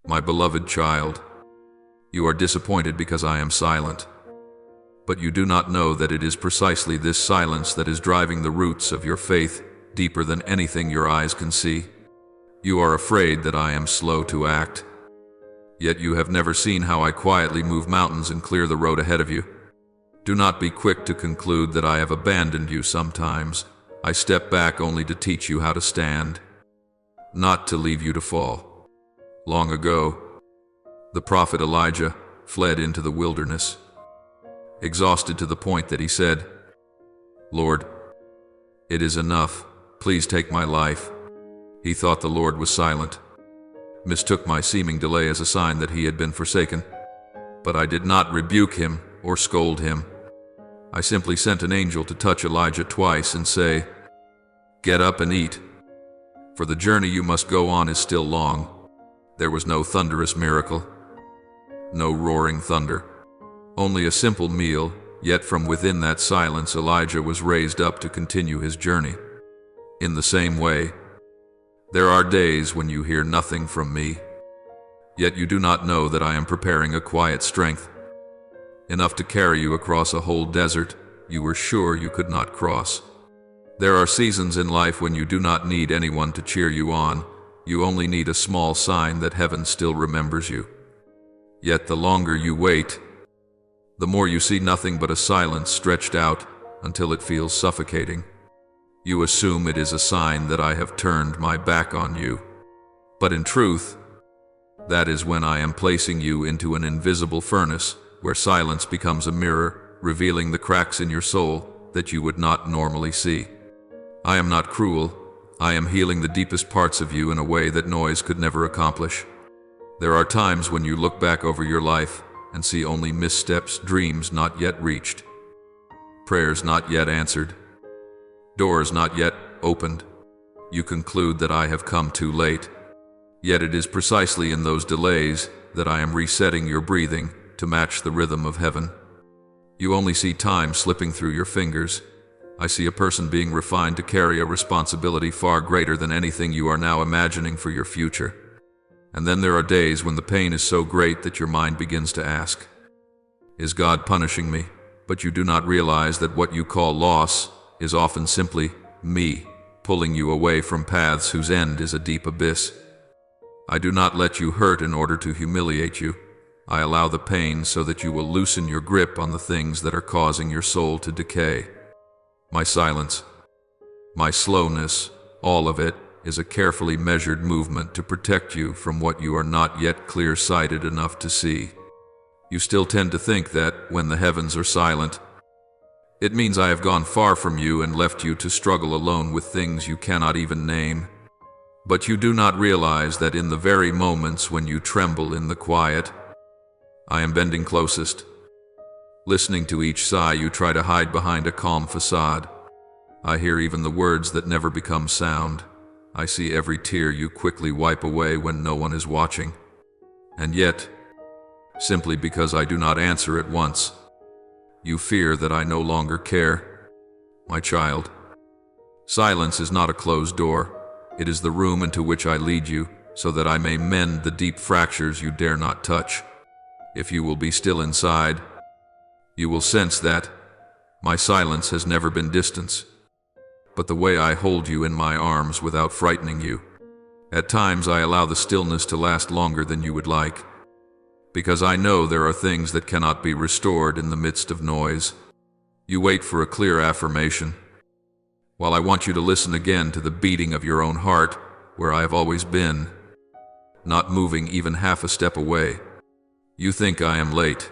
My beloved child, you are disappointed because I am silent. But you do not know that it is precisely this silence that is driving the roots of your faith deeper than anything your eyes can see. You are afraid that I am slow to act. Yet you have never seen how I quietly move mountains and clear the road ahead of you. Do not be quick to conclude that I have abandoned you sometimes. I step back only to teach you how to stand, not to leave you to fall. Long ago, the prophet Elijah fled into the wilderness, exhausted to the point that he said, "Lord, it is enough. Please take my life." He thought the Lord was silent, mistook my seeming delay as a sign that he had been forsaken. But I did not rebuke him or scold him. I simply sent an angel to touch Elijah twice and say, "Get up and eat, for the journey you must go on is still long." There was no thunderous miracle, no roaring thunder, only a simple meal, yet from within that silence Elijah was raised up to continue his journey. In the same way, there are days when you hear nothing from me, yet you do not know that I am preparing a quiet strength, enough to carry you across a whole desert you were sure you could not cross. There are seasons in life when you do not need anyone to cheer you on. You only need a small sign that heaven still remembers you. Yet the longer you wait, the more you see nothing but a silence stretched out until it feels suffocating. You assume it is a sign that I have turned my back on you. But in truth, that is when I am placing you into an invisible furnace where silence becomes a mirror, revealing the cracks in your soul that you would not normally see. I am not cruel. I am healing the deepest parts of you in a way that noise could never accomplish. There are times when you look back over your life and see only missteps, dreams not yet reached, prayers not yet answered, doors not yet opened. You conclude that I have come too late. Yet it is precisely in those delays that I am resetting your breathing to match the rhythm of heaven. You only see time slipping through your fingers. I see a person being refined to carry a responsibility far greater than anything you are now imagining for your future. And then there are days when the pain is so great that your mind begins to ask, "Is God punishing me?" But you do not realize that what you call loss is often simply me pulling you away from paths whose end is a deep abyss. I do not let you hurt in order to humiliate you. I allow the pain so that you will loosen your grip on the things that are causing your soul to decay. My silence, my slowness, all of it is a carefully measured movement to protect you from what you are not yet clear-sighted enough to see. You still tend to think that when the heavens are silent, it means I have gone far from you and left you to struggle alone with things you cannot even name. But you do not realize that in the very moments when you tremble in the quiet, I am bending closest. Listening to each sigh you try to hide behind a calm facade. I hear even the words that never become sound. I see every tear you quickly wipe away when no one is watching. And yet, simply because I do not answer at once, you fear that I no longer care. My child, silence is not a closed door. It is the room into which I lead you, so that I may mend the deep fractures you dare not touch. If you will be still inside, you will sense that my silence has never been distance, but the way I hold you in my arms without frightening you. At times I allow the stillness to last longer than you would like, because I know there are things that cannot be restored in the midst of noise. You wait for a clear affirmation, while I want you to listen again to the beating of your own heart, where I have always been, not moving even half a step away. You think I am late,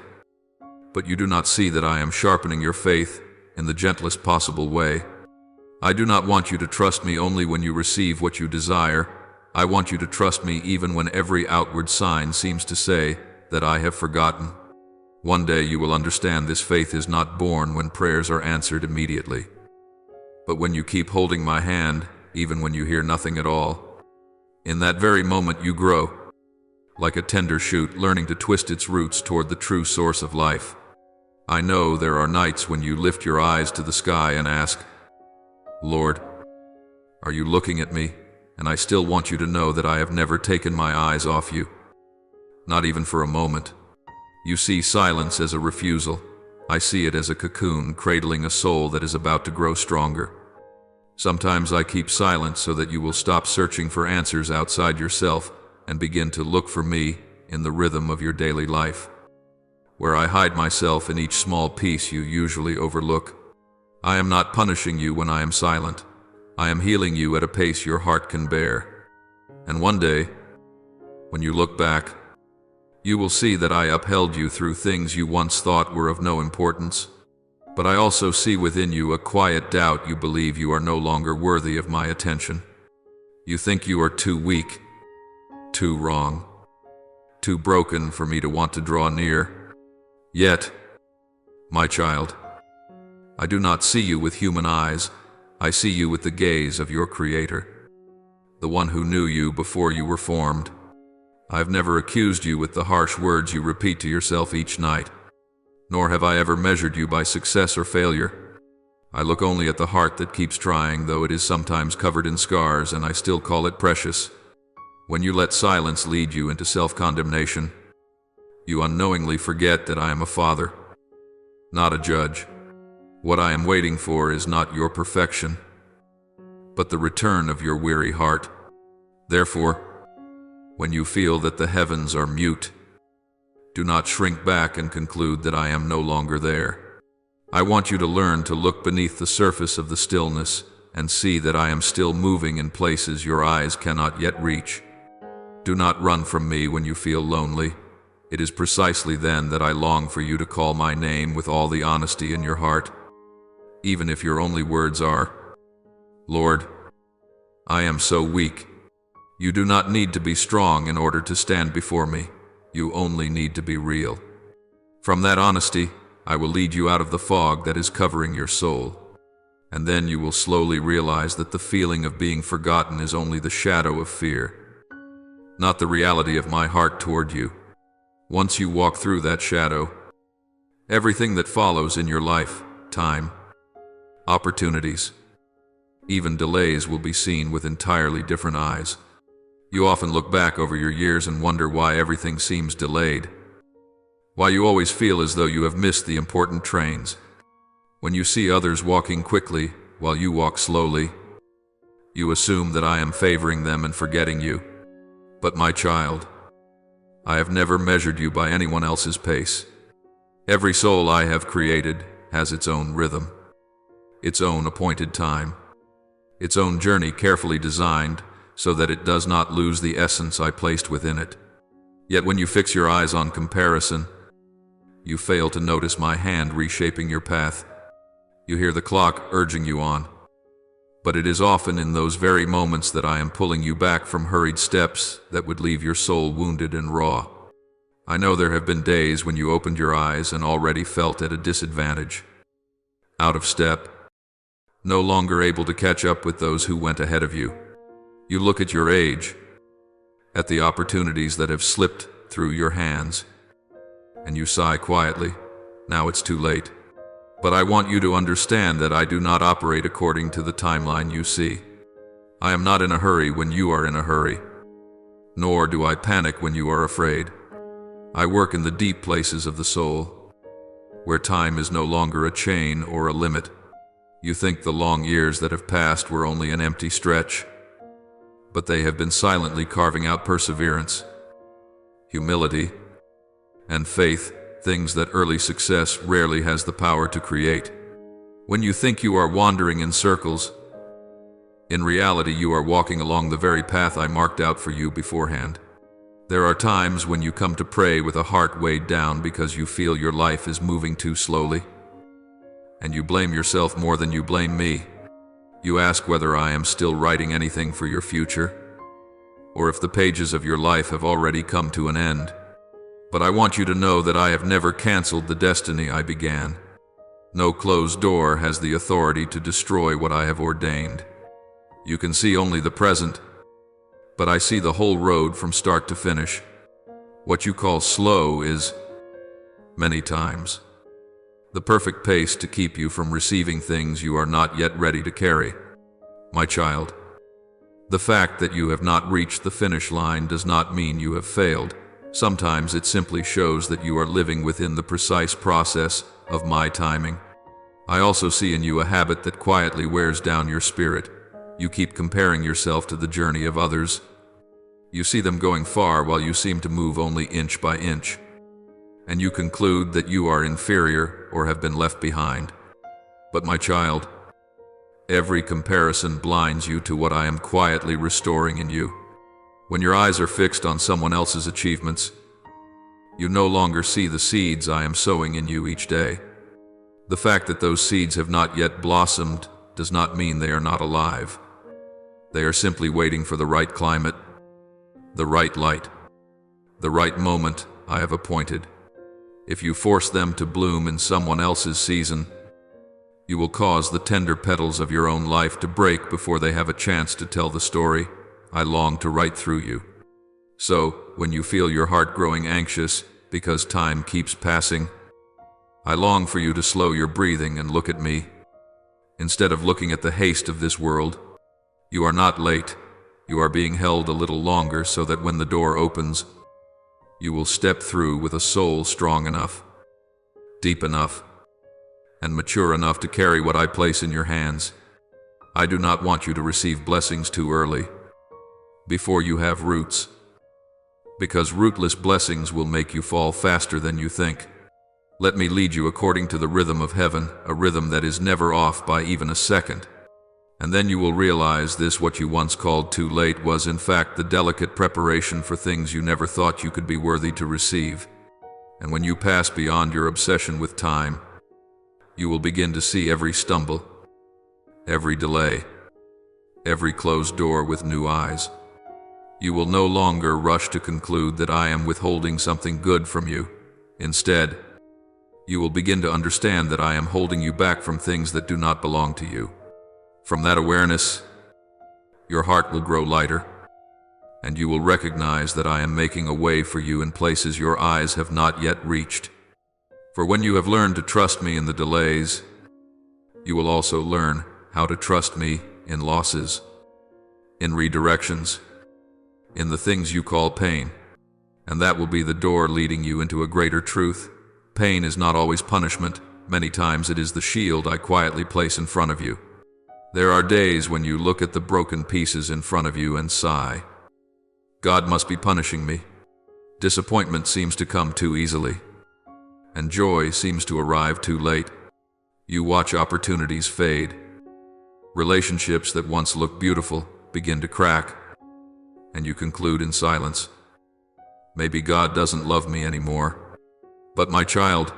but you do not see that I am sharpening your faith in the gentlest possible way. I do not want you to trust me only when you receive what you desire. I want you to trust me even when every outward sign seems to say that I have forgotten. One day you will understand this faith is not born when prayers are answered immediately, but when you keep holding my hand, even when you hear nothing at all. In that very moment you grow, like a tender shoot learning to twist its roots toward the true source of life. I know there are nights when you lift your eyes to the sky and ask, "Lord, are you looking at me?" And I still want you to know that I have never taken my eyes off you. not even for a moment. You see silence as a refusal. I see it as a cocoon cradling a soul that is about to grow stronger. Sometimes I keep silent so that you will stop searching for answers outside yourself and begin to look for me in the rhythm of your daily life, where I hide myself in each small piece you usually overlook. I am not punishing you when I am silent. I am healing you at a pace your heart can bear. And one day, when you look back, you will see that I upheld you through things you once thought were of no importance. But I also see within you a quiet doubt. You believe you are no longer worthy of my attention. You think you are too weak, too wrong, too broken for me to want to draw near. Yet, my child, I do not see you with human eyes. I see you with the gaze of your Creator, the one who knew you before you were formed. I've never accused you with the harsh words you repeat to yourself each night, nor have I ever measured you by success or failure. I look only at the heart that keeps trying, though it is sometimes covered in scars, and I still call it precious. When you let silence lead you into self-condemnation, you unknowingly forget that I am a father, not a judge. What I am waiting for is not your perfection, but the return of your weary heart. Therefore, when you feel that the heavens are mute, do not shrink back and conclude that I am no longer there. I want you to learn to look beneath the surface of the stillness and see that I am still moving in places your eyes cannot yet reach. Do not run from me when you feel lonely. It is precisely then that I long for you to call my name with all the honesty in your heart, even if your only words are, "Lord, I am so weak." You do not need to be strong in order to stand before me. You only need to be real. From that honesty, I will lead you out of the fog that is covering your soul. And then you will slowly realize that the feeling of being forgotten is only the shadow of fear, not the reality of my heart toward you. Once you walk through that shadow, everything that follows in your life, time, opportunities, even delays, will be seen with entirely different eyes. You often look back over your years and wonder why everything seems delayed, why you always feel as though you have missed the important trains. When you see others walking quickly while you walk slowly, you assume that I am favoring them and forgetting you. But my child, I have never measured you by anyone else's pace. Every soul I have created has its own rhythm, its own appointed time, its own journey carefully designed so that it does not lose the essence I placed within it. Yet when you fix your eyes on comparison, you fail to notice my hand reshaping your path. You hear the clock urging you on, but it is often in those very moments that I am pulling you back from hurried steps that would leave your soul wounded and raw. I know there have been days when you opened your eyes and already felt at a disadvantage, out of step, no longer able to catch up with those who went ahead of you. You look at your age, at the opportunities that have slipped through your hands, and you sigh quietly. Now it's too late. But I want you to understand that I do not operate according to the timeline you see. I am not in a hurry when you are in a hurry, nor do I panic when you are afraid. I work in the deep places of the soul, where time is no longer a chain or a limit. You think the long years that have passed were only an empty stretch, but they have been silently carving out perseverance, humility, and faith, things that early success rarely has the power to create. When you think you are wandering in circles, in reality you are walking along the very path I marked out for you beforehand. There are times when you come to pray with a heart weighed down because you feel your life is moving too slowly, and you blame yourself more than you blame me. You ask whether I am still writing anything for your future, or if the pages of your life have already come to an end. But I want you to know that I have never canceled the destiny I began. No closed door has the authority to destroy what I have ordained. You can see only the present, but I see the whole road from start to finish. What you call slow is, many times, the perfect pace to keep you from receiving things you are not yet ready to carry. My child, the fact that you have not reached the finish line does not mean you have failed. Sometimes it simply shows that you are living within the precise process of my timing. I also see in you a habit that quietly wears down your spirit. You keep comparing yourself to the journey of others. You see them going far while you seem to move only inch by inch. And you conclude that you are inferior or have been left behind. But my child, every comparison blinds you to what I am quietly restoring in you. When your eyes are fixed on someone else's achievements, you no longer see the seeds I am sowing in you each day. The fact that those seeds have not yet blossomed does not mean they are not alive. They are simply waiting for the right climate, the right light, the right moment I have appointed. If you force them to bloom in someone else's season, you will cause the tender petals of your own life to break before they have a chance to tell the story I long to write through you. So, when you feel your heart growing anxious because time keeps passing, I long for you to slow your breathing and look at me. Instead of looking at the haste of this world, you are not late. You are being held a little longer so that when the door opens, you will step through with a soul strong enough, deep enough, and mature enough to carry what I place in your hands. I do not want you to receive blessings too early, before you have roots, because rootless blessings will make you fall faster than you think. Let me lead you according to the rhythm of heaven, a rhythm that is never off by even a second. And then you will realize this: what you once called too late was in fact the delicate preparation for things you never thought you could be worthy to receive. And when you pass beyond your obsession with time, you will begin to see every stumble, every delay, every closed door with new eyes. You will no longer rush to conclude that I am withholding something good from you. Instead, you will begin to understand that I am holding you back from things that do not belong to you. From that awareness, your heart will grow lighter, and you will recognize that I am making a way for you in places your eyes have not yet reached. For when you have learned to trust me in the delays, you will also learn how to trust me in losses, in redirections, in the things you call pain. And that will be the door leading you into a greater truth. Pain is not always punishment. Many times it is the shield I quietly place in front of you. There are days when you look at the broken pieces in front of you and sigh, God must be punishing me. Disappointment seems to come too easily, and joy seems to arrive too late. You watch opportunities fade. Relationships that once looked beautiful begin to crack, and you conclude in silence, maybe God doesn't love me anymore. But my child,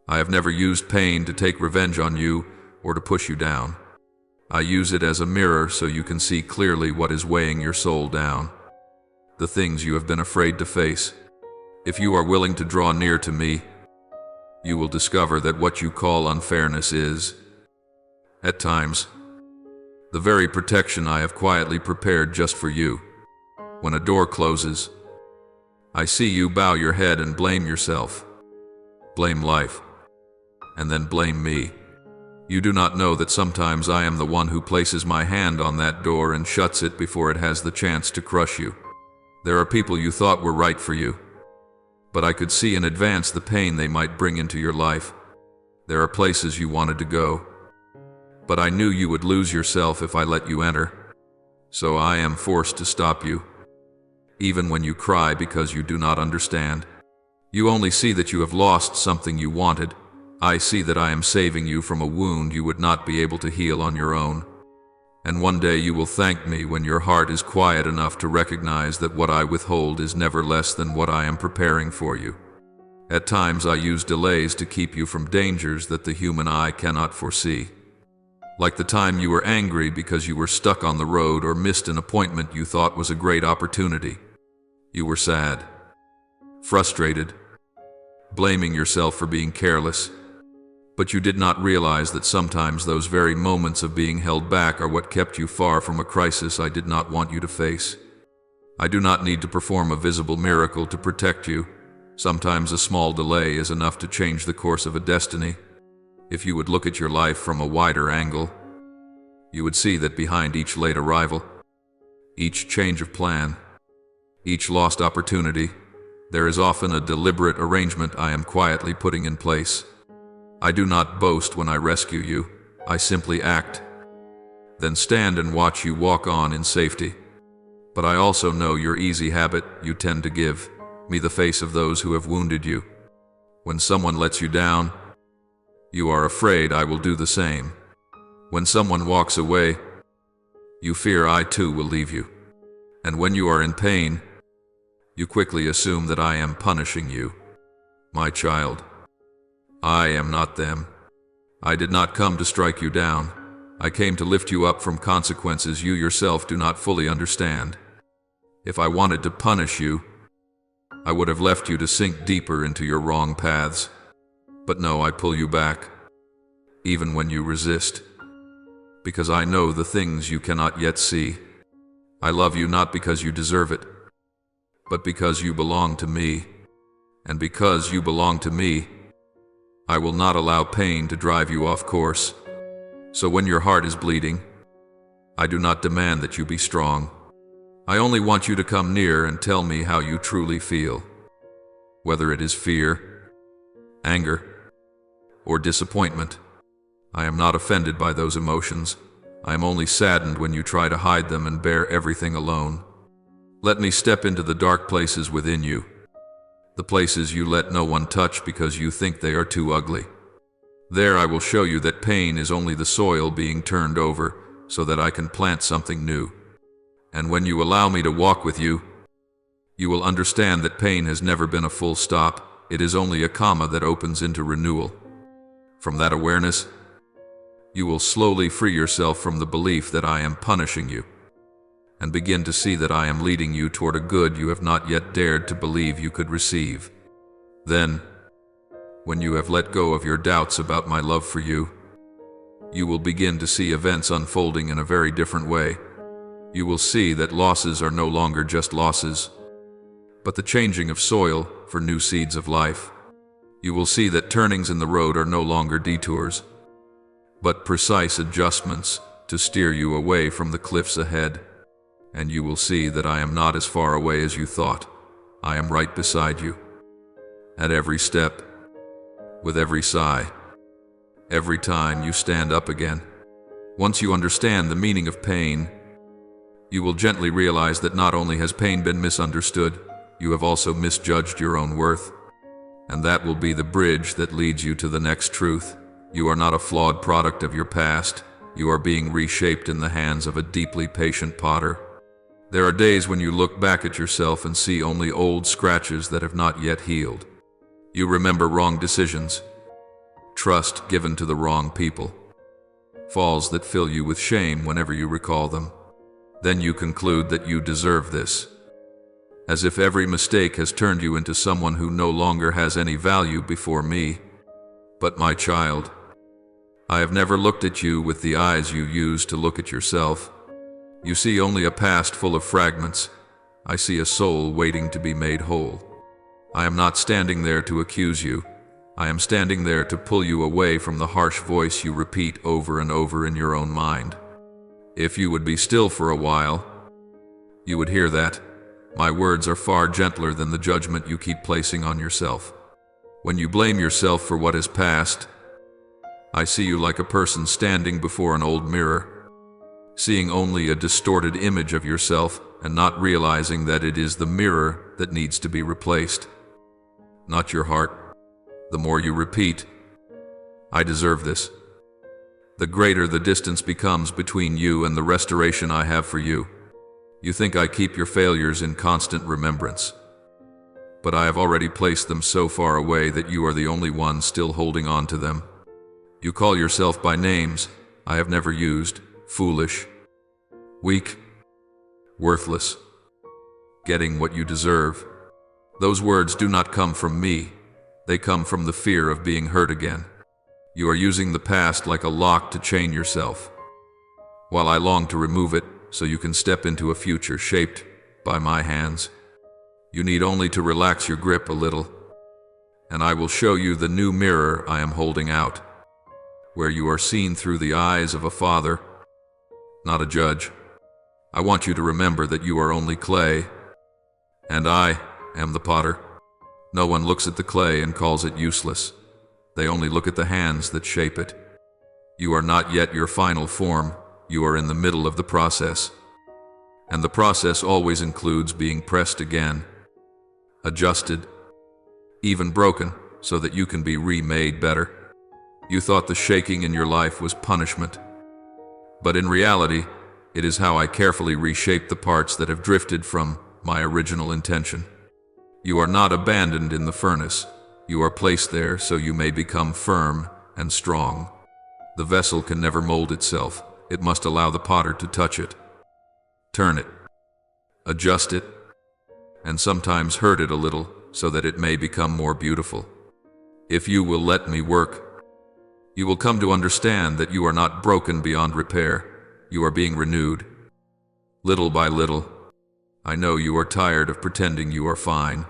I have never used pain to take revenge on you or to push you down. I use it as a mirror so you can see clearly what is weighing your soul down, the things you have been afraid to face. If you are willing to draw near to me, you will discover that what you call unfairness is, at times, the very protection I have quietly prepared just for you. When a door closes, I see you bow your head and blame yourself, blame life, and then blame me. You do not know that sometimes I am the one who places my hand on that door and shuts it before it has the chance to crush you. There are people you thought were right for you, but I could see in advance the pain they might bring into your life. There are places you wanted to go, but I knew you would lose yourself if I let you enter. So I am forced to stop you. Even when you cry because you do not understand, you only see that you have lost something you wanted. I see that I am saving you from a wound you would not be able to heal on your own. And one day you will thank me when your heart is quiet enough to recognize that what I withhold is never less than what I am preparing for you. At times I use delays to keep you from dangers that the human eye cannot foresee. Like the time you were angry because you were stuck on the road or missed an appointment you thought was a great opportunity. You were sad, frustrated, blaming yourself for being careless. But you did not realize that sometimes those very moments of being held back are what kept you far from a crisis I did not want you to face. I do not need to perform a visible miracle to protect you. Sometimes a small delay is enough to change the course of a destiny. If you would look at your life from a wider angle, you would see that behind each late arrival, each change of plan, each lost opportunity, There is often a deliberate arrangement I am quietly putting in place. I do not boast when I rescue you, I simply act. Then stand and watch you walk on in safety. But I also know your easy habit you tend to give me the face of those who have wounded you. When someone lets you down, you are afraid I will do the same. When someone walks away, you fear I too will leave you. And when you are in pain, you quickly assume that I am punishing you. My child, I am not them. I did not come to strike you down. I came to lift you up from consequences you yourself do not fully understand. If I wanted to punish you, I would have left you to sink deeper into your wrong paths. But no, I pull you back, even when you resist, because I know the things you cannot yet see. I love you not because you deserve it, but because you belong to me. And because you belong to me, I will not allow pain to drive you off course. So when your heart is bleeding, I do not demand that you be strong. I only want you to come near and tell me how you truly feel. Whether it is fear, anger, or disappointment, I am not offended by those emotions. I am only saddened when you try to hide them and bear everything alone. Let me step into the dark places within you, the places you let no one touch because you think they are too ugly. There I will show you that pain is only the soil being turned over so that I can plant something new. And when you allow me to walk with you, you will understand that pain has never been a full stop. It is only a comma that opens into renewal. From that awareness, you will slowly free yourself from the belief that I am punishing you, and begin to see that I am leading you toward a good you have not yet dared to believe you could receive. Then, when you have let go of your doubts about my love for you, you will begin to see events unfolding in a very different way. You will see that losses are no longer just losses, but the changing of soil for new seeds of life. You will see that turnings in the road are no longer detours, but precise adjustments to steer you away from the cliffs ahead. And you will see that I am not as far away as you thought. I am right beside you. At every step, with every sigh, every time you stand up again. Once you understand the meaning of pain, you will gently realize that not only has pain been misunderstood, you have also misjudged your own worth. And that will be the bridge that leads you to the next truth. You are not a flawed product of your past. You are being reshaped in the hands of a deeply patient potter. There are days when you look back at yourself and see only old scratches that have not yet healed. You remember wrong decisions, trust given to the wrong people, falls that fill you with shame whenever you recall them. Then you conclude that you deserve this, as if every mistake has turned you into someone who no longer has any value before me. But my child, I have never looked at you with the eyes you use to look at yourself. You see only a past full of fragments. I see a soul waiting to be made whole. I am not standing there to accuse you. I am standing there to pull you away from the harsh voice you repeat over and over in your own mind. If you would be still for a while, you would hear that my words are far gentler than the judgment you keep placing on yourself. When you blame yourself for what is past, I see you like a person standing before an old mirror, seeing only a distorted image of yourself and not realizing that it is the mirror that needs to be replaced, not your heart. The more you repeat, I deserve this, the greater the distance becomes between you and the restoration I have for you. You think I keep your failures in constant remembrance, but I have already placed them so far away that you are the only one still holding on to them. You call yourself by names I have never used: foolish, weak, worthless, getting what you deserve. Those words do not come from me. They come from the fear of being hurt again. You are using the past like a lock to chain yourself, while I long to remove it so you can step into a future shaped by my hands. You need only to relax your grip a little, and I will show you the new mirror I am holding out, where you are seen through the eyes of a father, not a judge. I want you to remember that you are only clay, and I am the potter. No one looks at the clay and calls it useless. They only look at the hands that shape it. You are not yet your final form. You are in the middle of the process. And the process always includes being pressed again, adjusted, even broken, so that you can be remade better. You thought the shaking in your life was punishment. But in reality, it is how I carefully reshape the parts that have drifted from my original intention. You are not abandoned in the furnace. You are placed there so you may become firm and strong. The vessel can never mold itself. It must allow the potter to touch it, turn it, adjust it, and sometimes hurt it a little so that it may become more beautiful. If you will let me work, you will come to understand that you are not broken beyond repair. You are being renewed. Little by little. I know you are tired of pretending you are fine,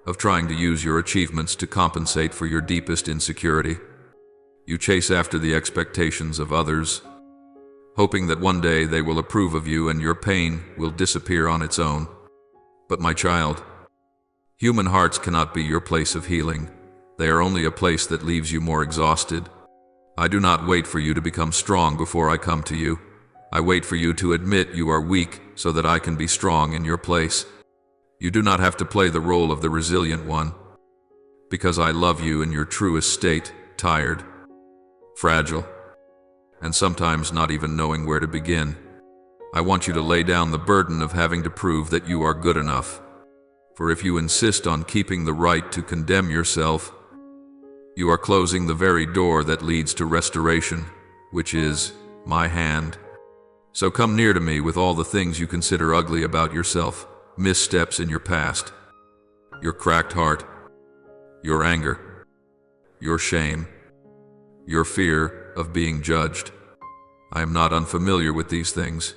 of trying to use your achievements to compensate for your deepest insecurity. You chase after the expectations of others, hoping that one day they will approve of you and your pain will disappear on its own. But my child, human hearts cannot be your place of healing. They are only a place that leaves you more exhausted. I do not wait for you to become strong before I come to you. I wait for you to admit you are weak so that I can be strong in your place. You do not have to play the role of the resilient one, because I love you in your truest state, tired, fragile, and sometimes not even knowing where to begin. I want you to lay down the burden of having to prove that you are good enough. For if you insist on keeping the right to condemn yourself, you are closing the very door that leads to restoration, which is my hand. So come near to me with all the things you consider ugly about yourself, missteps in your past, your cracked heart, your anger, your shame, your fear of being judged. I am not unfamiliar with these things.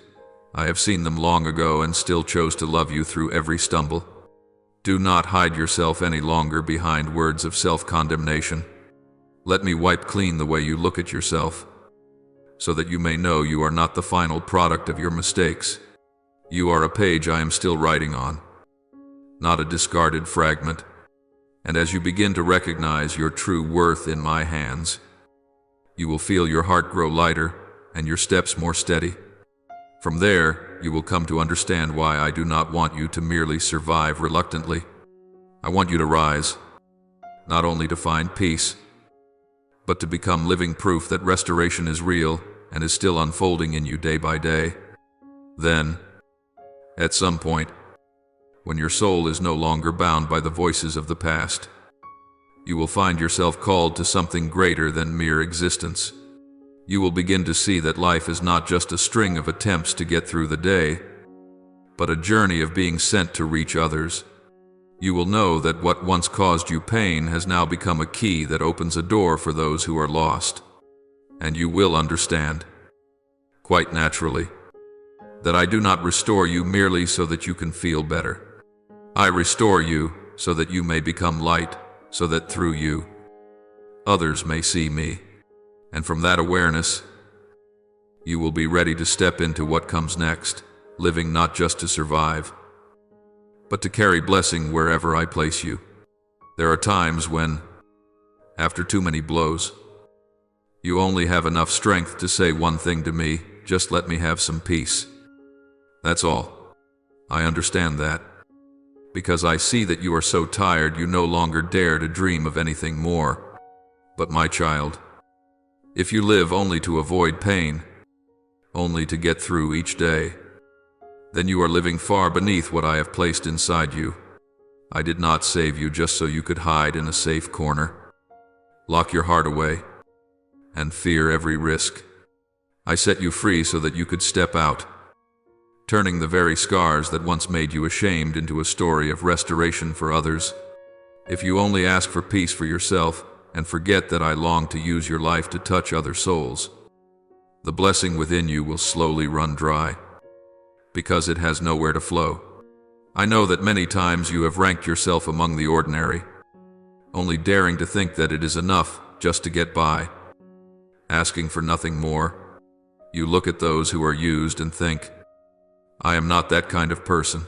I have seen them long ago and still chose to love you through every stumble. Do not hide yourself any longer behind words of self-condemnation. Let me wipe clean the way you look at yourself, so that you may know you are not the final product of your mistakes. You are a page I am still writing on, not a discarded fragment. And as you begin to recognize your true worth in my hands, you will feel your heart grow lighter and your steps more steady. From there, you will come to understand why I do not want you to merely survive reluctantly. I want you to rise, not only to find peace, but to become living proof that restoration is real and is still unfolding in you day by day. Then, at some point, when your soul is no longer bound by the voices of the past, you will find yourself called to something greater than mere existence. You will begin to see that life is not just a string of attempts to get through the day, but a journey of being sent to reach others. You will know that what once caused you pain has now become a key that opens a door for those who are lost. And you will understand, quite naturally, that I do not restore you merely so that you can feel better. I restore you so that you may become light, so that through you, others may see me. And from that awareness, you will be ready to step into what comes next, living not just to survive, but to carry blessing wherever I place you. There are times when, after too many blows, you only have enough strength to say one thing to me: just let me have some peace. That's all. I understand that, because I see that you are so tired you no longer dare to dream of anything more. But my child, if you live only to avoid pain, only to get through each day, then you are living far beneath what I have placed inside you. I did not save you just so you could hide in a safe corner, lock your heart away, and fear every risk. I set you free so that you could step out, turning the very scars that once made you ashamed into a story of restoration for others. If you only ask for peace for yourself and forget that I long to use your life to touch other souls, the blessing within you will slowly run dry, because it has nowhere to flow. I know that many times you have ranked yourself among the ordinary, only daring to think that it is enough just to get by, asking for nothing more. You look at those who are used and think, I am not that kind of person.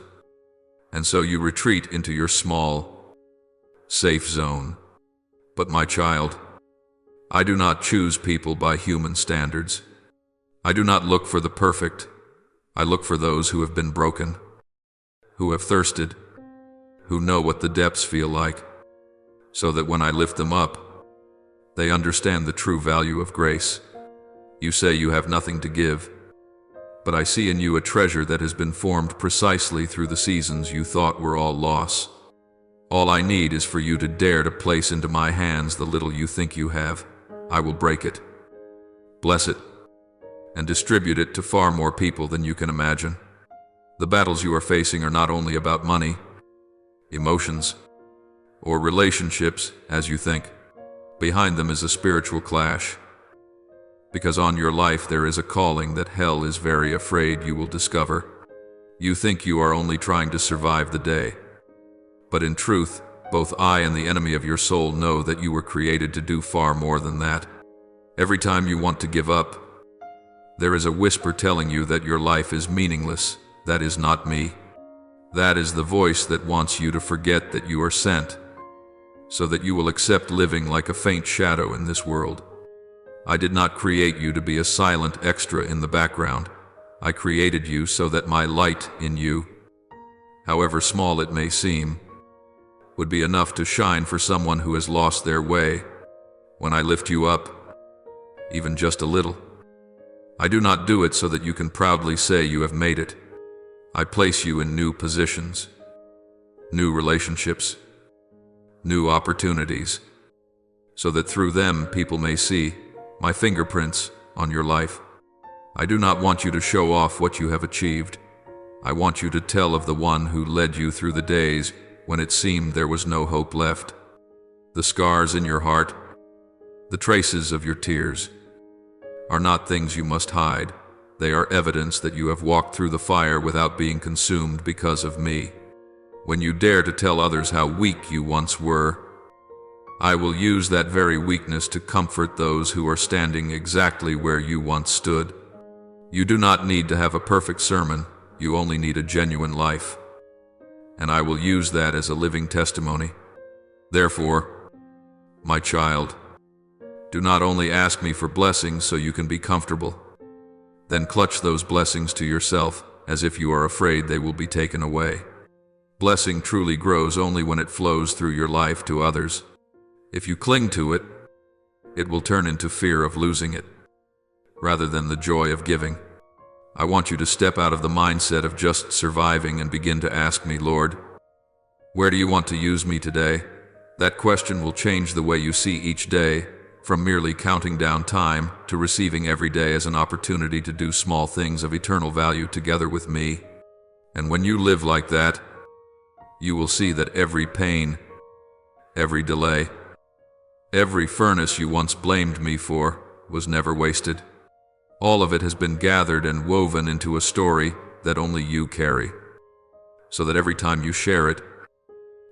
And so you retreat into your small, safe zone. But my child, I do not choose people by human standards. I do not look for the perfect. I look for those who have been broken, who have thirsted, who know what the depths feel like, so that when I lift them up, they understand the true value of grace. You say you have nothing to give, but I see in you a treasure that has been formed precisely through the seasons you thought were all loss. All I need is for you to dare to place into my hands the little you think you have. I will break it, bless it, and distribute it to far more people than you can imagine. The battles you are facing are not only about money, emotions, or relationships, as you think. Behind them is a spiritual clash, because on your life there is a calling that hell is very afraid you will discover. You think you are only trying to survive the day, but in truth, both I and the enemy of your soul know that you were created to do far more than that. Every time you want to give up, there is a whisper telling you that your life is meaningless. That is not me. That is the voice that wants you to forget that you are sent, so that you will accept living like a faint shadow in this world. I did not create you to be a silent extra in the background. I created you so that my light in you, however small it may seem, would be enough to shine for someone who has lost their way. When I lift you up, even just a little, I do not do it so that you can proudly say you have made it. I place you in new positions, new relationships, new opportunities, so that through them people may see my fingerprints on your life. I do not want you to show off what you have achieved. I want you to tell of the one who led you through the days when it seemed there was no hope left. The scars in your heart, the traces of your tears, are not things you must hide. They are evidence that you have walked through the fire without being consumed because of me. When you dare to tell others how weak you once were, I will use that very weakness to comfort those who are standing exactly where you once stood. You do not need to have a perfect sermon, you only need a genuine life. And I will use that as a living testimony. Therefore, my child, do not only ask me for blessings so you can be comfortable, then clutch those blessings to yourself as if you are afraid they will be taken away. Blessing truly grows only when it flows through your life to others. If you cling to it, it will turn into fear of losing it, rather than the joy of giving. I want you to step out of the mindset of just surviving and begin to ask me, Lord, where do you want to use me today? That question will change the way you see each day, from merely counting down time to receiving every day as an opportunity to do small things of eternal value together with me. And when you live like that, you will see that every pain, every delay, every furnace you once blamed me for was never wasted. All of it has been gathered and woven into a story that only you carry, so that every time you share it,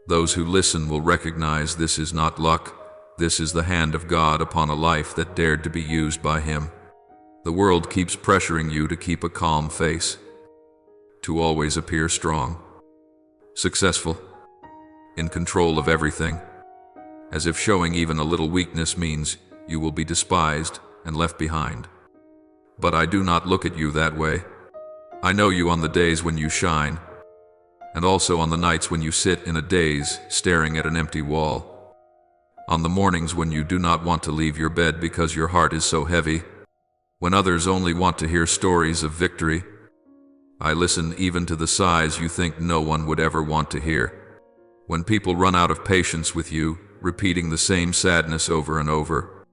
those who listen will recognize this is not luck, this is the hand of God upon a life that dared to be used by Him. The world keeps pressuring you to keep a calm face, to always appear strong, successful, in control of everything, as if showing even a little weakness means you will be despised and left behind. But I do not look at you that way. I know you on the days when you shine, and also on the nights when you sit in a daze staring at an empty wall. On the mornings when you do not want to leave your bed because your heart is so heavy, when others only want to hear stories of victory. I listen even to the sighs you think no one would ever want to hear. When people run out of patience with you, repeating the same sadness over and over,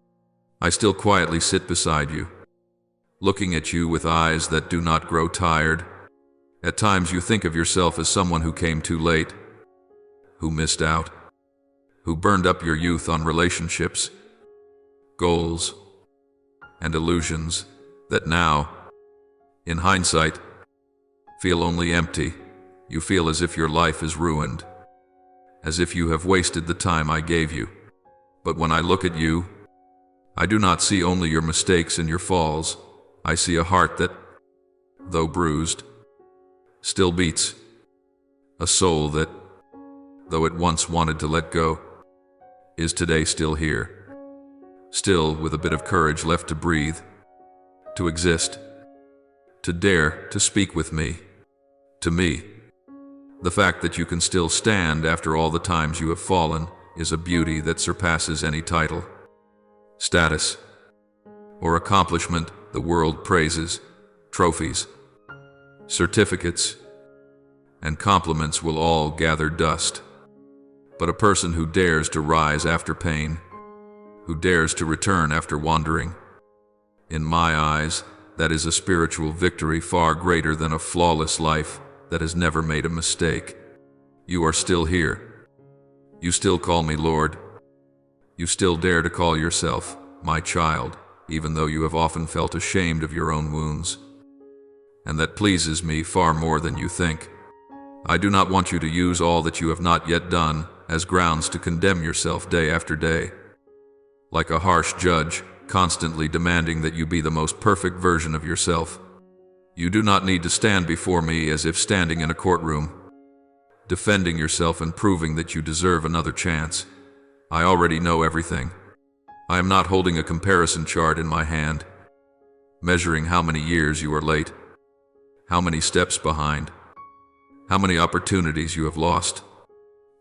I still quietly sit beside you, looking at you with eyes that do not grow tired. At times you think of yourself as someone who came too late, who missed out, who burned up your youth on relationships, goals, and illusions that now, in hindsight, feel only empty. You feel as if your life is ruined, as if you have wasted the time I gave you. But when I look at you, I do not see only your mistakes and your falls. I see a heart that, though bruised, still beats. A soul that, though it once wanted to let go, Is today still here? Still with a bit of courage left to breathe, to exist, to dare to speak with me, to me. The fact that you can still stand after all the times you have fallen is a beauty that surpasses any title, status, or accomplishment the world praises. Trophies, certificates, and compliments will all gather dust. But a person who dares to rise after pain, who dares to return after wandering, in my eyes, that is a spiritual victory far greater than a flawless life that has never made a mistake. You are still here. You still call me Lord. You still dare to call yourself my child, even though you have often felt ashamed of your own wounds. And that pleases me far more than you think. I do not want you to use all that you have not yet done as grounds to condemn yourself day after day, like a harsh judge, constantly demanding that you be the most perfect version of yourself. You do not need to stand before me as if standing in a courtroom, defending yourself and proving that you deserve another chance. I already know everything. I am not holding a comparison chart in my hand, measuring how many years you are late, how many steps behind, how many opportunities you have lost.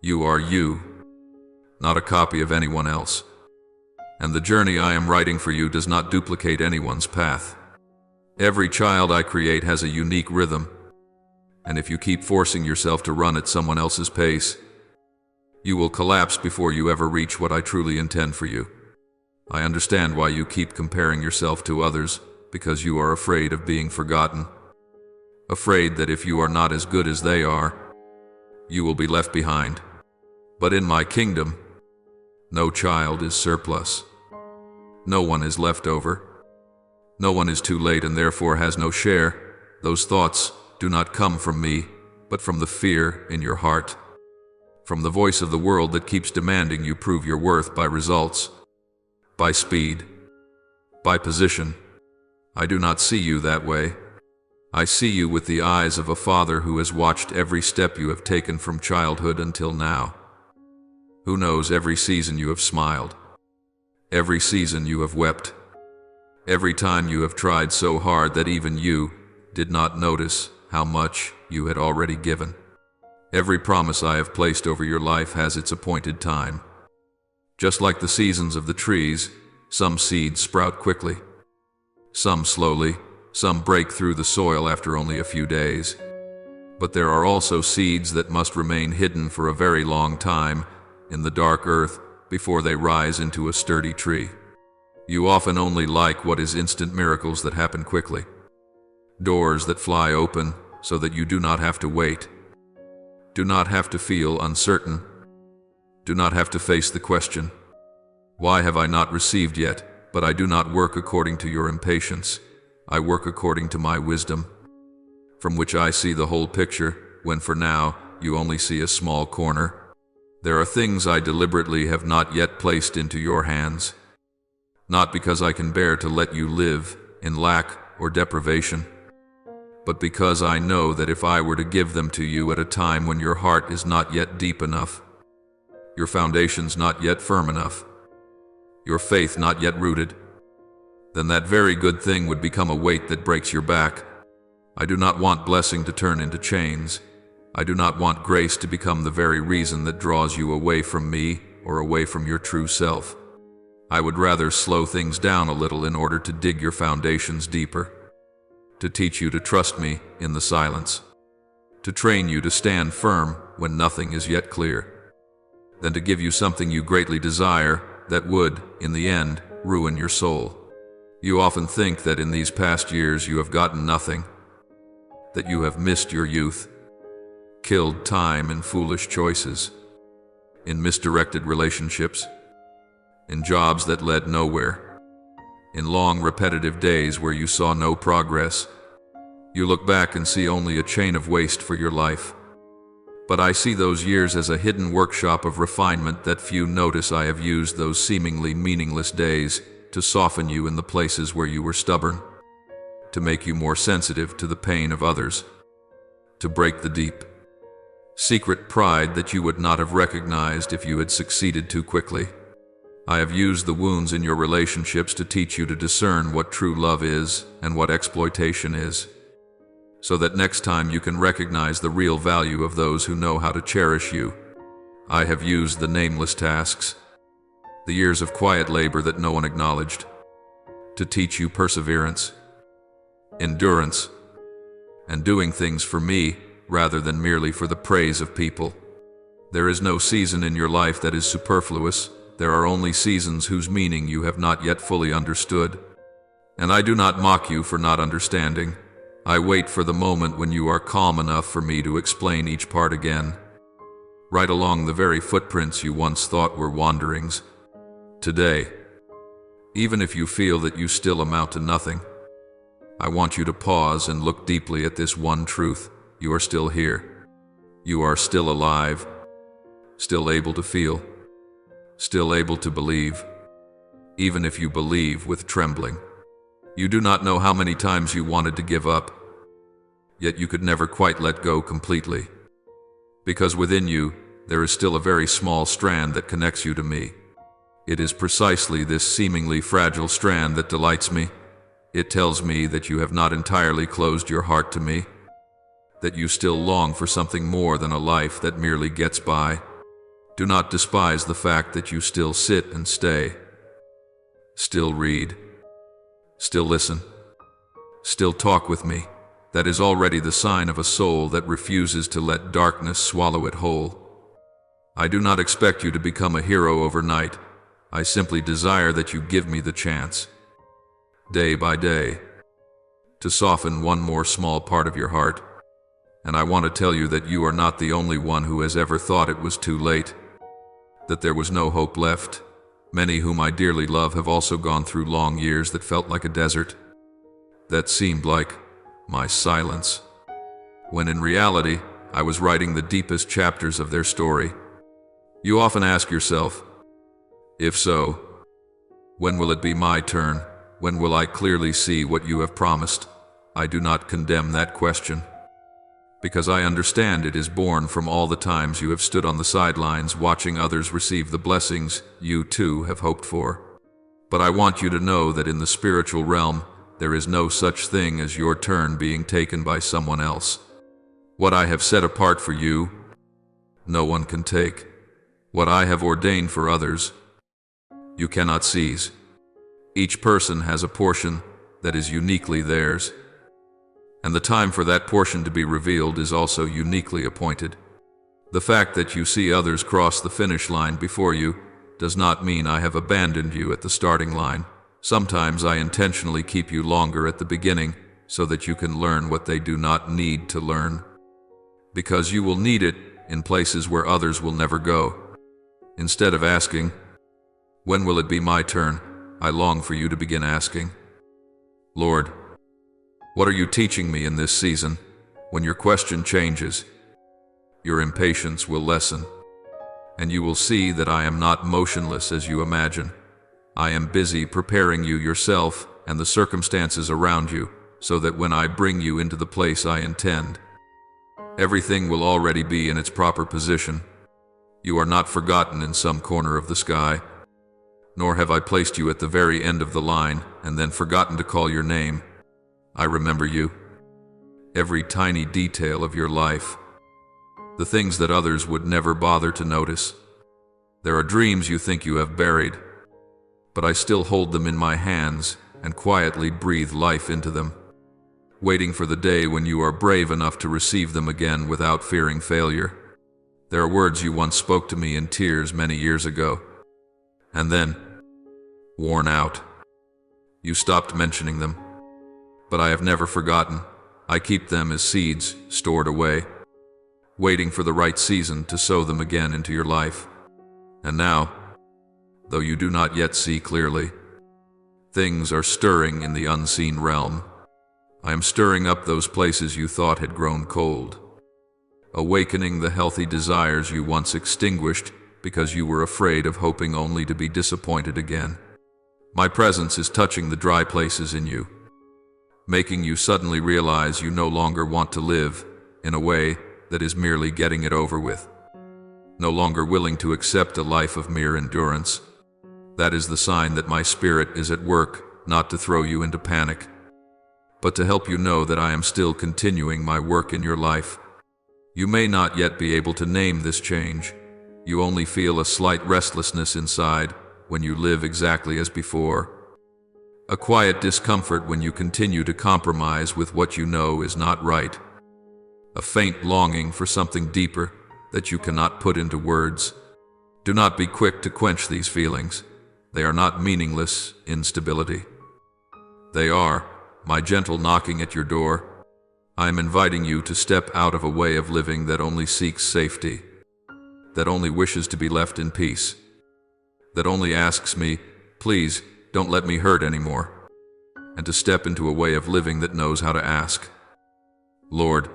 You are you, not a copy of anyone else. And the journey I am writing for you does not duplicate anyone's path. Every child I create has a unique rhythm, and if you keep forcing yourself to run at someone else's pace, you will collapse before you ever reach what I truly intend for you. I understand why you keep comparing yourself to others, because you are afraid of being forgotten. Afraid that if you are not as good as they are, you will be left behind. But in my kingdom, no child is surplus. No one is left over. No one is too late and therefore has no share. Those thoughts do not come from me, but from the fear in your heart, from the voice of the world that keeps demanding you prove your worth by results, by speed, by position. I do not see you that way. I see you with the eyes of a father who has watched every step you have taken from childhood until now, who knows every season you have smiled, every season you have wept, every time you have tried so hard that even you did not notice how much you had already given. Every promise I have placed over your life has its appointed time. Just like the seasons of the trees, some seeds sprout quickly, some slowly, some break through the soil after only a few days. But there are also seeds that must remain hidden for a very long time in the dark earth before they rise into a sturdy tree. You often only like what is instant miracles that happen quickly. Doors that fly open so that you do not have to wait. Do not have to feel uncertain. Do not have to face the question, why have I not received yet? But I do not work according to your impatience. I work according to my wisdom, from which I see the whole picture, when for now you only see a small corner. There are things I deliberately have not yet placed into your hands, not because I can bear to let you live in lack or deprivation, but because I know that if I were to give them to you at a time when your heart is not yet deep enough, your foundations not yet firm enough, your faith not yet rooted, then that very good thing would become a weight that breaks your back. I do not want blessing to turn into chains. I do not want grace to become the very reason that draws you away from me or away from your true self. I would rather slow things down a little in order to dig your foundations deeper, to teach you to trust me in the silence, to train you to stand firm when nothing is yet clear, than to give you something you greatly desire that would, in the end, ruin your soul. You often think that in these past years you have gotten nothing, that you have missed your youth, killed time in foolish choices, in misdirected relationships, in jobs that led nowhere, in long repetitive days where you saw no progress. You look back and see only a chain of waste for your life. But I see those years as a hidden workshop of refinement that few notice. I have used those seemingly meaningless days to soften you in the places where you were stubborn, to make you more sensitive to the pain of others, to break the deep, secret pride that you would not have recognized if you had succeeded too quickly. I have used the wounds in your relationships to teach you to discern what true love is and what exploitation is, so that next time you can recognize the real value of those who know how to cherish you. I have used the nameless tasks, the years of quiet labor that no one acknowledged, to teach you perseverance, endurance, and doing things for me rather than merely for the praise of people. There is no season in your life that is superfluous. There are only seasons whose meaning you have not yet fully understood. And I do not mock you for not understanding. I wait for the moment when you are calm enough for me to explain each part again, right along the very footprints you once thought were wanderings. Today, even if you feel that you still amount to nothing, I want you to pause and look deeply at this one truth. You are still here. You are still alive, still able to feel, still able to believe, even if you believe with trembling. You do not know how many times you wanted to give up, yet you could never quite let go completely, because within you there is still a very small strand that connects you to me. It is precisely this seemingly fragile strand that delights me. It tells me that you have not entirely closed your heart to me, that you still long for something more than a life that merely gets by. Do not despise the fact that you still sit and stay, still read, still listen, still talk with me. That is already the sign of a soul that refuses to let darkness swallow it whole. I do not expect you to become a hero overnight. I simply desire that you give me the chance, day by day, to soften one more small part of your heart. And I want to tell you that you are not the only one who has ever thought it was too late, that there was no hope left. Many whom I dearly love have also gone through long years that felt like a desert, that seemed like my silence, when in reality I was writing the deepest chapters of their story. You often ask yourself, if so, when will it be my turn? When will I clearly see what you have promised? I do not condemn that question, because I understand it is born from all the times you have stood on the sidelines watching others receive the blessings you too have hoped for. But I want you to know that in the spiritual realm, there is no such thing as your turn being taken by someone else. What I have set apart for you, no one can take. What I have ordained for others, you cannot seize. Each person has a portion that is uniquely theirs, and the time for that portion to be revealed is also uniquely appointed. The fact that you see others cross the finish line before you does not mean I have abandoned you at the starting line. Sometimes I intentionally keep you longer at the beginning so that you can learn what they do not need to learn, because you will need it in places where others will never go. Instead of asking, when will it be my turn? I long for you to begin asking, Lord, what are you teaching me in this season? When your question changes, your impatience will lessen, and you will see that I am not motionless as you imagine. I am busy preparing you yourself and the circumstances around you, so that when I bring you into the place I intend, everything will already be in its proper position. You are not forgotten in some corner of the sky, nor have I placed you at the very end of the line and then forgotten to call your name. I remember you, every tiny detail of your life, the things that others would never bother to notice. There are dreams you think you have buried, but I still hold them in my hands and quietly breathe life into them, waiting for the day when you are brave enough to receive them again without fearing failure. There are words you once spoke to me in tears many years ago, and then, worn out, you stopped mentioning them. But I have never forgotten. I keep them as seeds stored away, waiting for the right season to sow them again into your life. And now, though you do not yet see clearly, things are stirring in the unseen realm. I am stirring up those places you thought had grown cold, awakening the healthy desires you once extinguished because you were afraid of hoping only to be disappointed again. My presence is touching the dry places in you, making you suddenly realize you no longer want to live in a way that is merely getting it over with, no longer willing to accept a life of mere endurance, That is the sign that my Spirit is at work, not to throw you into panic, but to help you know that I am still continuing my work in your life. You may not yet be able to name this change. You only feel a slight restlessness inside when you live exactly as before. A quiet discomfort when you continue to compromise with what you know is not right. A faint longing for something deeper that you cannot put into words. Do not be quick to quench these feelings. They are not meaningless instability. They are my gentle knocking at your door. I am inviting you to step out of a way of living that only seeks safety, that only wishes to be left in peace, that only asks me, please, don't let me hurt anymore, and to step into a way of living that knows how to ask, Lord,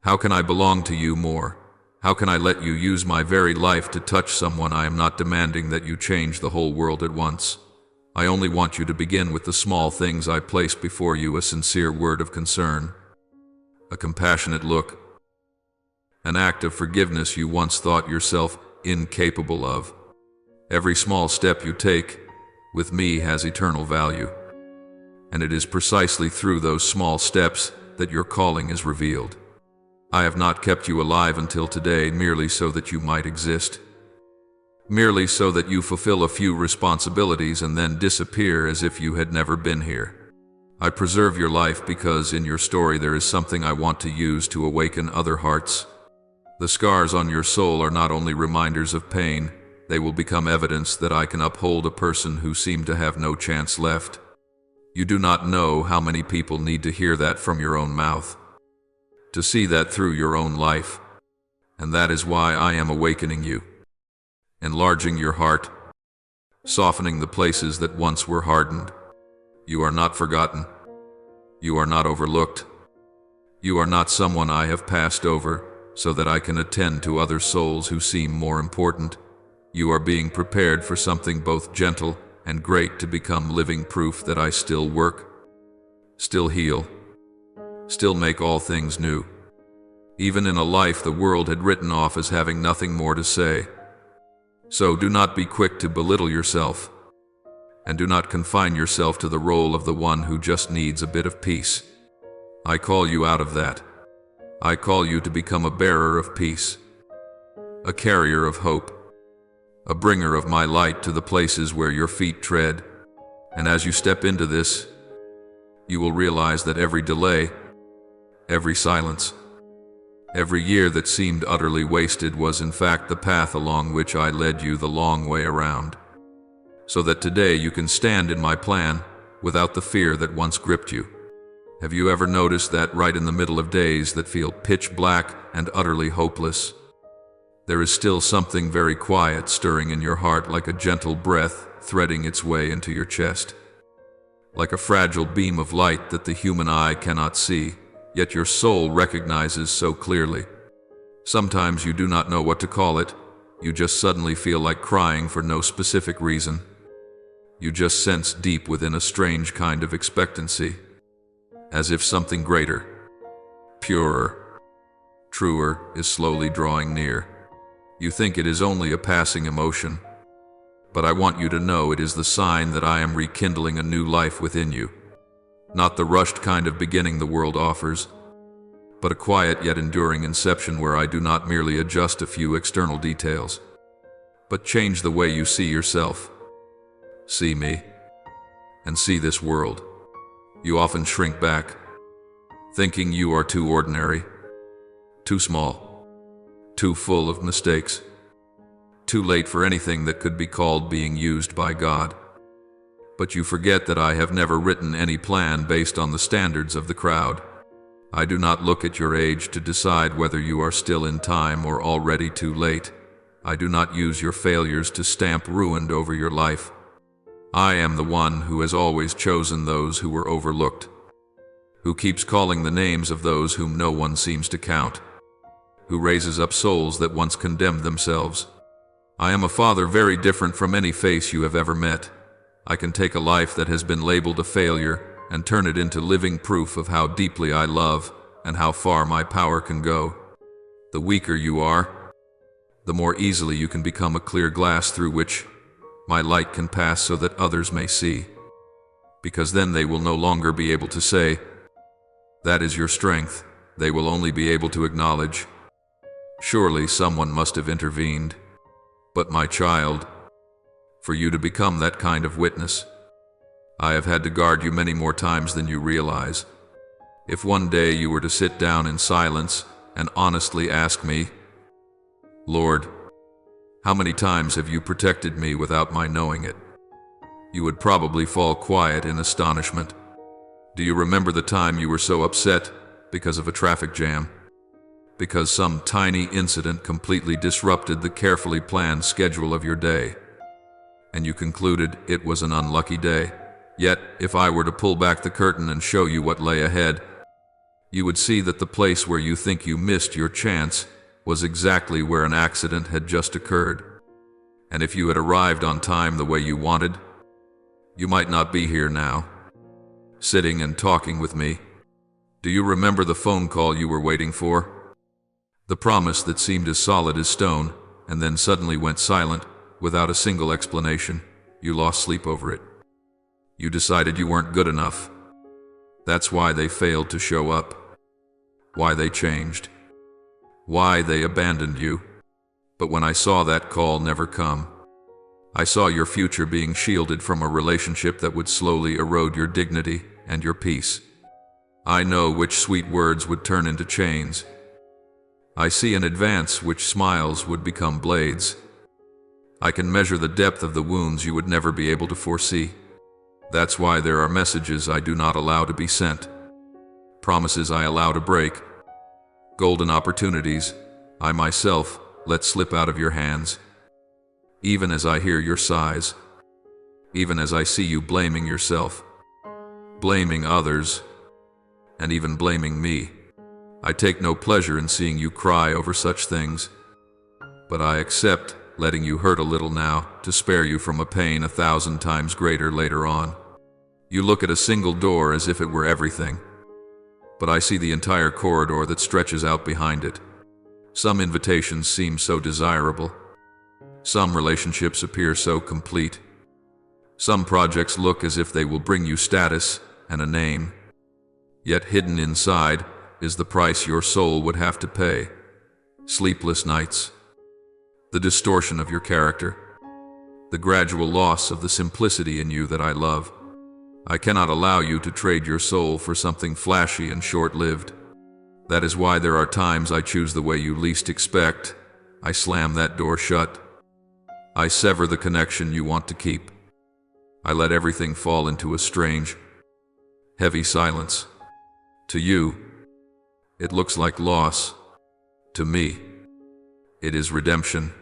how can I belong to you more? How can I let you use my very life to touch someone? I am not demanding that you change the whole world at once. I only want you to begin with the small things I place before you, a sincere word of concern, a compassionate look, an act of forgiveness you once thought yourself incapable of. Every small step you take with me has eternal value, and it is precisely through those small steps that your calling is revealed. I have not kept you alive until today merely so that you might exist, merely so that you fulfill a few responsibilities and then disappear as if you had never been here. I preserve your life because in your story there is something I want to use to awaken other hearts. The scars on your soul are not only reminders of pain, they will become evidence that I can uphold a person who seemed to have no chance left. You do not know how many people need to hear that from your own mouth, to see that through your own life, and that is why I am awakening you, enlarging your heart, softening the places that once were hardened. You are not forgotten. You are not overlooked. You are not someone I have passed over so that I can attend to other souls who seem more important. You are being prepared for something both gentle and great, to become living proof that I still work, still heal, still make all things new. Even in a life the world had written off as having nothing more to say. So do not be quick to belittle yourself, and do not confine yourself to the role of the one who just needs a bit of peace. I call you out of that. I call you to become a bearer of peace, a carrier of hope, a bringer of my light to the places where your feet tread. And as you step into this, you will realize that every delay, every silence, every year that seemed utterly wasted was in fact the path along which I led you the long way around, so that today you can stand in my plan without the fear that once gripped you. Have you ever noticed that right in the middle of days that feel pitch black and utterly hopeless, there is still something very quiet stirring in your heart, like a gentle breath threading its way into your chest, like a fragile beam of light that the human eye cannot see, yet your soul recognizes so clearly? Sometimes you do not know what to call it. You just suddenly feel like crying for no specific reason. You just sense deep within a strange kind of expectancy, as if something greater, purer, truer is slowly drawing near. You think it is only a passing emotion, but I want you to know it is the sign that I am rekindling a new life within you. Not the rushed kind of beginning the world offers, but a quiet yet enduring inception where I do not merely adjust a few external details, but change the way you see yourself, see me, and see this world. You often shrink back, thinking you are too ordinary, too small, too full of mistakes, too late for anything that could be called being used by God. But you forget that I have never written any plan based on the standards of the crowd. I do not look at your age to decide whether you are still in time or already too late. I do not use your failures to stamp ruined over your life. I am the one who has always chosen those who were overlooked, who keeps calling the names of those whom no one seems to count, who raises up souls that once condemned themselves. I am a father very different from any face you have ever met. I can take a life that has been labeled a failure and turn it into living proof of how deeply I love and how far my power can go. The weaker you are, the more easily you can become a clear glass through which My light can pass so that others may see, because then they will no longer be able to say, "That is your strength." They will only be able to acknowledge, "Surely someone must have intervened." But my child, for you to become that kind of witness, I have had to guard you many more times than you realize. If one day you were to sit down in silence and honestly ask me, "Lord, how many times have you protected me without my knowing it?" you would probably fall quiet in astonishment. Do you remember the time you were so upset because of a traffic jam? Because some tiny incident completely disrupted the carefully planned schedule of your day, and you concluded it was an unlucky day. Yet, if I were to pull back the curtain and show you what lay ahead, you would see that the place where you think you missed your chance was exactly where an accident had just occurred. And if you had arrived on time the way you wanted, you might not be here now, sitting and talking with me. Do you remember the phone call you were waiting for? The promise that seemed as solid as stone, and then suddenly went silent, without a single explanation. You lost sleep over it. You decided you weren't good enough. That's why they failed to show up. Why they changed. Why they abandoned you. But when I saw that call never come, I saw your future being shielded from a relationship that would slowly erode your dignity and your peace. I know which sweet words would turn into chains. I see in advance which smiles would become blades. I can measure the depth of the wounds you would never be able to foresee. That's why there are messages I do not allow to be sent, promises I allow to break, golden opportunities I myself let slip out of your hands. Even as I hear your sighs, even as I see you blaming yourself, blaming others, and even blaming me, I take no pleasure in seeing you cry over such things, but I accept letting you hurt a little now to spare you from a pain 1,000 times greater later on. You look at a single door as if it were everything, but I see the entire corridor that stretches out behind it. Some invitations seem so desirable. Some relationships appear so complete. Some projects look as if they will bring you status and a name. Yet hidden inside is the price your soul would have to pay. Sleepless nights, the distortion of your character, the gradual loss of the simplicity in you that I love. I cannot allow you to trade your soul for something flashy and short-lived. That is why there are times I choose the way you least expect. I slam that door shut. I sever the connection you want to keep. I let everything fall into a strange, heavy silence. To you, it looks like loss. To me, it is redemption.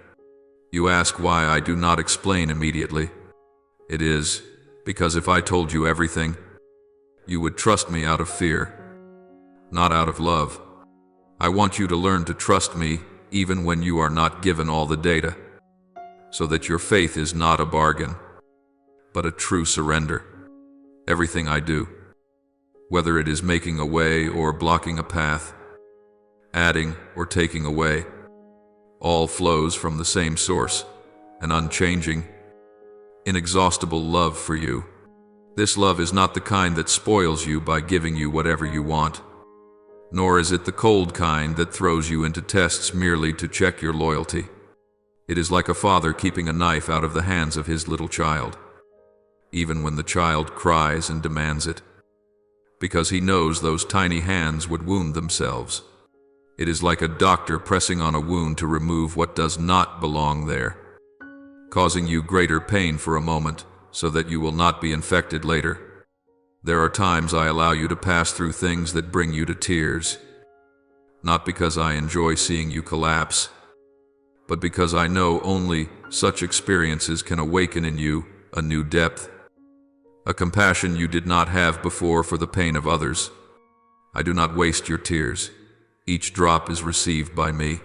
You ask why I do not explain immediately. It is because if I told you everything, you would trust me out of fear, not out of love. I want you to learn to trust me even when you are not given all the data, so that your faith is not a bargain, but a true surrender. Everything I do, whether it is making a way or blocking a path, adding or taking away, all flows from the same source, an unchanging, inexhaustible love for you. This love is not the kind that spoils you by giving you whatever you want, nor is it the cold kind that throws you into tests merely to check your loyalty. It is like a father keeping a knife out of the hands of his little child, even when the child cries and demands it, because he knows those tiny hands would wound themselves. It is like a doctor pressing on a wound to remove what does not belong there, causing you greater pain for a moment so that you will not be infected later. There are times I allow you to pass through things that bring you to tears, not because I enjoy seeing you collapse, but because I know only such experiences can awaken in you a new depth, a compassion you did not have before for the pain of others. I do not waste your tears. Each drop is received by me,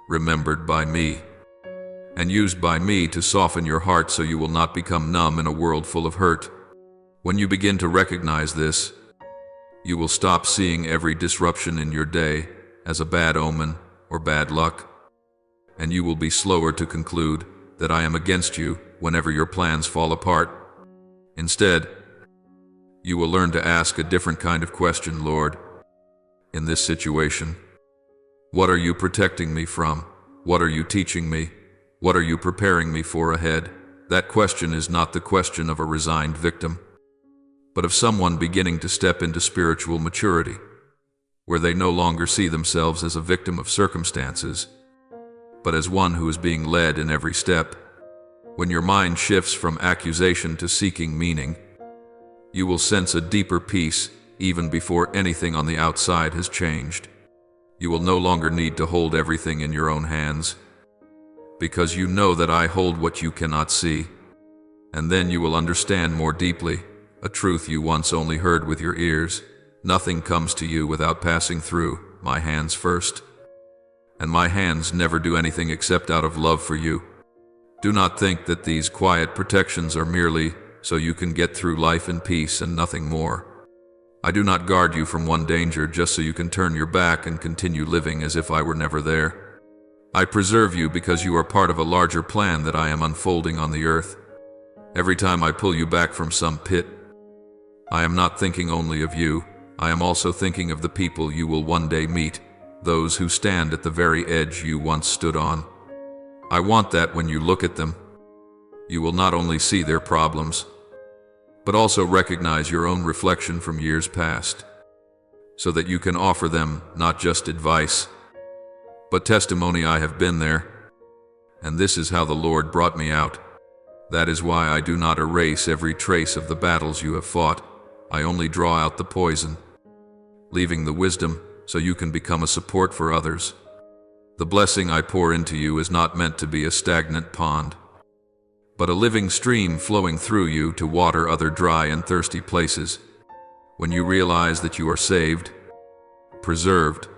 remembered by me, and used by me to soften your heart so you will not become numb in a world full of hurt. When you begin to recognize this, you will stop seeing every disruption in your day as a bad omen or bad luck, and you will be slower to conclude that I am against you whenever your plans fall apart. Instead, you will learn to ask a different kind of question, Lord. In this situation, what are you protecting me from? What are you teaching me? What are you preparing me for ahead? That question is not the question of a resigned victim, but of someone beginning to step into spiritual maturity, where they no longer see themselves as a victim of circumstances, but as one who is being led in every step. When your mind shifts from accusation to seeking meaning, you will sense a deeper peace even before anything on the outside has changed. You will no longer need to hold everything in your own hands, because you know that I hold what you cannot see. And then you will understand more deeply a truth you once only heard with your ears. Nothing comes to you without passing through my hands first. And my hands never do anything except out of love for you. Do not think that these quiet protections are merely so you can get through life in peace and nothing more. I do not guard you from one danger just so you can turn your back and continue living as if I were never there. I preserve you because you are part of a larger plan that I am unfolding on the earth. Every time I pull you back from some pit, I am not thinking only of you. I am also thinking of the people you will one day meet, those who stand at the very edge you once stood on. I want that when you look at them, you will not only see their problems, but also recognize your own reflection from years past, so that you can offer them not just advice, but testimony. I have been there, and this is how the Lord brought me out. That is why I do not erase every trace of the battles you have fought. I only draw out the poison, leaving the wisdom so you can become a support for others. The blessing I pour into you is not meant to be a stagnant pond, but a living stream flowing through you to water other dry and thirsty places. When you realize that you are saved, preserved,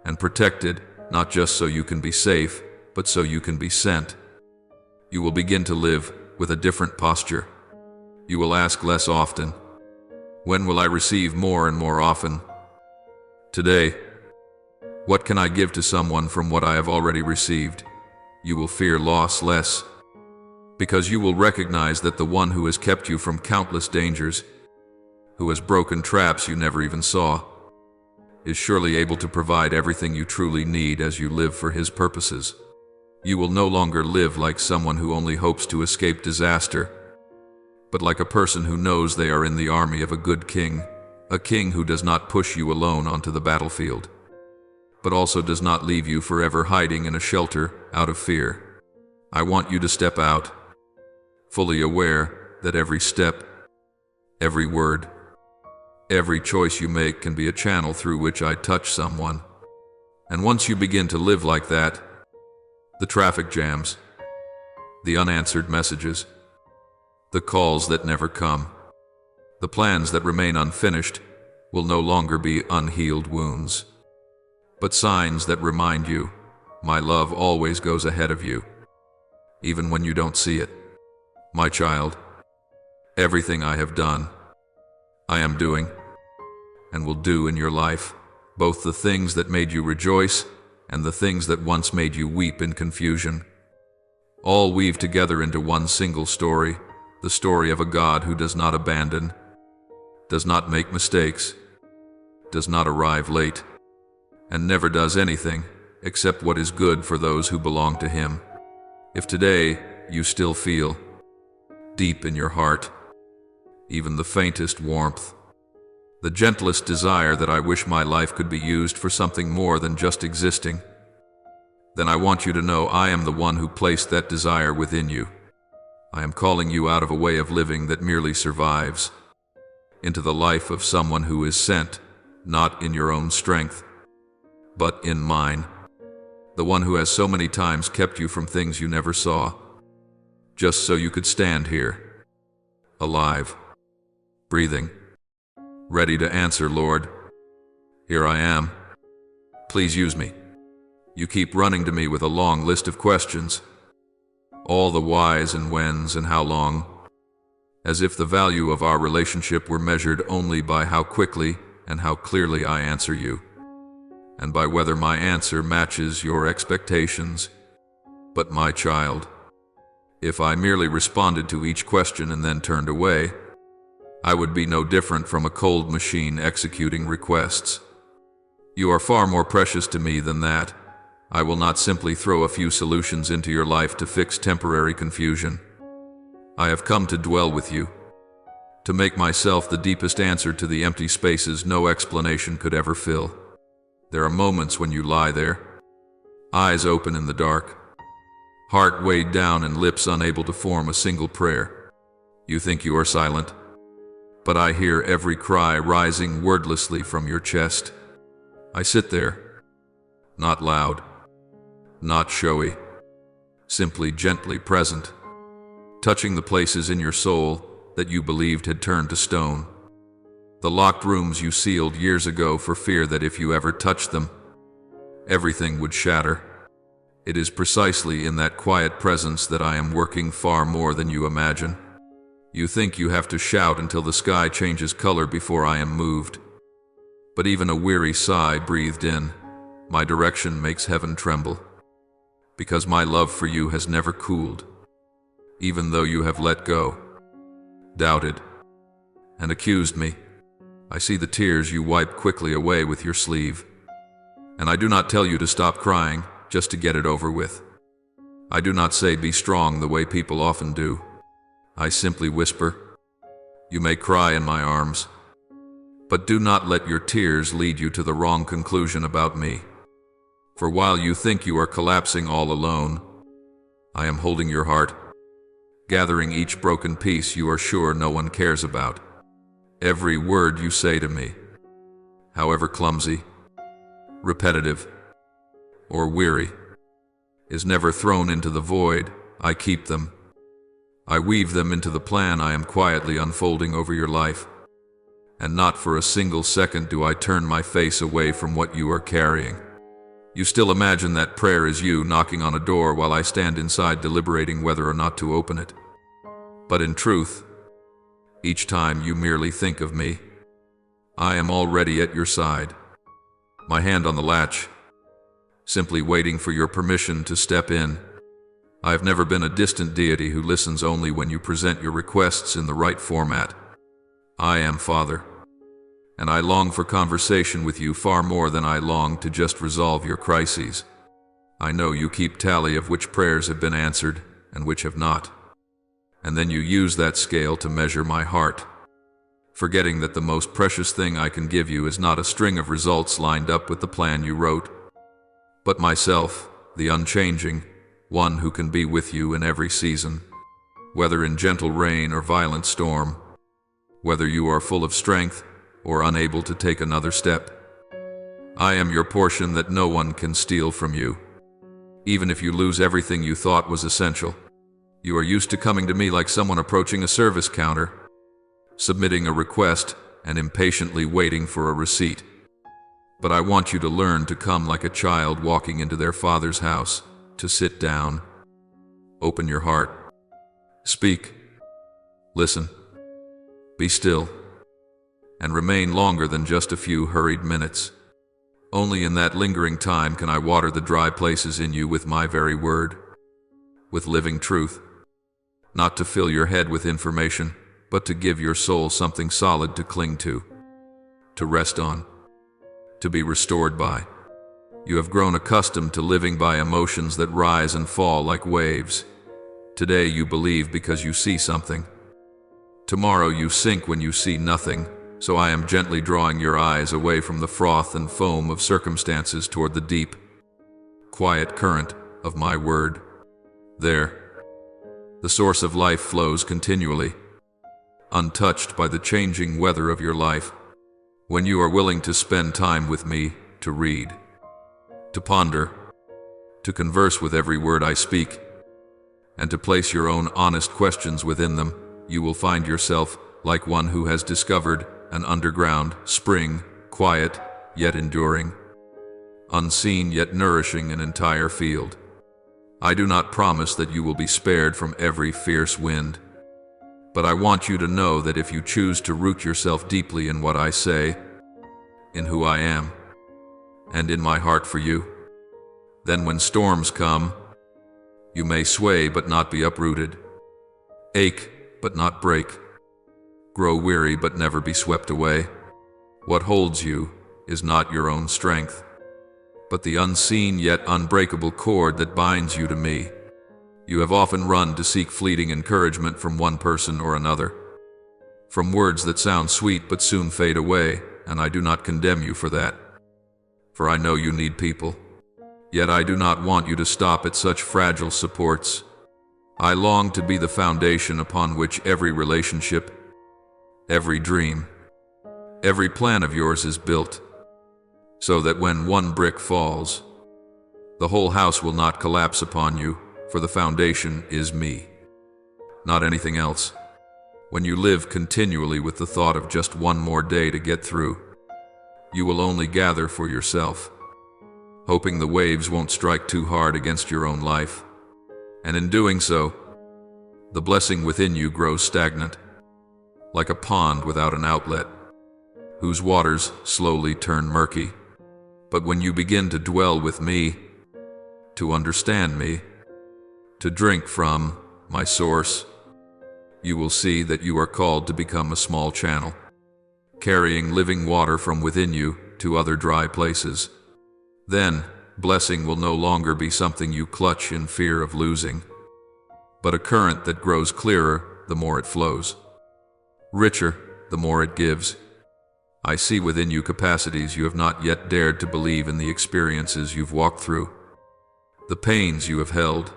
and protected, not just so you can be safe, but so you can be sent, you will begin to live with a different posture. You will ask less often, when will I receive more and more often? Today, what can I give to someone from what I have already received? You will fear loss less, because you will recognize that the one who has kept you from countless dangers, who has broken traps you never even saw, is surely able to provide everything you truly need as you live for his purposes. You will no longer live like someone who only hopes to escape disaster, but like a person who knows they are in the army of a good king, a king who does not push you alone onto the battlefield, but also does not leave you forever hiding in a shelter out of fear. I want you to step out, fully aware that every step, every word, every choice you make can be a channel through which I touch someone. And once you begin to live like that, the traffic jams, the unanswered messages, the calls that never come, the plans that remain unfinished will no longer be unhealed wounds, but signs that remind you, my love always goes ahead of you, even when you don't see it. My child, everything I have done, I am doing, and will do in your life, both the things that made you rejoice and the things that once made you weep in confusion, all weave together into one single story, the story of a God who does not abandon, does not make mistakes, does not arrive late, and never does anything except what is good for those who belong to him. If today you still feel, deep in your heart, even the faintest warmth, the gentlest desire that I wish my life could be used for something more than just existing, then I want you to know I am the one who placed that desire within you. I am calling you out of a way of living that merely survives, into the life of someone who is sent, not in your own strength, but in mine, the one who has so many times kept you from things you never saw, just so you could stand here, alive, breathing, ready to answer, Lord. Here I am. Please use me. You keep running to me with a long list of questions, all the whys and whens and how long, as if the value of our relationship were measured only by how quickly and how clearly I answer you, and by whether my answer matches your expectations. But my child, If I merely responded to each question and then turned away, I would be no different from a cold machine executing requests. You are far more precious to me than that. I will not simply throw a few solutions into your life to fix temporary confusion. I have come to dwell with you, to make myself the deepest answer to the empty spaces no explanation could ever fill. There are moments when you lie there, eyes open in the dark, heart weighed down and lips unable to form a single prayer. You think you are silent, but I hear every cry rising wordlessly from your chest. I sit there, not loud, not showy, simply gently present, touching the places in your soul that you believed had turned to stone. The locked rooms you sealed years ago for fear that if you ever touched them, everything would shatter. It is precisely in that quiet presence that I am working far more than you imagine. You think you have to shout until the sky changes color before I am moved. But even a weary sigh breathed in, my direction makes heaven tremble. Because my love for you has never cooled, even though you have let go, doubted, and accused me. I see the tears you wipe quickly away with your sleeve. And I do not tell you to stop crying, just to get it over with. I do not say be strong the way people often do. I simply whisper, you may cry in my arms, but do not let your tears lead you to the wrong conclusion about me. For while you think you are collapsing all alone, I am holding your heart, gathering each broken piece you are sure no one cares about. Every word you say to me, however clumsy, repetitive, or weary, is never thrown into the void. I keep them. I weave them into the plan I am quietly unfolding over your life. And not for a single second do I turn my face away from what you are carrying. You still imagine that prayer is you knocking on a door while I stand inside deliberating whether or not to open it. But in truth, each time you merely think of me, I am already at your side, my hand on the latch, simply waiting for your permission to step in. I have never been a distant deity who listens only when you present your requests in the right format. I am Father, and I long for conversation with you far more than I long to just resolve your crises. I know you keep tally of which prayers have been answered and which have not. And then you use that scale to measure my heart, forgetting that the most precious thing I can give you is not a string of results lined up with the plan you wrote, but myself, the unchanging, one who can be with you in every season, whether in gentle rain or violent storm, whether you are full of strength or unable to take another step. I am your portion that no one can steal from you, even if you lose everything you thought was essential. You are used to coming to me like someone approaching a service counter, submitting a request and impatiently waiting for a receipt. But I want you to learn to come like a child walking into their father's house, to sit down, open your heart, speak, listen, be still, and remain longer than just a few hurried minutes. Only in that lingering time can I water the dry places in you with my very word, with living truth, not to fill your head with information, but to give your soul something solid to cling to rest on, to be restored by. You have grown accustomed to living by emotions that rise and fall like waves. Today you believe because you see something. Tomorrow you sink when you see nothing, so I am gently drawing your eyes away from the froth and foam of circumstances toward the deep, quiet current of my word. There, the source of life flows continually, untouched by the changing weather of your life. When you are willing to spend time with me, to read, to ponder, to converse with every word I speak, and to place your own honest questions within them, you will find yourself like one who has discovered an underground spring, quiet yet enduring, unseen yet nourishing an entire field. I do not promise that you will be spared from every fierce wind, but I want you to know that if you choose to root yourself deeply in what I say, in who I am, and in my heart for you, then when storms come, You may sway but not be uprooted, ache but not break, grow weary but never be swept away. What holds you is not your own strength, but the unseen yet unbreakable cord that binds you to me. You have often run to seek fleeting encouragement from one person or another, from words that sound sweet but soon fade away, and I do not condemn you for that, for I know you need people. Yet I do not want you to stop at such fragile supports. I long to be the foundation upon which every relationship, every dream, every plan of yours is built, so that when one brick falls, the whole house will not collapse upon you, for the foundation is me, not anything else. When you live continually with the thought of just one more day to get through, you will only gather for yourself, hoping the waves won't strike too hard against your own life. And in doing so, the blessing within you grows stagnant, like a pond without an outlet, whose waters slowly turn murky. But when you begin to dwell with me, to understand me, to drink from my source, you will see that you are called to become a small channel, carrying living water from within you to other dry places. Then, blessing will no longer be something you clutch in fear of losing, but a current that grows clearer the more it flows, richer the more it gives. I see within you capacities you have not yet dared to believe in, the experiences you've walked through, the pains you have held.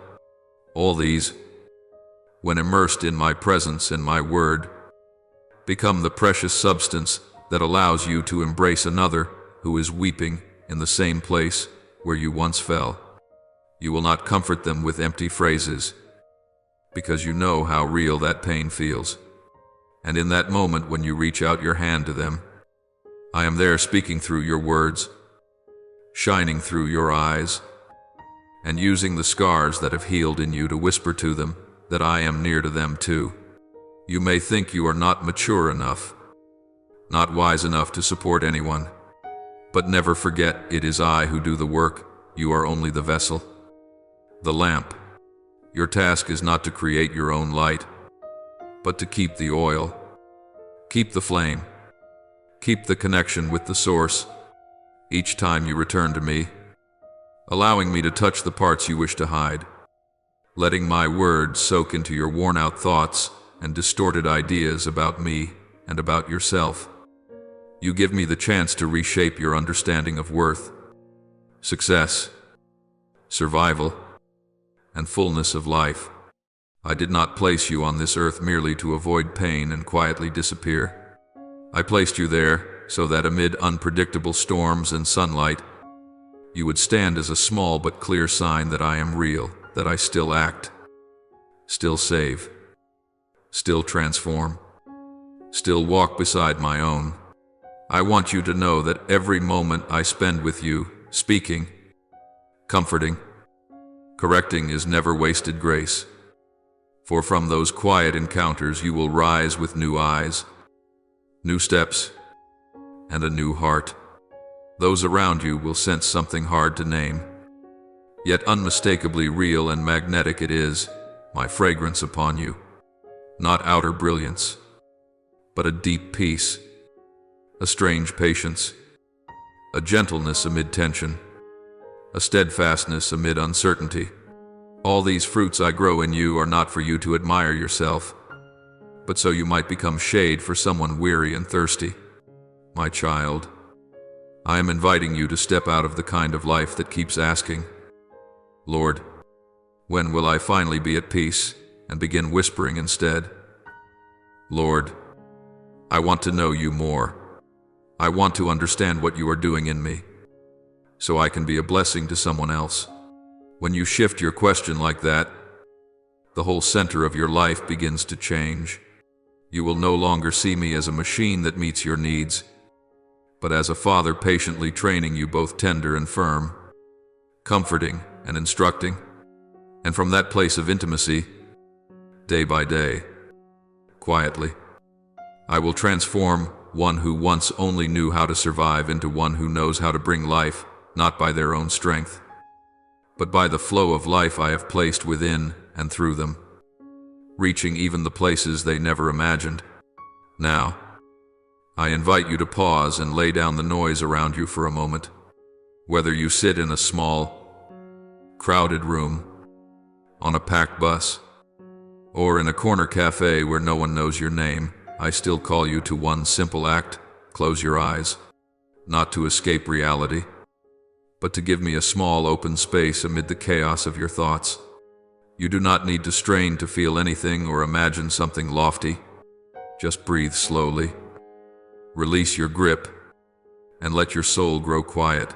All these, when immersed in my presence and my word, become the precious substance that allows you to embrace another who is weeping in the same place where you once fell. You will not comfort them with empty phrases, because you know how real that pain feels. And in that moment when you reach out your hand to them, I am there speaking through your words, shining through your eyes, and using the scars that have healed in you to whisper to them that I am near to them too. You may think you are not mature enough, not wise enough to support anyone, but never forget it is I who do the work. You are only the vessel, the lamp. Your task is not to create your own light, but to keep the oil, keep the flame, keep the connection with the source. Each time you return to me, allowing me to touch the parts you wish to hide, letting my words soak into your worn-out thoughts and distorted ideas about me and about yourself, you give me the chance to reshape your understanding of worth, success, survival, and fullness of life. I did not place you on this earth merely to avoid pain and quietly disappear. I placed you there so that amid unpredictable storms and sunlight, you would stand as a small but clear sign that I am real, that I still act, still save, still transform, still walk beside my own. I want you to know that every moment I spend with you, speaking, comforting, correcting, is never wasted grace. For from those quiet encounters you will rise with new eyes, new steps, and a new heart. Those around you will sense something hard to name, yet unmistakably real and magnetic. It is my fragrance upon you, not outer brilliance, but a deep peace, a strange patience, a gentleness amid tension, a steadfastness amid uncertainty. All these fruits I grow in you are not for you to admire yourself, but so you might become shade for someone weary and thirsty. My child, I am inviting you to step out of the kind of life that keeps asking, Lord, when will I finally be at peace, and begin whispering instead, Lord, I want to know you more. I want to understand what you are doing in me, so I can be a blessing to someone else. When you shift your question like that, the whole center of your life begins to change. You will no longer see me as a machine that meets your needs, but as a father patiently training you, both tender and firm, comforting and instructing. And from that place of intimacy, day by day, quietly, I will transform one who once only knew how to survive into one who knows how to bring life, not by their own strength, but by the flow of life I have placed within and through them, reaching even the places they never imagined. Now, I invite you to pause and lay down the noise around you for a moment. Whether you sit in a small, crowded room, on a packed bus, or in a corner cafe where no one knows your name, I still call you to one simple act: close your eyes, not to escape reality, but to give me a small open space amid the chaos of your thoughts. You do not need to strain to feel anything or imagine something lofty. Just breathe slowly, release your grip, and let your soul grow quiet.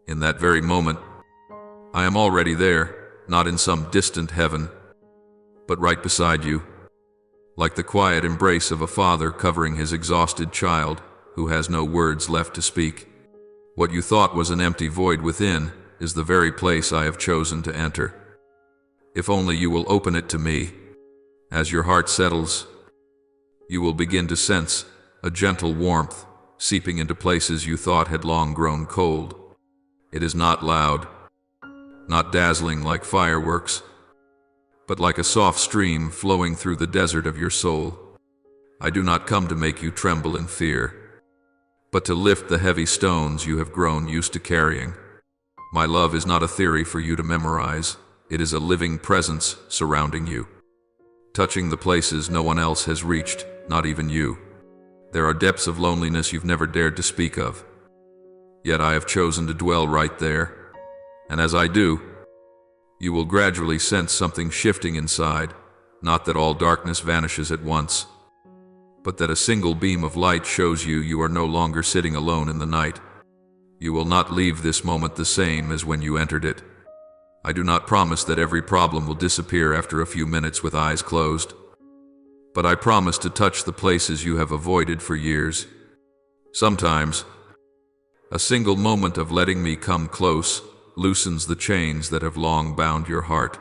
In that very moment, I am already there, not in some distant heaven, but right beside you, like the quiet embrace of a father covering his exhausted child who has no words left to speak. What you thought was an empty void within is the very place I have chosen to enter. If only you will open it to me. As your heart settles, you will begin to sense a gentle warmth seeping into places you thought had long grown cold. It is not loud, not dazzling like fireworks, but like a soft stream flowing through the desert of your soul. I do not come to make you tremble in fear, but to lift the heavy stones you have grown used to carrying. My love is not a theory for you to memorize. It is a living presence surrounding you, touching the places no one else has reached, not even you. There are depths of loneliness you've never dared to speak of, yet I have chosen to dwell right there. And as I do, you will gradually sense something shifting inside, not that all darkness vanishes at once, but that a single beam of light shows you are no longer sitting alone in the night. You will not leave this moment the same as when you entered it. I do not promise that every problem will disappear after a few minutes with eyes closed, but I promise to touch the places you have avoided for years. Sometimes, a single moment of letting me come close loosens the chains that have long bound your heart.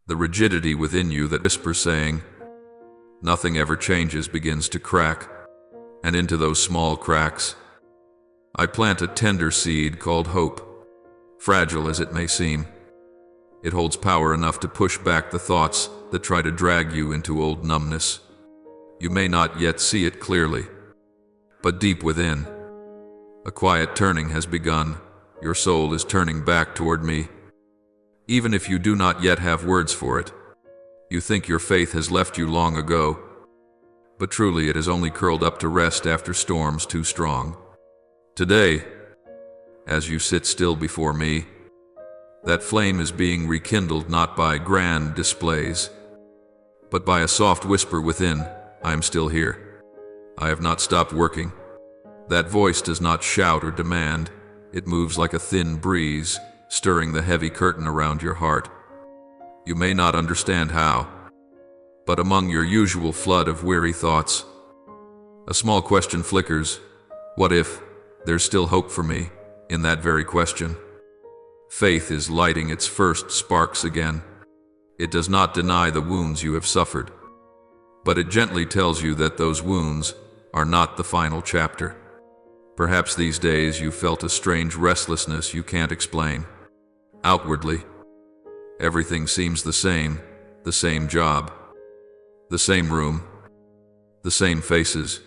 The rigidity within you that whispers saying, "Nothing ever changes," begins to crack, and into those small cracks, I plant a tender seed called hope. Fragile as it may seem, it holds power enough to push back the thoughts that try to drag you into old numbness. You may not yet see it clearly, but deep within, a quiet turning has begun. Your soul is turning back toward me. Even if you do not yet have words for it, you think your faith has left you long ago, but truly it has only curled up to rest after storms too strong. Today, as you sit still before me, that flame is being rekindled not by grand displays, but by a soft whisper within, "I am still here. I have not stopped working." That voice does not shout or demand. It moves like a thin breeze, stirring the heavy curtain around your heart. You may not understand how, but among your usual flood of weary thoughts, a small question flickers. What if there's still hope for me in that very question? Faith is lighting its first sparks again. It does not deny the wounds you have suffered, but it gently tells you that those wounds are not the final chapter. Perhaps these days you felt a strange restlessness you can't explain. Outwardly, everything seems the same job, the same room, the same faces.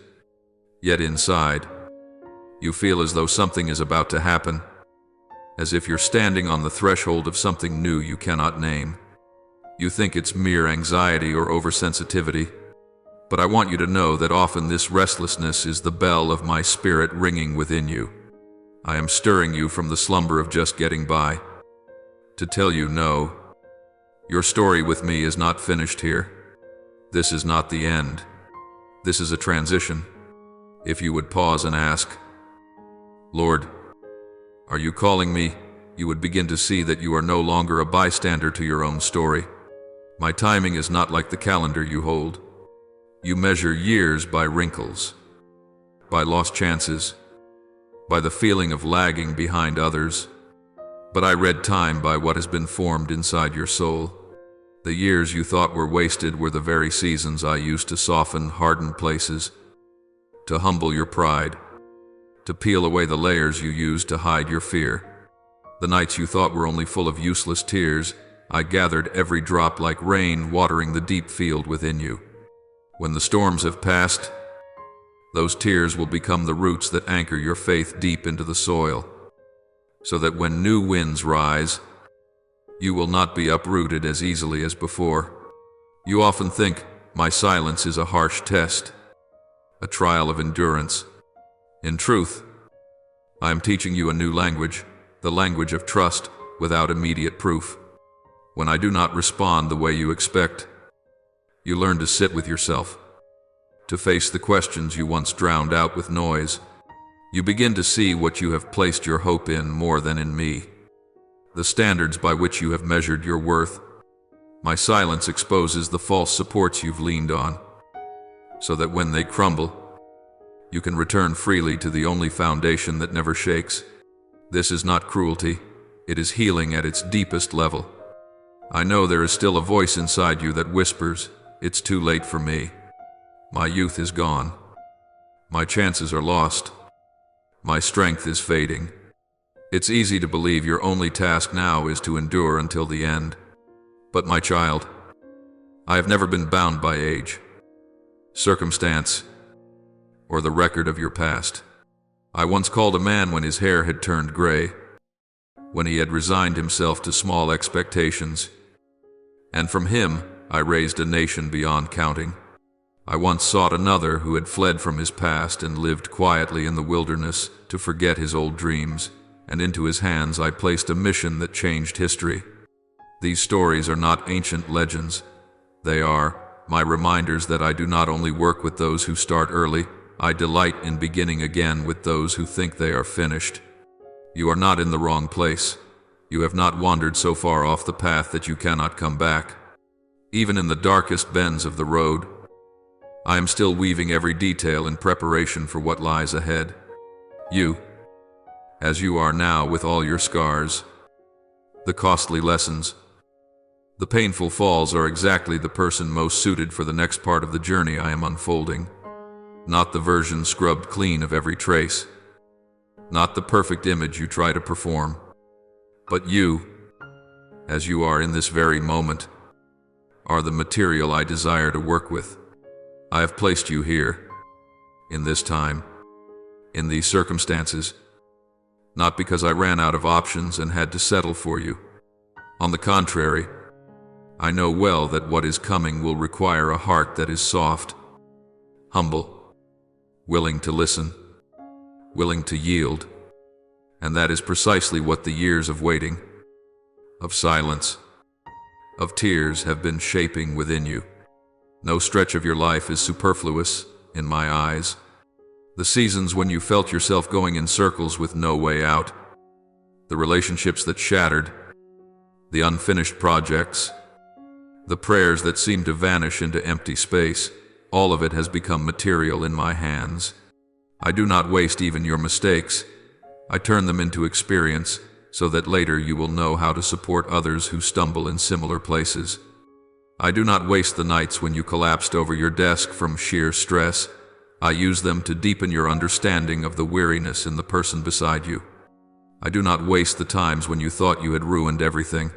Yet inside, you feel as though something is about to happen, as if you're standing on the threshold of something new you cannot name. You think it's mere anxiety or oversensitivity, but I want you to know that often this restlessness is the bell of my spirit ringing within you. I am stirring you from the slumber of just getting by, to tell you no, your story with me is not finished here. This is not the end. This is a transition. If you would pause and ask, "Lord, are you calling me?" you would begin to see that you are no longer a bystander to your own story. My timing is not like the calendar you hold. You measure years by wrinkles, by lost chances, by the feeling of lagging behind others. But I read time by what has been formed inside your soul. The years you thought were wasted were the very seasons I used to soften hardened places, to humble your pride, to peel away the layers you used to hide your fear. The nights you thought were only full of useless tears, I gathered every drop like rain watering the deep field within you. When the storms have passed, those tears will become the roots that anchor your faith deep into the soil, so that when new winds rise, you will not be uprooted as easily as before. You often think, my silence is a harsh test, a trial of endurance. In truth, I am teaching you a new language, the language of trust without immediate proof. When I do not respond the way you expect, you learn to sit with yourself, to face the questions you once drowned out with noise. You begin to see what you have placed your hope in more than in me, the standards by which you have measured your worth. My silence exposes the false supports you've leaned on, so that when they crumble, you can return freely to the only foundation that never shakes. This is not cruelty, it is healing at its deepest level. I know there is still a voice inside you that whispers, it's too late for me. My youth is gone. My chances are lost. My strength is fading. It's easy to believe your only task now is to endure until the end. But my child, I have never been bound by age, circumstance, or the record of your past. I once called a man when his hair had turned gray, when he had resigned himself to small expectations, and from him I raised a nation beyond counting. I once sought another who had fled from his past and lived quietly in the wilderness to forget his old dreams, and into his hands I placed a mission that changed history. These stories are not ancient legends. They are my reminders that I do not only work with those who start early, I delight in beginning again with those who think they are finished. You are not in the wrong place. You have not wandered so far off the path that you cannot come back. Even in the darkest bends of the road, I am still weaving every detail in preparation for what lies ahead. You, as you are now with all your scars, the costly lessons, the painful falls are exactly the person most suited for the next part of the journey I am unfolding. Not the version scrubbed clean of every trace, not the perfect image you try to perform, but you, as you are in this very moment, are the material I desire to work with. I have placed you here, in this time, in these circumstances, not because I ran out of options and had to settle for you. On the contrary, I know well that what is coming will require a heart that is soft, humble, willing to listen, willing to yield, and that is precisely what the years of waiting, of silence, of tears have been shaping within you. No stretch of your life is superfluous, in my eyes. The seasons when you felt yourself going in circles with no way out, the relationships that shattered, the unfinished projects, the prayers that seemed to vanish into empty space, all of it has become material in my hands. I do not waste even your mistakes. I turn them into experience, so that later you will know how to support others who stumble in similar places. I do not waste the nights when you collapsed over your desk from sheer stress. I use them to deepen your understanding of the weariness in the person beside you. I do not waste the times when you thought you had ruined everything.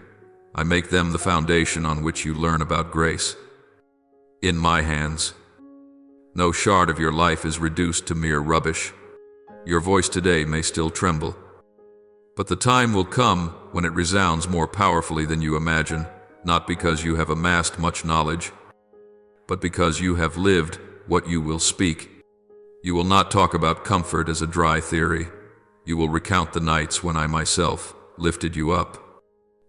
I make them the foundation on which you learn about grace. In my hands, no shard of your life is reduced to mere rubbish. Your voice today may still tremble, but the time will come when it resounds more powerfully than you imagine, not because you have amassed much knowledge, but because you have lived what you will speak. You will not talk about comfort as a dry theory. You will recount the nights when I myself lifted you up.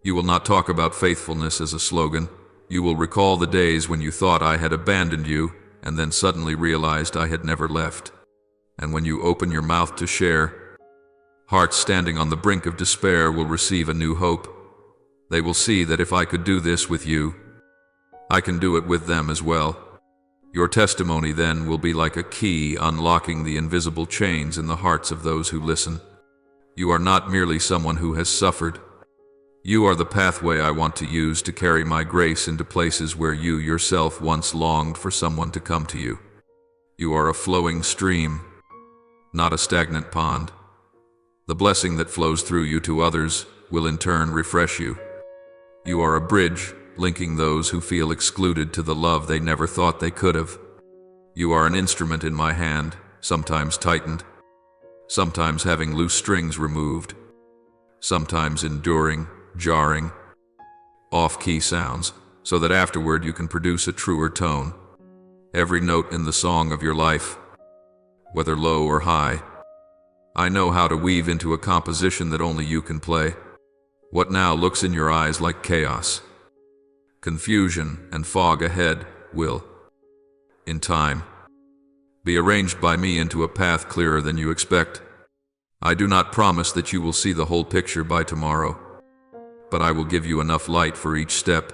You will not talk about faithfulness as a slogan. You will recall the days when you thought I had abandoned you and then suddenly realized I had never left. And when you open your mouth to share, hearts standing on the brink of despair will receive a new hope. They will see that if I could do this with you, I can do it with them as well. Your testimony then will be like a key unlocking the invisible chains in the hearts of those who listen. You are not merely someone who has suffered. You are the pathway I want to use to carry my grace into places where you yourself once longed for someone to come to you. You are a flowing stream, not a stagnant pond. The blessing that flows through you to others will in turn refresh you. You are a bridge, linking those who feel excluded to the love they never thought they could have. You are an instrument in my hand, sometimes tightened, sometimes having loose strings removed, sometimes enduring, jarring, off-key sounds, so that afterward you can produce a truer tone. Every note in the song of your life, whether low or high, I know how to weave into a composition that only you can play. What now looks in your eyes like chaos, confusion, and fog ahead will, in time, be arranged by me into a path clearer than you expect. I do not promise that you will see the whole picture by tomorrow, but I will give you enough light for each step,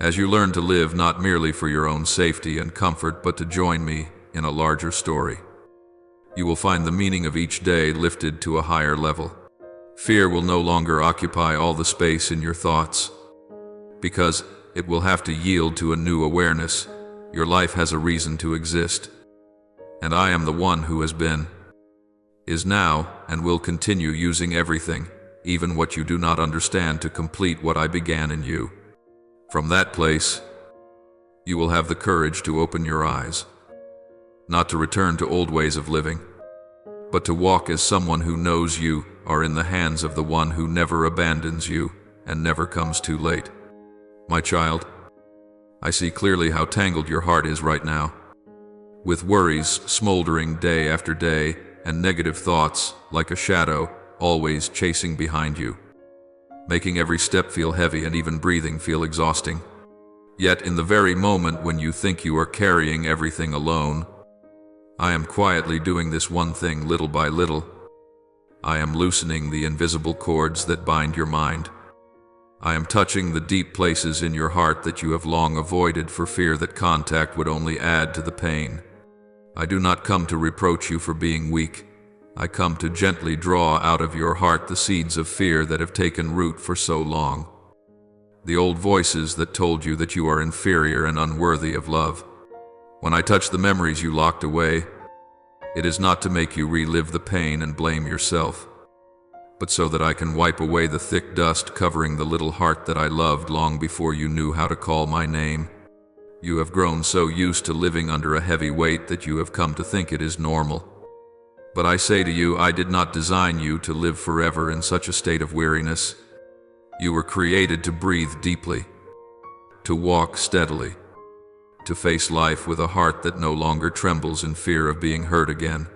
as you learn to live not merely for your own safety and comfort, but to join me in a larger story. You will find the meaning of each day lifted to a higher level. Fear will no longer occupy all the space in your thoughts, because it will have to yield to a new awareness. Your life has a reason to exist, and I am the one who has been, is now, and will continue using everything, even what you do not understand, to complete what I began in you. From that place, you will have the courage to open your eyes, not to return to old ways of living, but to walk as someone who knows you are in the hands of the one who never abandons you and never comes too late. My child, I see clearly how tangled your heart is right now, with worries smoldering day after day and negative thoughts like a shadow always chasing behind you, making every step feel heavy and even breathing feel exhausting. Yet in the very moment when you think you are carrying everything alone, I am quietly doing this one thing little by little. I am loosening the invisible cords that bind your mind. I am touching the deep places in your heart that you have long avoided for fear that contact would only add to the pain. I do not come to reproach you for being weak. I come to gently draw out of your heart the seeds of fear that have taken root for so long. The old voices that told you that you are inferior and unworthy of love. When I touch the memories you locked away, it is not to make you relive the pain and blame yourself, but so that I can wipe away the thick dust covering the little heart that I loved long before you knew how to call my name. You have grown so used to living under a heavy weight that you have come to think it is normal. But I say to you, I did not design you to live forever in such a state of weariness. You were created to breathe deeply, to walk steadily, to face life with a heart that no longer trembles in fear of being hurt again.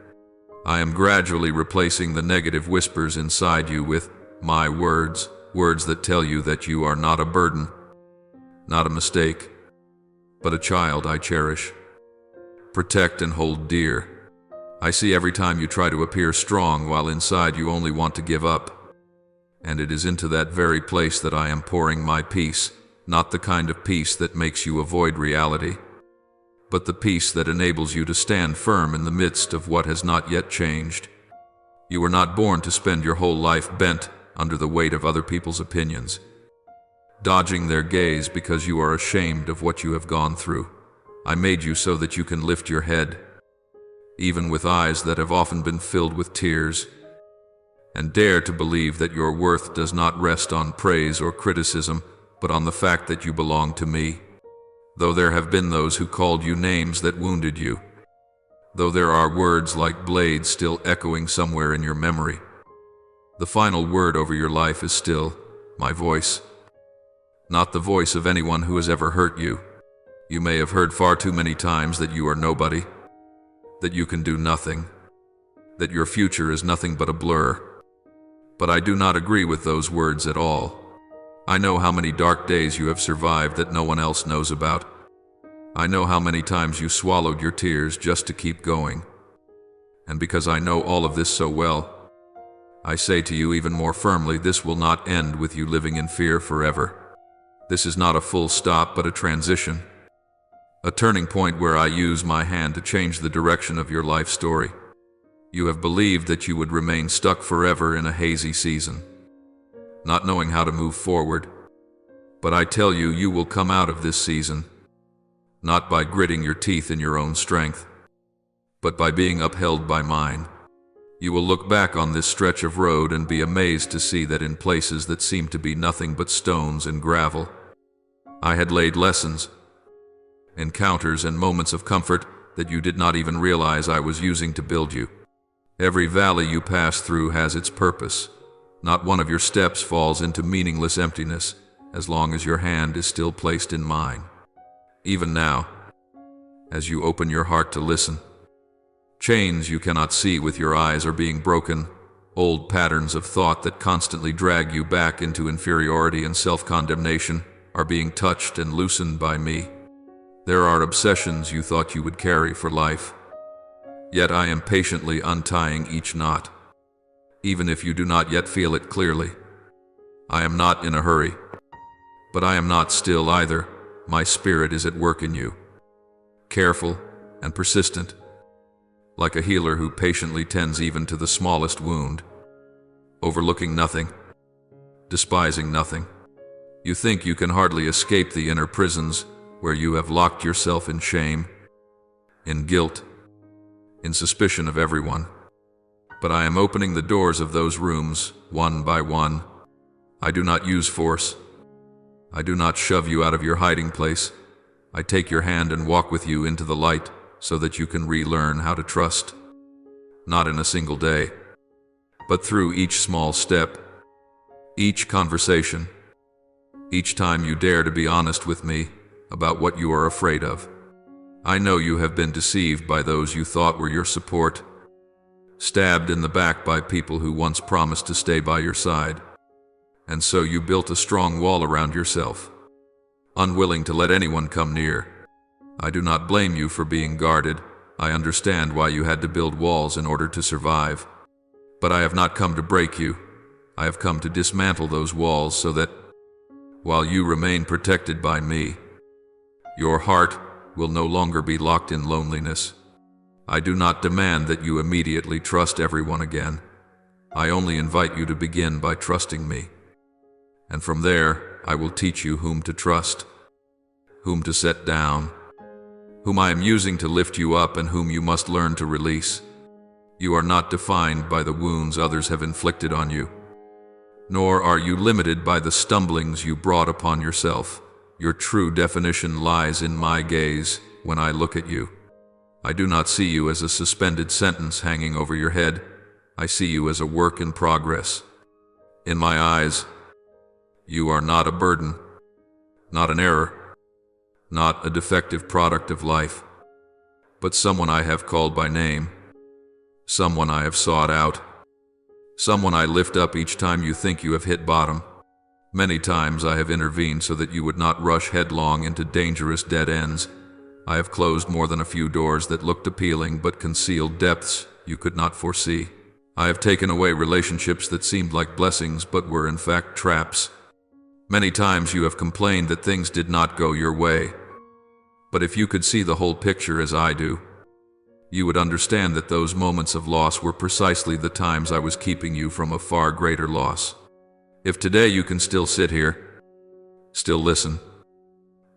I am gradually replacing the negative whispers inside you with my words, words that tell you that you are not a burden, not a mistake, but a child I cherish, protect and hold dear. I see every time you try to appear strong while inside you only want to give up, and it is into that very place that I am pouring my peace. Not the kind of peace that makes you avoid reality, but the peace that enables you to stand firm in the midst of what has not yet changed. You were not born to spend your whole life bent under the weight of other people's opinions, dodging their gaze because you are ashamed of what you have gone through. I made you so that you can lift your head, even with eyes that have often been filled with tears, and dare to believe that your worth does not rest on praise or criticism, but on the fact that you belong to me. Though there have been those who called you names that wounded you, though there are words like blades still echoing somewhere in your memory, the final word over your life is still my voice, not the voice of anyone who has ever hurt you. You may have heard far too many times that you are nobody, that you can do nothing, that your future is nothing but a blur. But I do not agree with those words at all. I know how many dark days you have survived that no one else knows about. I know how many times you swallowed your tears just to keep going. And because I know all of this so well, I say to you even more firmly, this will not end with you living in fear forever. This is not a full stop, but a transition. A turning point where I use my hand to change the direction of your life story. You have believed that you would remain stuck forever in a hazy season, not knowing how to move forward. But I tell you, you will come out of this season, not by gritting your teeth in your own strength, but by being upheld by mine. You will look back on this stretch of road and be amazed to see that in places that seemed to be nothing but stones and gravel, I had laid lessons, encounters, and moments of comfort that you did not even realize I was using to build you. Every valley you pass through has its purpose. Not one of your steps falls into meaningless emptiness as long as your hand is still placed in mine. Even now, as you open your heart to listen, chains you cannot see with your eyes are being broken. Old patterns of thought that constantly drag you back into inferiority and self-condemnation are being touched and loosened by me. There are obsessions you thought you would carry for life, yet I am patiently untying each knot, even if you do not yet feel it clearly. I am not in a hurry, but I am not still either. My spirit is at work in you, careful and persistent, like a healer who patiently tends even to the smallest wound, overlooking nothing, despising nothing. You think you can hardly escape the inner prisons where you have locked yourself in shame, in guilt, in suspicion of everyone. But I am opening the doors of those rooms, one by one. I do not use force. I do not shove you out of your hiding place. I take your hand and walk with you into the light so that you can relearn how to trust. Not in a single day, but through each small step, each conversation, each time you dare to be honest with me about what you are afraid of. I know you have been deceived by those you thought were your support, stabbed in the back by people who once promised to stay by your side, and so you built a strong wall around yourself, unwilling to let anyone come near. I do not blame you for being guarded. I understand why you had to build walls in order to survive. But I have not come to break you. I have come to dismantle those walls so that, while you remain protected by me, your heart will no longer be locked in loneliness. I do not demand that you immediately trust everyone again. I only invite you to begin by trusting me. And from there, I will teach you whom to trust, whom to set down, whom I am using to lift you up, and whom you must learn to release. You are not defined by the wounds others have inflicted on you, nor are you limited by the stumblings you brought upon yourself. Your true definition lies in my gaze when I look at you. I do not see you as a suspended sentence hanging over your head. I see you as a work in progress. In my eyes, you are not a burden, not an error, not a defective product of life, but someone I have called by name, someone I have sought out, someone I lift up each time you think you have hit bottom. Many times I have intervened so that you would not rush headlong into dangerous dead ends. I have closed more than a few doors that looked appealing but concealed depths you could not foresee. I have taken away relationships that seemed like blessings but were in fact traps. Many times you have complained that things did not go your way. But if you could see the whole picture as I do, you would understand that those moments of loss were precisely the times I was keeping you from a far greater loss. If today you can still sit here, still listen,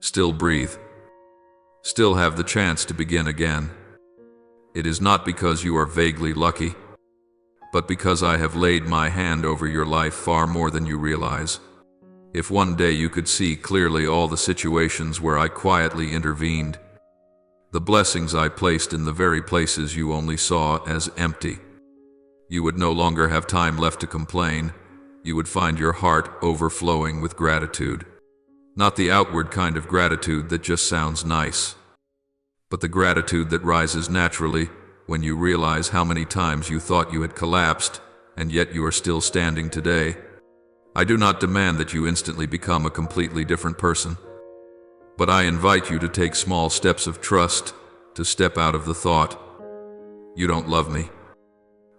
still breathe, still have the chance to begin again, it is not because you are vaguely lucky, but because I have laid my hand over your life far more than you realize. If one day you could see clearly all the situations where I quietly intervened, the blessings I placed in the very places you only saw as empty, you would no longer have time left to complain. You would find your heart overflowing with gratitude. Not the outward kind of gratitude that just sounds nice, but the gratitude that rises naturally when you realize how many times you thought you had collapsed, and yet you are still standing today. I do not demand that you instantly become a completely different person, but I invite you to take small steps of trust, to step out of the thought, "You don't love me,"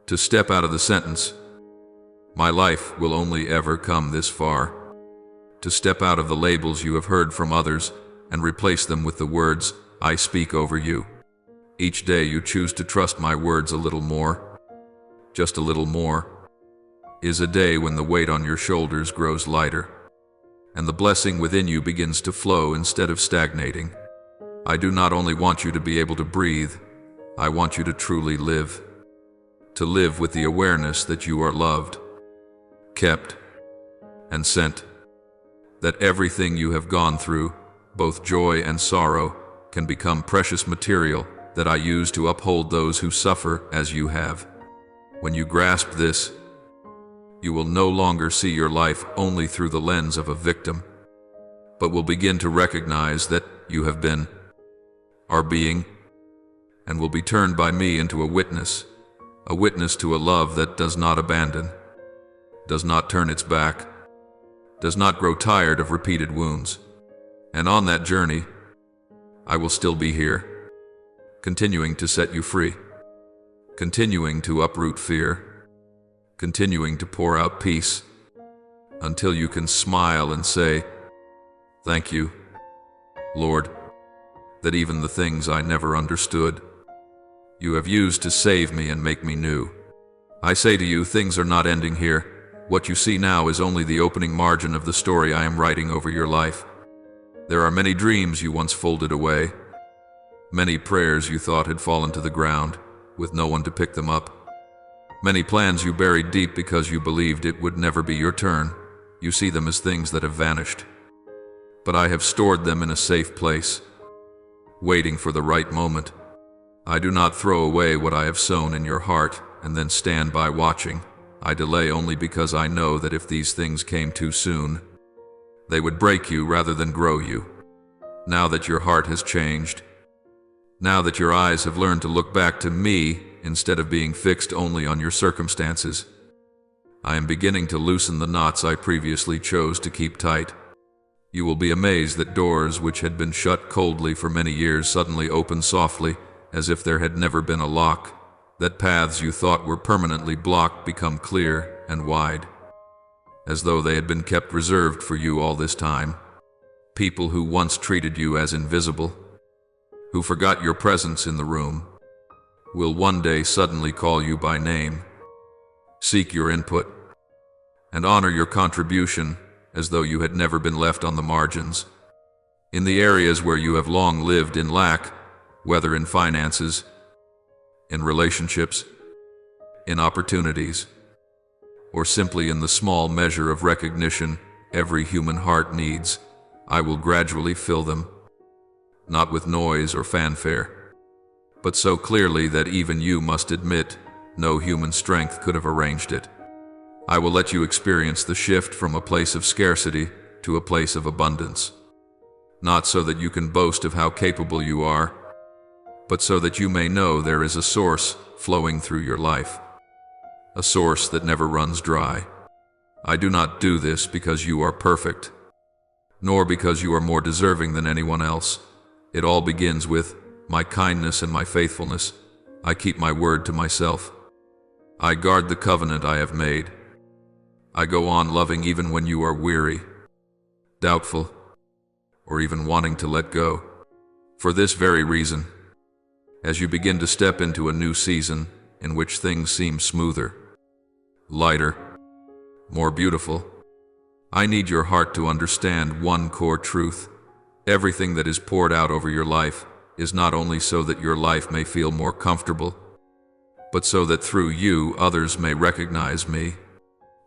to step out of the sentence, "My life will only ever come this far," to step out of the labels you have heard from others and replace them with the words, "I speak over you." Each day you choose to trust my words a little more, just a little more, is a day when the weight on your shoulders grows lighter, and the blessing within you begins to flow instead of stagnating. I do not only want you to be able to breathe, I want you to truly live. to live with the awareness that you are loved, kept, and sent, that everything you have gone through, both joy and sorrow, can become precious material that I use to uphold those who suffer as you have. When you grasp this, you will no longer see your life only through the lens of a victim, but will begin to recognize that you have been, are being, and will be turned by me into a witness to a love that does not abandon, does not turn its back, does not grow tired of repeated wounds. And on that journey, I will still be here, continuing to set you free, continuing to uproot fear, continuing to pour out peace, until you can smile and say, "Thank you, Lord, that even the things I never understood, you have used to save me and make me new." I say to you, things are not ending here. What you see now is only the opening margin of the story I am writing over your life. There are many dreams you once folded away, many prayers you thought had fallen to the ground, with no one to pick them up, many plans you buried deep because you believed it would never be your turn. You see them as things that have vanished. But I have stored them in a safe place, waiting for the right moment. I do not throw away what I have sown in your heart and then stand by watching. I delay only because I know that if these things came too soon, they would break you rather than grow you. Now that your heart has changed, now that your eyes have learned to look back to me instead of being fixed only on your circumstances, I am beginning to loosen the knots I previously chose to keep tight. You will be amazed that doors which had been shut coldly for many years suddenly open softly, as if there had never been a lock, that paths you thought were permanently blocked become clear and wide, as though they had been kept reserved for you all this time. People who once treated you as invisible, who forgot your presence in the room, will one day suddenly call you by name, seek your input, and honor your contribution as though you had never been left on the margins. In the areas where you have long lived in lack, whether in finances, in relationships, in opportunities, or simply in the small measure of recognition every human heart needs, I will gradually fill them, not with noise or fanfare, but so clearly that even you must admit no human strength could have arranged it. I will let you experience the shift from a place of scarcity to a place of abundance, not so that you can boast of how capable you are, but so that you may know there is a source flowing through your life, a source that never runs dry. I do not do this because you are perfect, nor because you are more deserving than anyone else. It all begins with my kindness and my faithfulness. I keep my word to myself. I guard the covenant I have made. I go on loving even when you are weary, doubtful, or even wanting to let go. For this very reason, as you begin to step into a new season in which things seem smoother, lighter, more beautiful, I need your heart to understand one core truth. Everything that is poured out over your life is not only so that your life may feel more comfortable, but so that through you others may recognize me.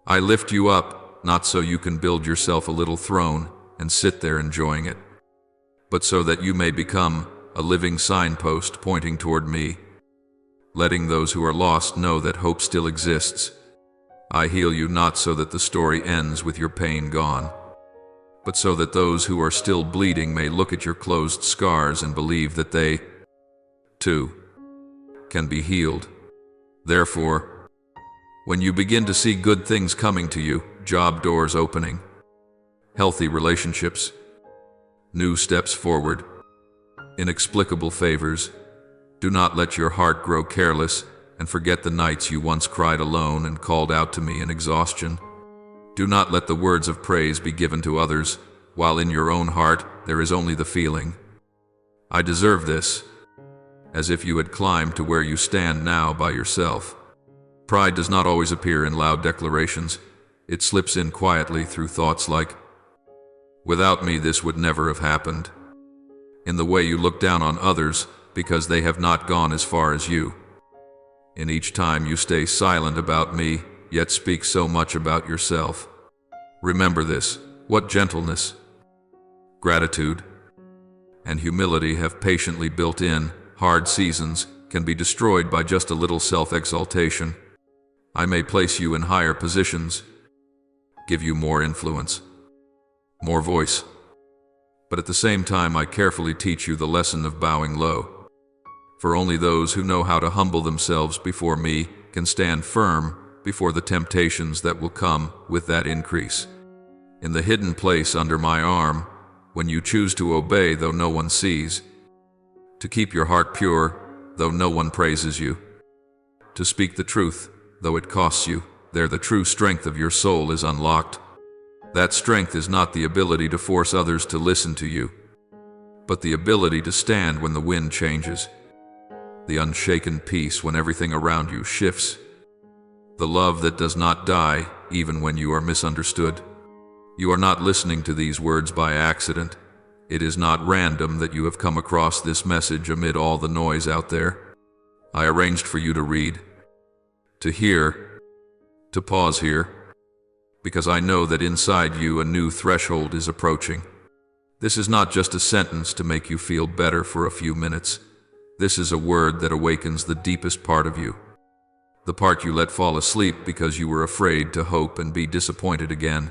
I lift you up, not so you can build yourself a little throne and sit there enjoying it, but so that you may become a living signpost pointing toward me, letting those who are lost know that hope still exists. I heal you not so that the story ends with your pain gone, but so that those who are still bleeding may look at your closed scars and believe that they, too, can be healed. Therefore, when you begin to see good things coming to you, job doors opening, healthy relationships, new steps forward, inexplicable favors, do not let your heart grow careless and forget the nights you once cried alone and called out to me in exhaustion. Do not let the words of praise be given to others, while in your own heart there is only the feeling, I deserve this, as if you had climbed to where you stand now by yourself. Pride does not always appear in loud declarations. It slips in quietly through thoughts like, without me this would never have happened. In the way you look down on others because they have not gone as far as you. In each time you stay silent about me, yet speak so much about yourself. Remember this: what gentleness, gratitude, and humility have patiently built in hard seasons can be destroyed by just a little self-exaltation. I may place you in higher positions, give you more influence, more voice, but at the same time I carefully teach you the lesson of bowing low. For only those who know how to humble themselves before me can stand firm before the temptations that will come with that increase. In the hidden place under my arm, when you choose to obey though no one sees, to keep your heart pure though no one praises you, to speak the truth though it costs you, there the true strength of your soul is unlocked. That strength is not the ability to force others to listen to you, but the ability to stand when the wind changes, the unshaken peace when everything around you shifts, the love that does not die even when you are misunderstood. You are not listening to these words by accident. It is not random that you have come across this message amid all the noise out there. I arranged for you to read, to hear, to pause here, because I know that inside you a new threshold is approaching. This is not just a sentence to make you feel better for a few minutes. This is a word that awakens the deepest part of you, the part you let fall asleep because you were afraid to hope and be disappointed again.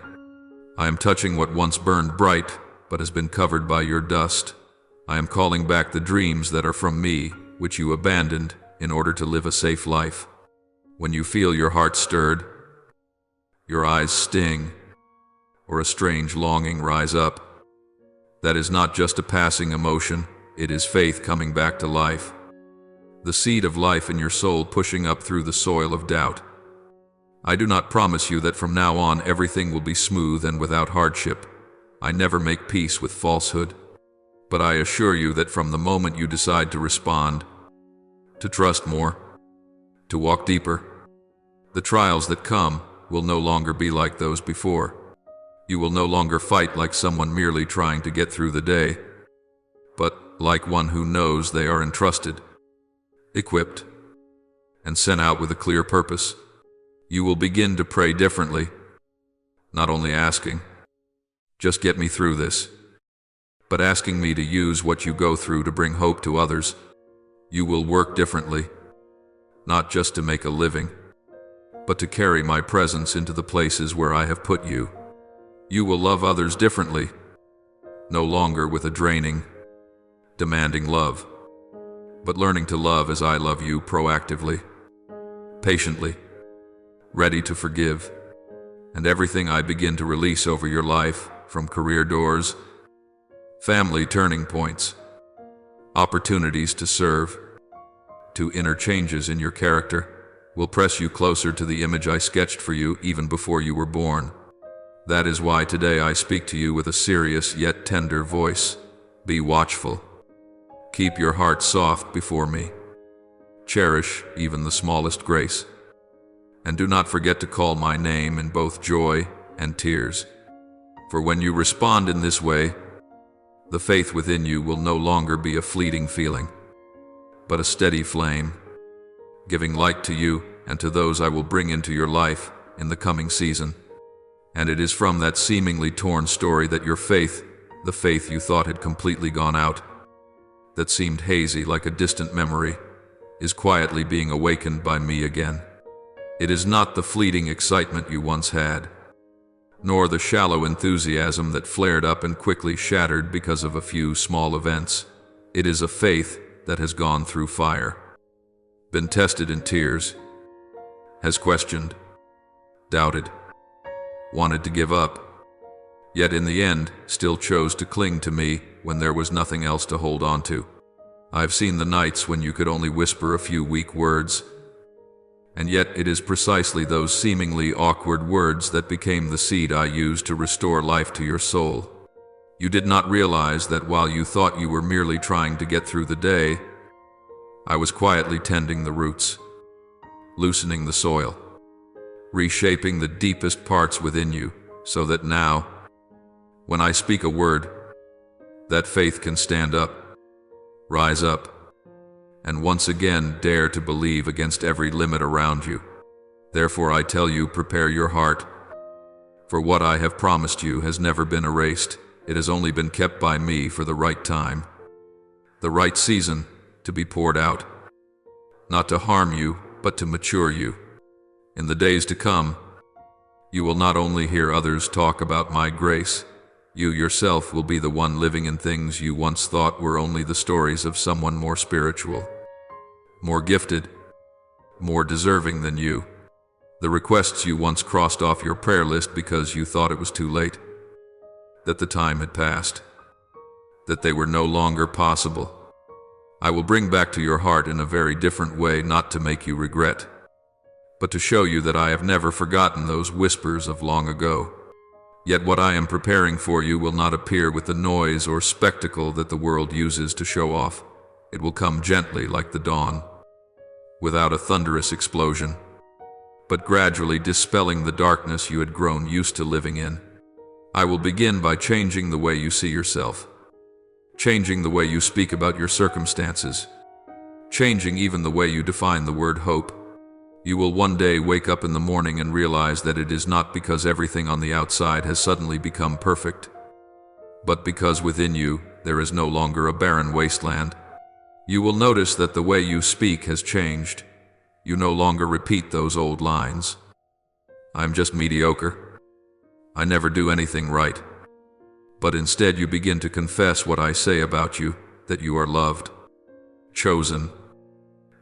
I am touching what once burned bright, but has been covered by your dust. I am calling back the dreams that are from me, which you abandoned in order to live a safe life. When you feel your heart stirred, your eyes sting, or a strange longing rise up, that is not just a passing emotion, it is faith coming back to life. The seed of life in your soul pushing up through the soil of doubt. I do not promise you that from now on everything will be smooth and without hardship. I never make peace with falsehood. But I assure you that from the moment you decide to respond, to trust more, to walk deeper, the trials that come will no longer be like those before. You will no longer fight like someone merely trying to get through the day, but like one who knows they are entrusted, equipped, and sent out with a clear purpose. You will begin to pray differently, not only asking, "Just get me through this," but asking me to use what you go through to bring hope to others. You will work differently, not just to make a living, but to carry my presence into the places where I have put you. You will love others differently, no longer with a draining, demanding love, but learning to love as I love you proactively, patiently, ready to forgive, and everything I begin to release over your life, from career doors, family turning points, opportunities to serve, to inner changes in your character, will press you closer to the image I sketched for you even before you were born. That is why today I speak to you with a serious yet tender voice. Be watchful. Keep your heart soft before me. Cherish even the smallest grace. And do not forget to call my name in both joy and tears. For when you respond in this way, the faith within you will no longer be a fleeting feeling, but a steady flame, giving light to you and to those I will bring into your life in the coming season. And it is from that seemingly torn story that your faith, the faith you thought had completely gone out, that seemed hazy like a distant memory, is quietly being awakened by me again. It is not the fleeting excitement you once had, nor the shallow enthusiasm that flared up and quickly shattered because of a few small events. It is a faith that has gone through fire, been tested in tears, has questioned, doubted, wanted to give up, yet in the end still chose to cling to me when there was nothing else to hold on to. I've seen the nights when you could only whisper a few weak words, and yet it is precisely those seemingly awkward words that became the seed I used to restore life to your soul. You did not realize that while you thought you were merely trying to get through the day, I was quietly tending the roots, loosening the soil, reshaping the deepest parts within you, so that now, when I speak a word, that faith can stand up, rise up, and once again dare to believe against every limit around you. Therefore I tell you, prepare your heart, for what I have promised you has never been erased. It has only been kept by me for the right time, the right season to be poured out, not to harm you, but to mature you. In the days to come, you will not only hear others talk about my grace, you yourself will be the one living in things you once thought were only the stories of someone more spiritual, more gifted, more deserving than you. The requests you once crossed off your prayer list because you thought it was too late, that the time had passed, that they were no longer possible, I will bring back to your heart in a very different way, not to make you regret, but to show you that I have never forgotten those whispers of long ago. Yet what I am preparing for you will not appear with the noise or spectacle that the world uses to show off. It will come gently like the dawn, without a thunderous explosion, but gradually dispelling the darkness you had grown used to living in. I will begin by changing the way you see yourself, changing the way you speak about your circumstances, changing even the way you define the word hope. You will one day wake up in the morning and realize that it is not because everything on the outside has suddenly become perfect, but because within you there is no longer a barren wasteland. You will notice that the way you speak has changed. You no longer repeat those old lines. I'm just mediocre. I never do anything right. But instead you begin to confess what I say about you, that you are loved, chosen,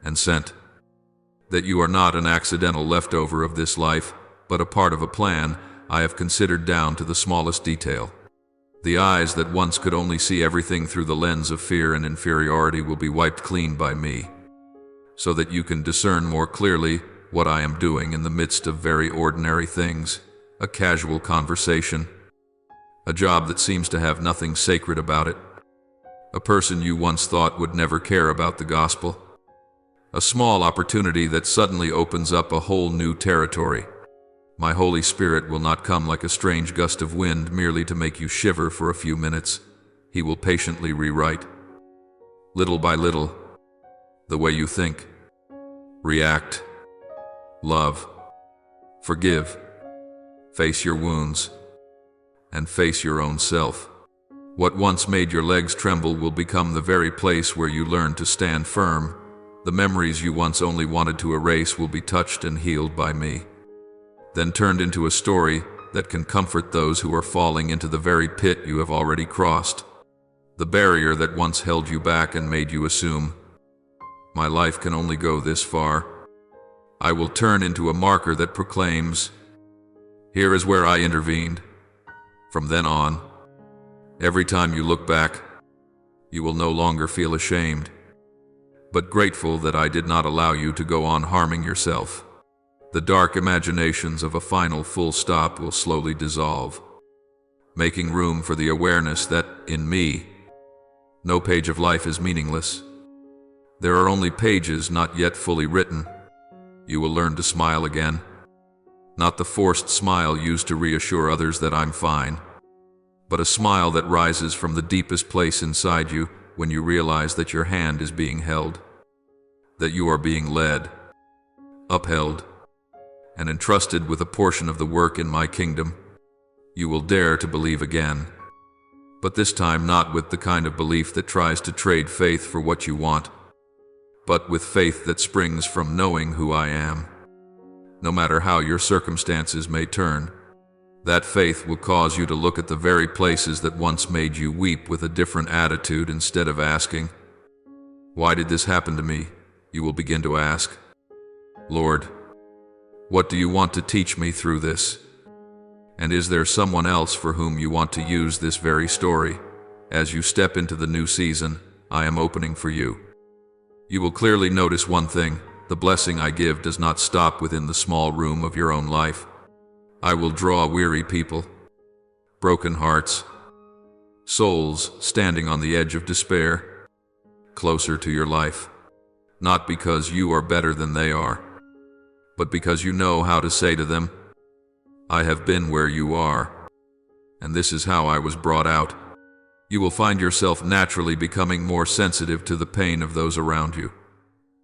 and sent. That you are not an accidental leftover of this life, but a part of a plan I have considered down to the smallest detail. The eyes that once could only see everything through the lens of fear and inferiority will be wiped clean by me, so that you can discern more clearly what I am doing in the midst of very ordinary things, a casual conversation, a job that seems to have nothing sacred about it, a person you once thought would never care about the gospel, a small opportunity that suddenly opens up a whole new territory. My Holy Spirit will not come like a strange gust of wind merely to make you shiver for a few minutes. He will patiently rewrite, little by little, the way you think, react, love, forgive, face your wounds, and face your own self. What once made your legs tremble will become the very place where you learn to stand firm. The memories you once only wanted to erase will be touched and healed by me, then turned into a story that can comfort those who are falling into the very pit you have already crossed. The barrier that once held you back and made you assume, my life can only go this far, I will turn into a marker that proclaims, here is where I intervened. From then on, every time you look back, you will no longer feel ashamed, but grateful that I did not allow you to go on harming yourself. The dark imaginations of a final full stop will slowly dissolve, making room for the awareness that, in me, no page of life is meaningless. There are only pages not yet fully written. You will learn to smile again, not the forced smile used to reassure others that I'm fine, but a smile that rises from the deepest place inside you when you realize that your hand is being held, that you are being led, upheld, and entrusted with a portion of the work in my kingdom. You will dare to believe again, but this time not with the kind of belief that tries to trade faith for what you want, but with faith that springs from knowing who I am. No matter how your circumstances may turn, that faith will cause you to look at the very places that once made you weep with a different attitude. Instead of asking, why did this happen to me? You will begin to ask, Lord, what do you want to teach me through this? And is there someone else for whom you want to use this very story? As you step into the new season I am opening for you, you will clearly notice one thing: the blessing I give does not stop within the small room of your own life. I will draw weary people, broken hearts, souls standing on the edge of despair, closer to your life, not because you are better than they are, but because you know how to say to them, I have been where you are, and this is how I was brought out. You will find yourself naturally becoming more sensitive to the pain of those around you.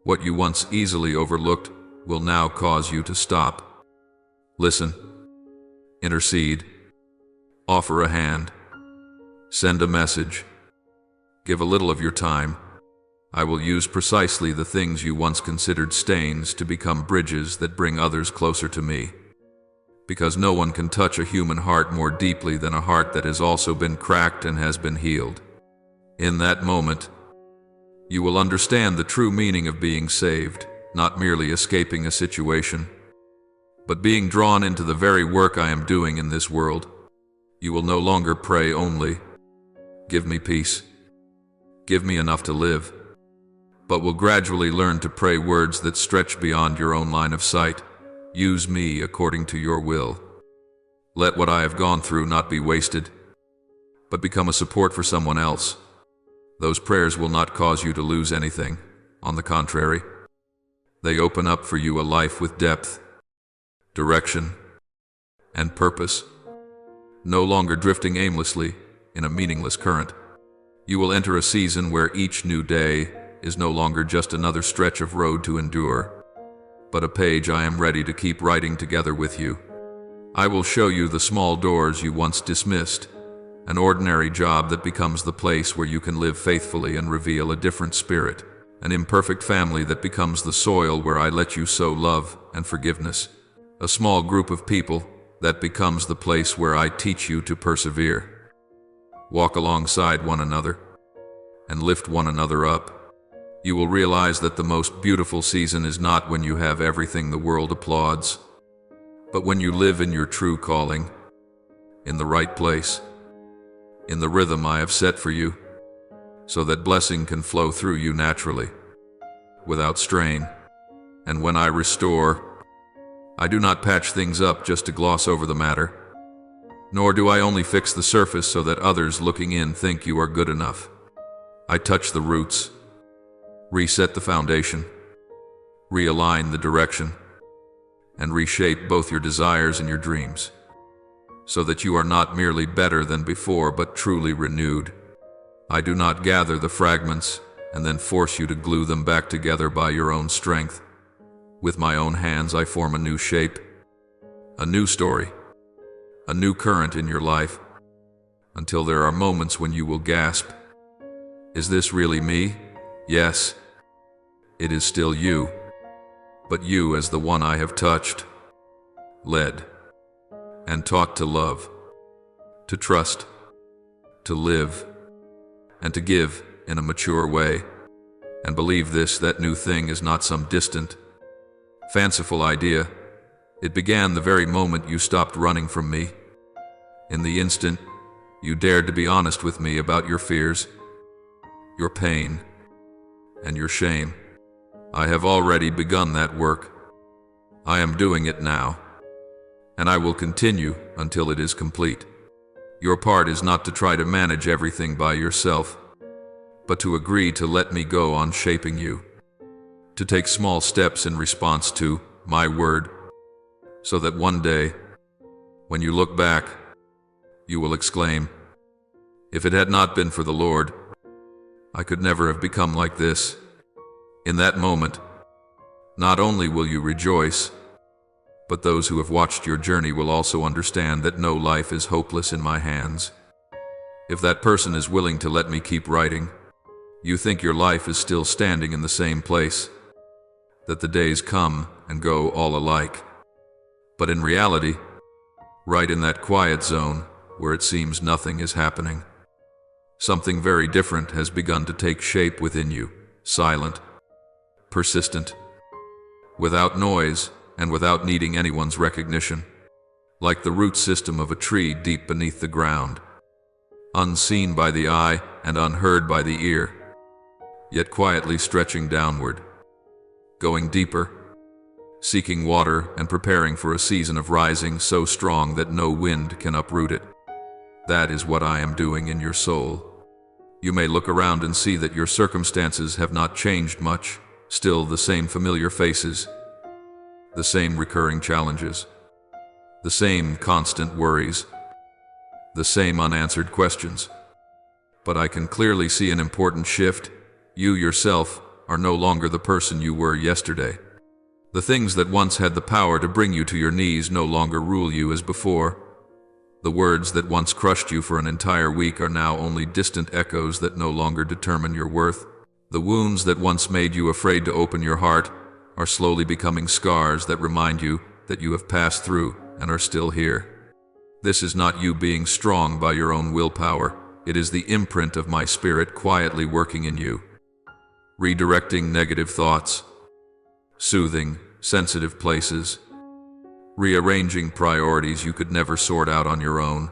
What you once easily overlooked will now cause you to stop. Listen, intercede, offer a hand, send a message, give a little of your time. I will use precisely the things you once considered stains to become bridges that bring others closer to me. Because no one can touch a human heart more deeply than a heart that has also been cracked and has been healed. In that moment, you will understand the true meaning of being saved, not merely escaping a situation, but being drawn into the very work I am doing in this world. You will no longer pray only, "Give me peace, give me enough to live," but will gradually learn to pray words that stretch beyond your own line of sight. "Use me according to your will. Let what I have gone through not be wasted, but become a support for someone else." Those prayers will not cause you to lose anything. On the contrary, they open up for you a life with depth, direction, and purpose. No longer drifting aimlessly in a meaningless current, you will enter a season where each new day is no longer just another stretch of road to endure, but a page I am ready to keep writing together with you. I will show you the small doors you once dismissed, an ordinary job that becomes the place where you can live faithfully and reveal a different spirit, an imperfect family that becomes the soil where I let you sow love and forgiveness, a small group of people that becomes the place where I teach you to persevere. Walk alongside one another and lift one another up. You will realize that the most beautiful season is not when you have everything the world applauds, but when you live in your true calling, in the right place, in the rhythm I have set for you, so that blessing can flow through you naturally, without strain. And when I restore, I do not patch things up just to gloss over the matter, nor do I only fix the surface so that others looking in think you are good enough. I touch the roots, reset the foundation, realign the direction, and reshape both your desires and your dreams, so that you are not merely better than before, but truly renewed. I do not gather the fragments and then force you to glue them back together by your own strength. With my own hands, I form a new shape, a new story, a new current in your life, until there are moments when you will gasp, "Is this really me?" Yes, it is still you, but you as the one I have touched, led, and taught to love, to trust, to live, and to give in a mature way. And believe this, that new thing is not some distant, fanciful idea. It began the very moment you stopped running from me. In the instant you dared to be honest with me about your fears, your pain, and your shame. I have already begun that work. I am doing it now, and I will continue until it is complete. Your part is not to try to manage everything by yourself, but to agree to let me go on shaping you, to take small steps in response to my word, so that one day, when you look back, you will exclaim, "If it had not been for the Lord, I could never have become like this." In that moment, not only will you rejoice, but those who have watched your journey will also understand that no life is hopeless in my hands. If that person is willing to let me keep writing, you think your life is still standing in the same place, that the days come and go all alike. But in reality, right in that quiet zone where it seems nothing is happening, something very different has begun to take shape within you, silent, persistent, without noise and without needing anyone's recognition, like the root system of a tree deep beneath the ground, unseen by the eye and unheard by the ear, yet quietly stretching downward, going deeper, seeking water and preparing for a season of rising so strong that no wind can uproot it. That is what I am doing in your soul. You may look around and see that your circumstances have not changed much, still the same familiar faces, the same recurring challenges, the same constant worries, the same unanswered questions. But I can clearly see an important shift. You yourself are no longer the person you were yesterday. The things that once had the power to bring you to your knees no longer rule you as before. The words that once crushed you for an entire week are now only distant echoes that no longer determine your worth. The wounds that once made you afraid to open your heart are slowly becoming scars that remind you that you have passed through and are still here. This is not you being strong by your own willpower. It is the imprint of my Spirit quietly working in you, redirecting negative thoughts, soothing sensitive places, rearranging priorities you could never sort out on your own.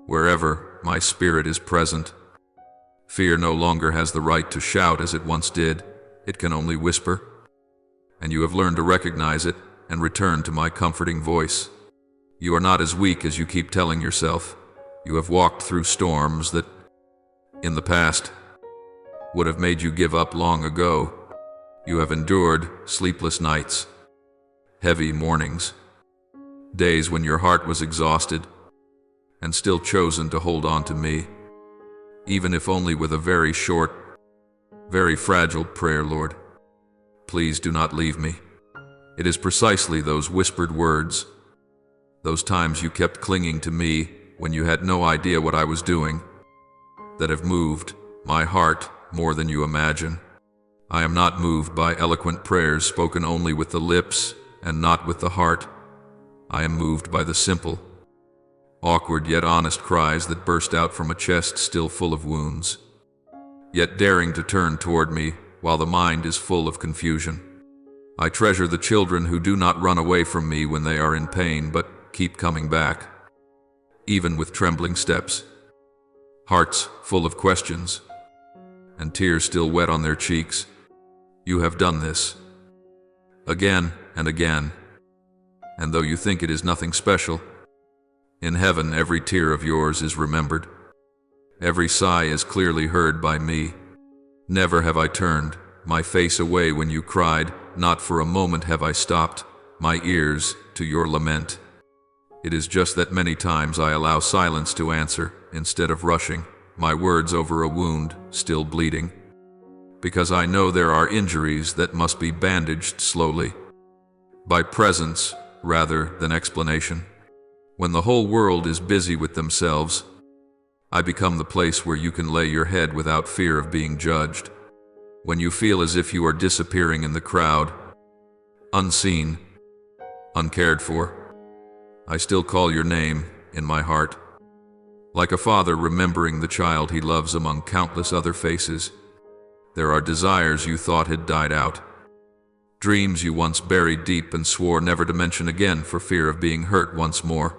Wherever my Spirit is present, fear no longer has the right to shout as it once did. It can only whisper, and you have learned to recognize it and return to my comforting voice. You are not as weak as you keep telling yourself. You have walked through storms that, in the past, would have made you give up long ago. You have endured sleepless nights, heavy mornings, days when your heart was exhausted, and still chosen to hold on to me, even if only with a very short, very fragile prayer. Lord, please do not leave me. It is precisely those whispered words, those times you kept clinging to me when you had no idea what I was doing, that have moved my heart more than you imagine. I am not moved by eloquent prayers spoken only with the lips and not with the heart. I am moved by the simple, awkward yet honest cries that burst out from a chest still full of wounds, yet daring to turn toward me while the mind is full of confusion. I treasure the children who do not run away from me when they are in pain, but keep coming back, even with trembling steps, hearts full of questions, and tears still wet on their cheeks. You have done this again and again, and though you think it is nothing special, in heaven every tear of yours is remembered. Every sigh is clearly heard by me. Never have I turned my face away when you cried. Not for a moment have I stopped my ears to your lament. It is just that many times I allow silence to answer instead of rushing my words over a wound still bleeding, because I know there are injuries that must be bandaged slowly, by presence rather than explanation. When the whole world is busy with themselves, I become the place where you can lay your head without fear of being judged. When you feel as if you are disappearing in the crowd, unseen, uncared for, I still call your name in my heart, like a father remembering the child he loves among countless other faces. There are desires you thought had died out, dreams you once buried deep and swore never to mention again for fear of being hurt once more.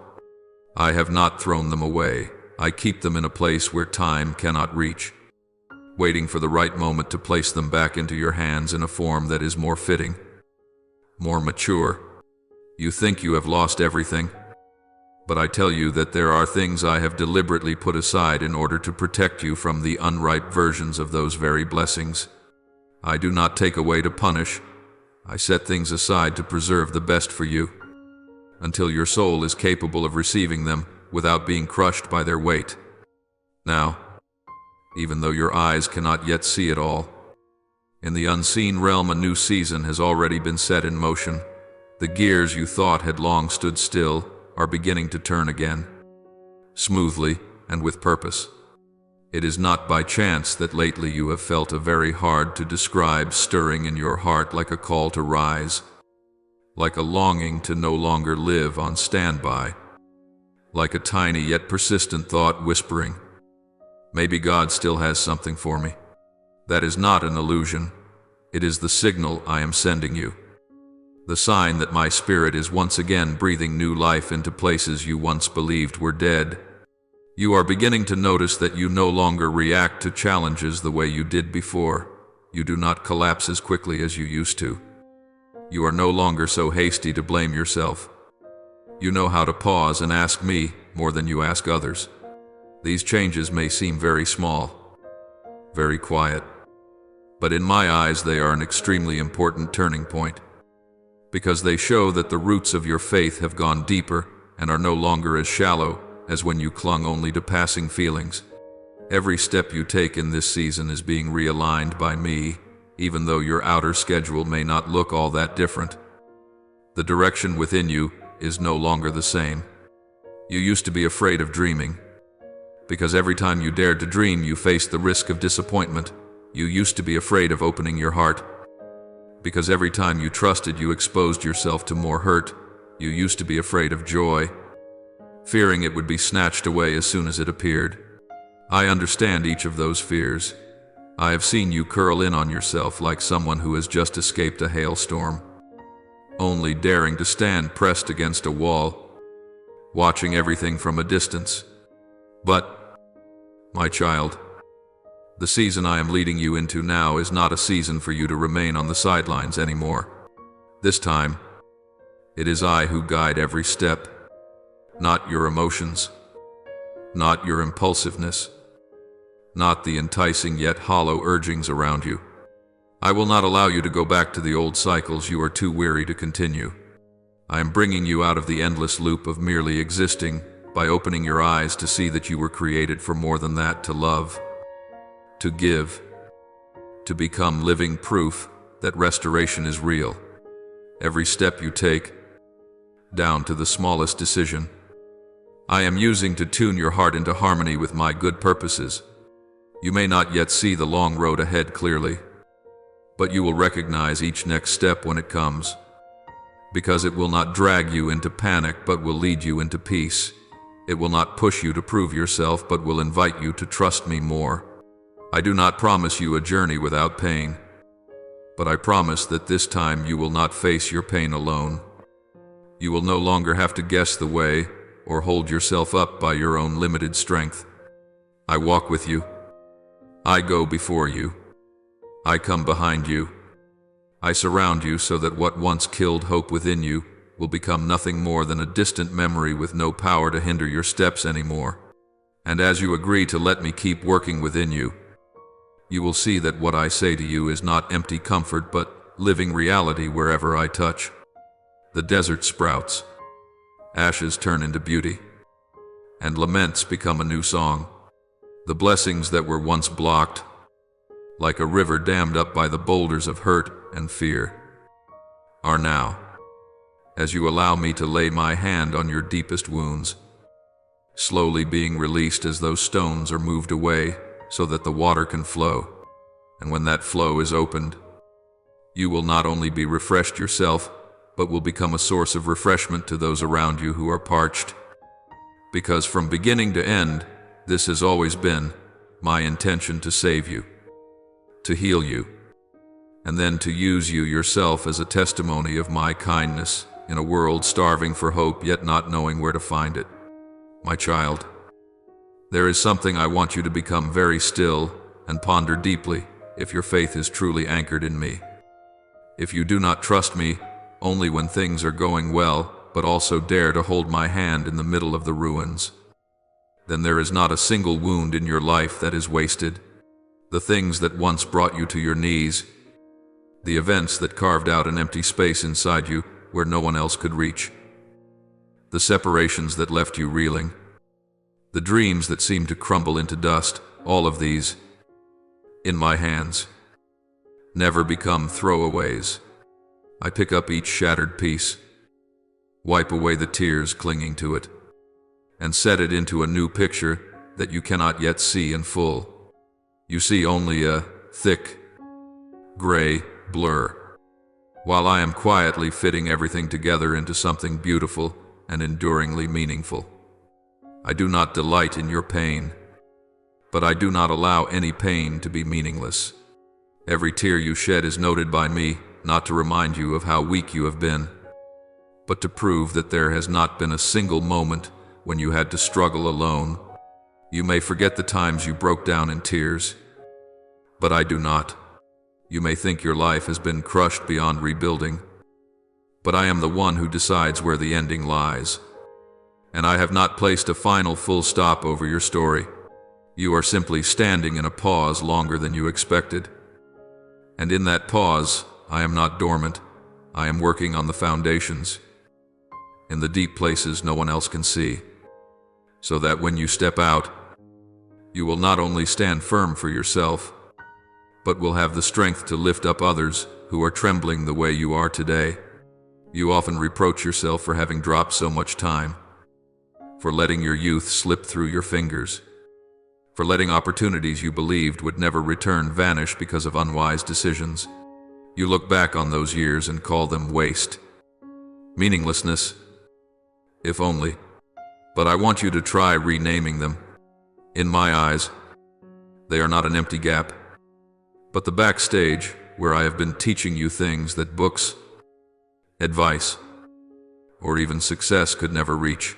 I have not thrown them away. I keep them in a place where time cannot reach, waiting for the right moment to place them back into your hands in a form that is more fitting, more mature. You think you have lost everything, but I tell you that there are things I have deliberately put aside in order to protect you from the unripe versions of those very blessings. I do not take away to punish. I set things aside to preserve the best for you, until your soul is capable of receiving them without being crushed by their weight. Now, even though your eyes cannot yet see it all, in the unseen realm a new season has already been set in motion. The gears you thought had long stood still are beginning to turn again, smoothly and with purpose. It is not by chance that lately you have felt a very hard to describe stirring in your heart, like a call to rise, like a longing to no longer live on standby, like a tiny yet persistent thought whispering, maybe God still has something for me. That is not an illusion. It is the signal I am sending you, the sign that my Spirit is once again breathing new life into places you once believed were dead. You are beginning to notice that you no longer react to challenges the way you did before. You do not collapse as quickly as you used to. You are no longer so hasty to blame yourself. You know how to pause and ask me more than you ask others. These changes may seem very small, very quiet, but in my eyes they are an extremely important turning point, because they show that the roots of your faith have gone deeper and are no longer as shallow as when you clung only to passing feelings. Every step you take in this season is being realigned by me, even though your outer schedule may not look all that different. The direction within you is no longer the same. You used to be afraid of dreaming, because every time you dared to dream, you faced the risk of disappointment. You used to be afraid of opening your heart, because every time you trusted, you exposed yourself to more hurt. You used to be afraid of joy, fearing it would be snatched away as soon as it appeared. I understand each of those fears. I have seen you curl in on yourself like someone who has just escaped a hailstorm, only daring to stand pressed against a wall, watching everything from a distance. But, my child, the season I am leading you into now is not a season for you to remain on the sidelines anymore. This time, it is I who guide every step, not your emotions, not your impulsiveness, not the enticing yet hollow urgings around you. I will not allow you to go back to the old cycles you are too weary to continue. I am bringing you out of the endless loop of merely existing by opening your eyes to see that you were created for more than that, to love, to give, to become living proof that restoration is real. Every step you take, down to the smallest decision, I am using to tune your heart into harmony with my good purposes. You may not yet see the long road ahead clearly, but you will recognize each next step when it comes, because it will not drag you into panic but will lead you into peace. It will not push you to prove yourself but will invite you to trust me more. I do not promise you a journey without pain, but I promise that this time you will not face your pain alone. You will no longer have to guess the way or hold yourself up by your own limited strength. I walk with you. I go before you. I come behind you. I surround you so that what once killed hope within you will become nothing more than a distant memory with no power to hinder your steps anymore. And as you agree to let me keep working within you, you will see that what I say to you is not empty comfort but living reality wherever I touch. The desert sprouts, ashes turn into beauty, and laments become a new song. The blessings that were once blocked, like a river dammed up by the boulders of hurt and fear, are now, as you allow me to lay my hand on your deepest wounds, slowly being released as those stones are moved away so that the water can flow. And when that flow is opened, you will not only be refreshed yourself, but will become a source of refreshment to those around you who are parched. Because from beginning to end, this has always been my intention to save you, to heal you, and then to use you yourself as a testimony of my kindness in a world starving for hope yet not knowing where to find it. My child, there is something I want you to become very still and ponder deeply if your faith is truly anchored in me. If you do not trust me only when things are going well, but also dare to hold my hand in the middle of the ruins, then there is not a single wound in your life that is wasted. The things that once brought you to your knees, the events that carved out an empty space inside you where no one else could reach, the separations that left you reeling, the dreams that seemed to crumble into dust, all of these, in my hands, never become throwaways. I pick up each shattered piece, wipe away the tears clinging to it, and set it into a new picture that you cannot yet see in full. You see only a thick, gray blur, while I am quietly fitting everything together into something beautiful and enduringly meaningful. I do not delight in your pain, but I do not allow any pain to be meaningless. Every tear you shed is noted by me, not to remind you of how weak you have been, but to prove that there has not been a single moment when you had to struggle alone. You may forget the times you broke down in tears, but I do not. You may think your life has been crushed beyond rebuilding, but I am the one who decides where the ending lies. And I have not placed a final full stop over your story. You are simply standing in a pause longer than you expected. And in that pause, I am not dormant. I am working on the foundations, in the deep places no one else can see, so that when you step out, you will not only stand firm for yourself, but will have the strength to lift up others who are trembling the way you are today. You often reproach yourself for having dropped so much time, for letting your youth slip through your fingers, for letting opportunities you believed would never return vanish because of unwise decisions. You look back on those years and call them waste, meaninglessness, if only. But I want you to try renaming them. In my eyes, they are not an empty gap, but the backstage where I have been teaching you things that books, advice, or even success could never reach.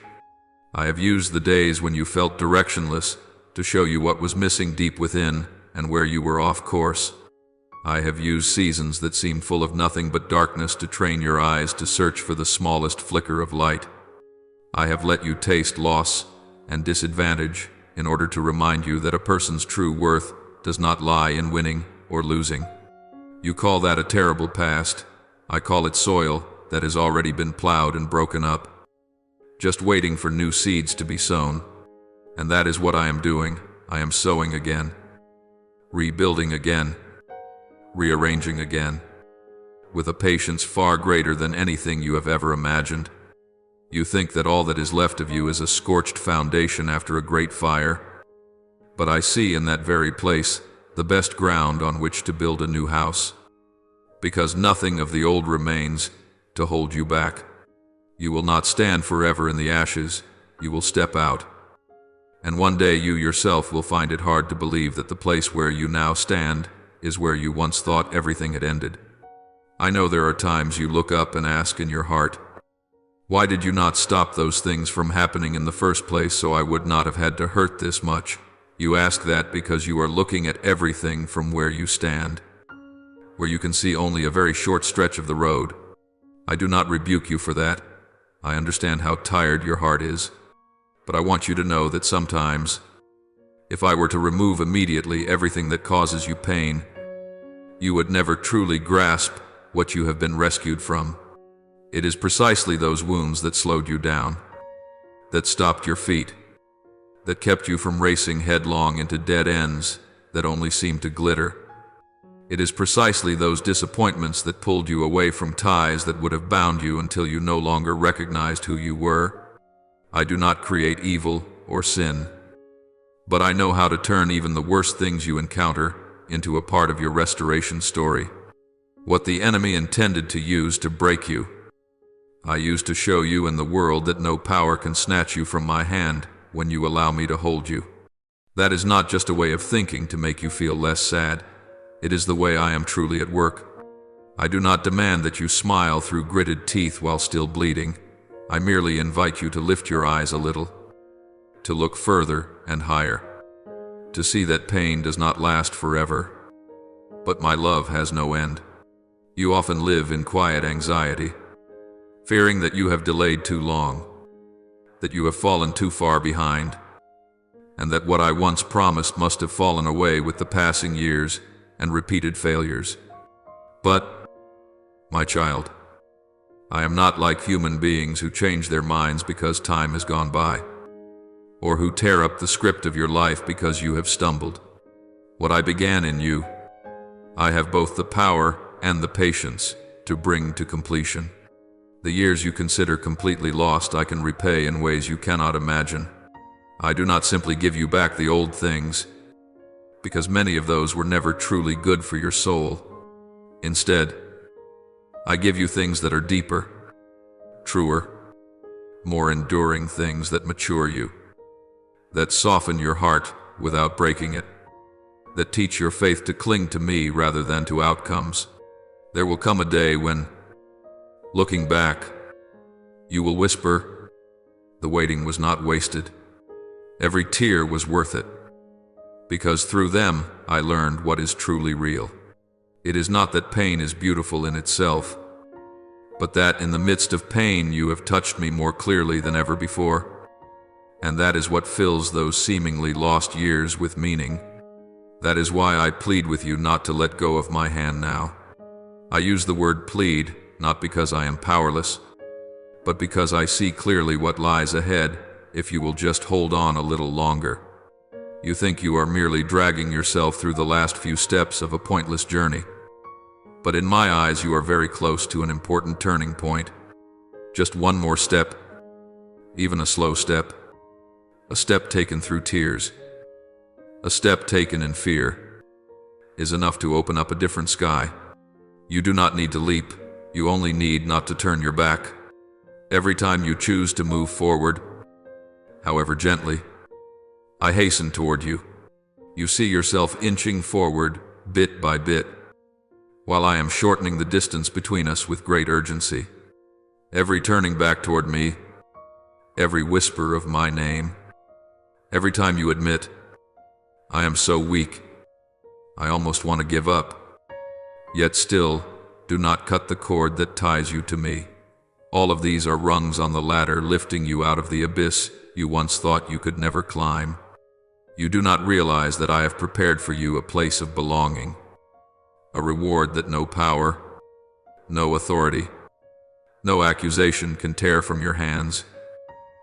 I have used the days when you felt directionless to show you what was missing deep within and where you were off course. I have used seasons that seemed full of nothing but darkness to train your eyes to search for the smallest flicker of light. I have let you taste loss and disadvantage in order to remind you that a person's true worth does not lie in winning or losing. You call that a terrible past. I call it soil that has already been plowed and broken up, just waiting for new seeds to be sown. And that is what I am doing. I am sowing again, rebuilding again, rearranging again, with a patience far greater than anything you have ever imagined. You think that all that is left of you is a scorched foundation after a great fire, but I see in that very place the best ground on which to build a new house, because nothing of the old remains to hold you back. You will not stand forever in the ashes. You will step out, and one day you yourself will find it hard to believe that the place where you now stand is where you once thought everything had ended. I know there are times you look up and ask in your heart, why did you not stop those things from happening in the first place so I would not have had to hurt this much? You ask that because you are looking at everything from where you stand, where you can see only a very short stretch of the road. I do not rebuke you for that. I understand how tired your heart is, but I want you to know that sometimes, if I were to remove immediately everything that causes you pain, you would never truly grasp what you have been rescued from. It is precisely those wounds that slowed you down, that stopped your feet, that kept you from racing headlong into dead ends that only seemed to glitter. It is precisely those disappointments that pulled you away from ties that would have bound you until you no longer recognized who you were. I do not create evil or sin, but I know how to turn even the worst things you encounter into a part of your restoration story. What the enemy intended to use to break you, I use to show you and the world that no power can snatch you from my hand when you allow me to hold you. That is not just a way of thinking to make you feel less sad. It is the way I am truly at work. I do not demand that you smile through gritted teeth while still bleeding. I merely invite you to lift your eyes a little, to look further and higher, to see that pain does not last forever, but my love has no end. You often live in quiet anxiety, fearing that you have delayed too long, that you have fallen too far behind, and that what I once promised must have fallen away with the passing years and repeated failures. But, my child, I am not like human beings who change their minds because time has gone by, or who tear up the script of your life because you have stumbled. What I began in you, I have both the power and the patience to bring to completion. The years you consider completely lost I can repay in ways you cannot imagine. I do not simply give you back the old things, because many of those were never truly good for your soul. Instead, I give you things that are deeper, truer, more enduring things that mature you, that soften your heart without breaking it, that teach your faith to cling to me rather than to outcomes. There will come a day when, looking back, you will whisper, the waiting was not wasted. Every tear was worth it, because through them I learned what is truly real. It is not that pain is beautiful in itself, but that in the midst of pain you have touched me more clearly than ever before. And that is what fills those seemingly lost years with meaning. That is why I plead with you not to let go of my hand now. I use the word plead, not because I am powerless, but because I see clearly what lies ahead if you will just hold on a little longer. You think you are merely dragging yourself through the last few steps of a pointless journey. But in my eyes, you are very close to an important turning point. Just one more step, even a slow step, a step taken through tears, a step taken in fear, is enough to open up a different sky. You do not need to leap, you only need not to turn your back. Every time you choose to move forward, however gently, I hasten toward you. You see yourself inching forward, bit by bit, while I am shortening the distance between us with great urgency. Every turning back toward me, every whisper of my name, every time you admit, I am so weak, I almost want to give up. Yet still, do not cut the cord that ties you to me. All of these are rungs on the ladder lifting you out of the abyss you once thought you could never climb. You do not realize that I have prepared for you a place of belonging, a reward that no power, no authority, no accusation can tear from your hands.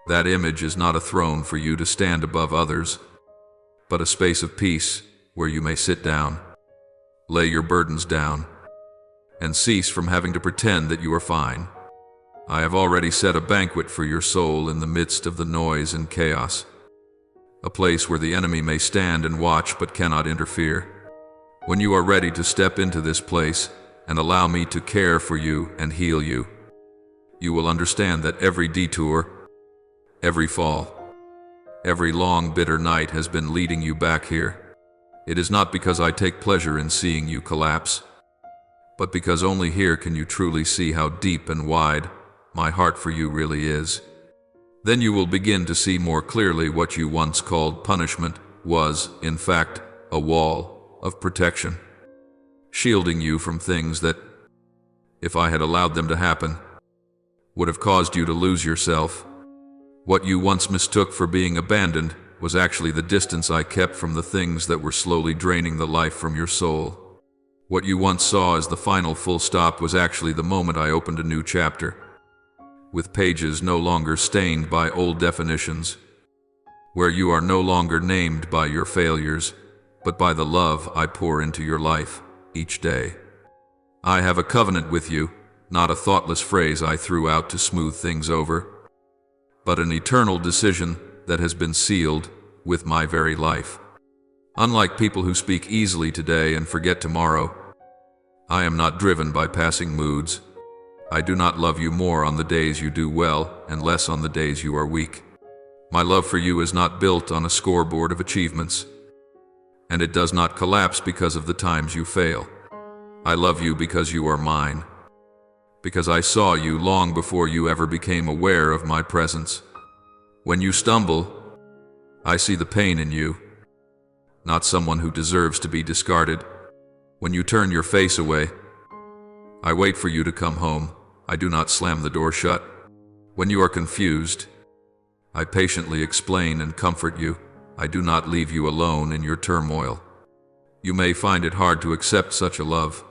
That image is not a throne for you to stand above others, but a space of peace where you may sit down, lay your burdens down, and cease from having to pretend that you are fine. I have already set a banquet for your soul in the midst of the noise and chaos, a place where the enemy may stand and watch but cannot interfere. When you are ready to step into this place and allow me to care for you and heal you, you will understand that every detour, every fall, every long bitter night has been leading you back here. It is not because I take pleasure in seeing you collapse, but because only here can you truly see how deep and wide my heart for you really is. Then you will begin to see more clearly what you once called punishment was, in fact, a wall of protection, shielding you from things that, if I had allowed them to happen, would have caused you to lose yourself. What you once mistook for being abandoned was actually the distance I kept from the things that were slowly draining the life from your soul. What you once saw as the final full stop was actually the moment I opened a new chapter, with pages no longer stained by old definitions, where you are no longer named by your failures, but by the love I pour into your life each day. I have a covenant with you, not a thoughtless phrase I threw out to smooth things over, but an eternal decision that has been sealed with my very life. Unlike people who speak easily today and forget tomorrow, I am not driven by passing moods. I do not love you more on the days you do well and less on the days you are weak. My love for you is not built on a scoreboard of achievements, and it does not collapse because of the times you fail. I love you because you are mine, because I saw you long before you ever became aware of my presence. When you stumble, I see the pain in you, not someone who deserves to be discarded. When you turn your face away, I wait for you to come home. I do not slam the door shut. When you are confused, I patiently explain and comfort you. I do not leave you alone in your turmoil. You may find it hard to accept such a love,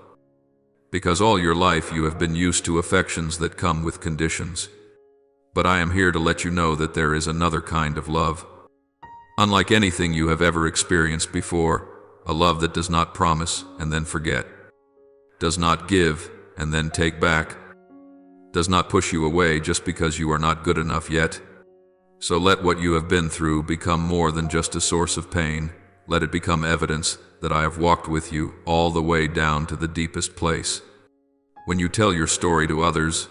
because all your life you have been used to affections that come with conditions. But I am here to let you know that there is another kind of love, unlike anything you have ever experienced before, a love that does not promise and then forget, does not give and then take back, does not push you away just because you are not good enough yet. So let what you have been through become more than just a source of pain. Let it become evidence that I have walked with you all the way down to the deepest place. When you tell your story to others,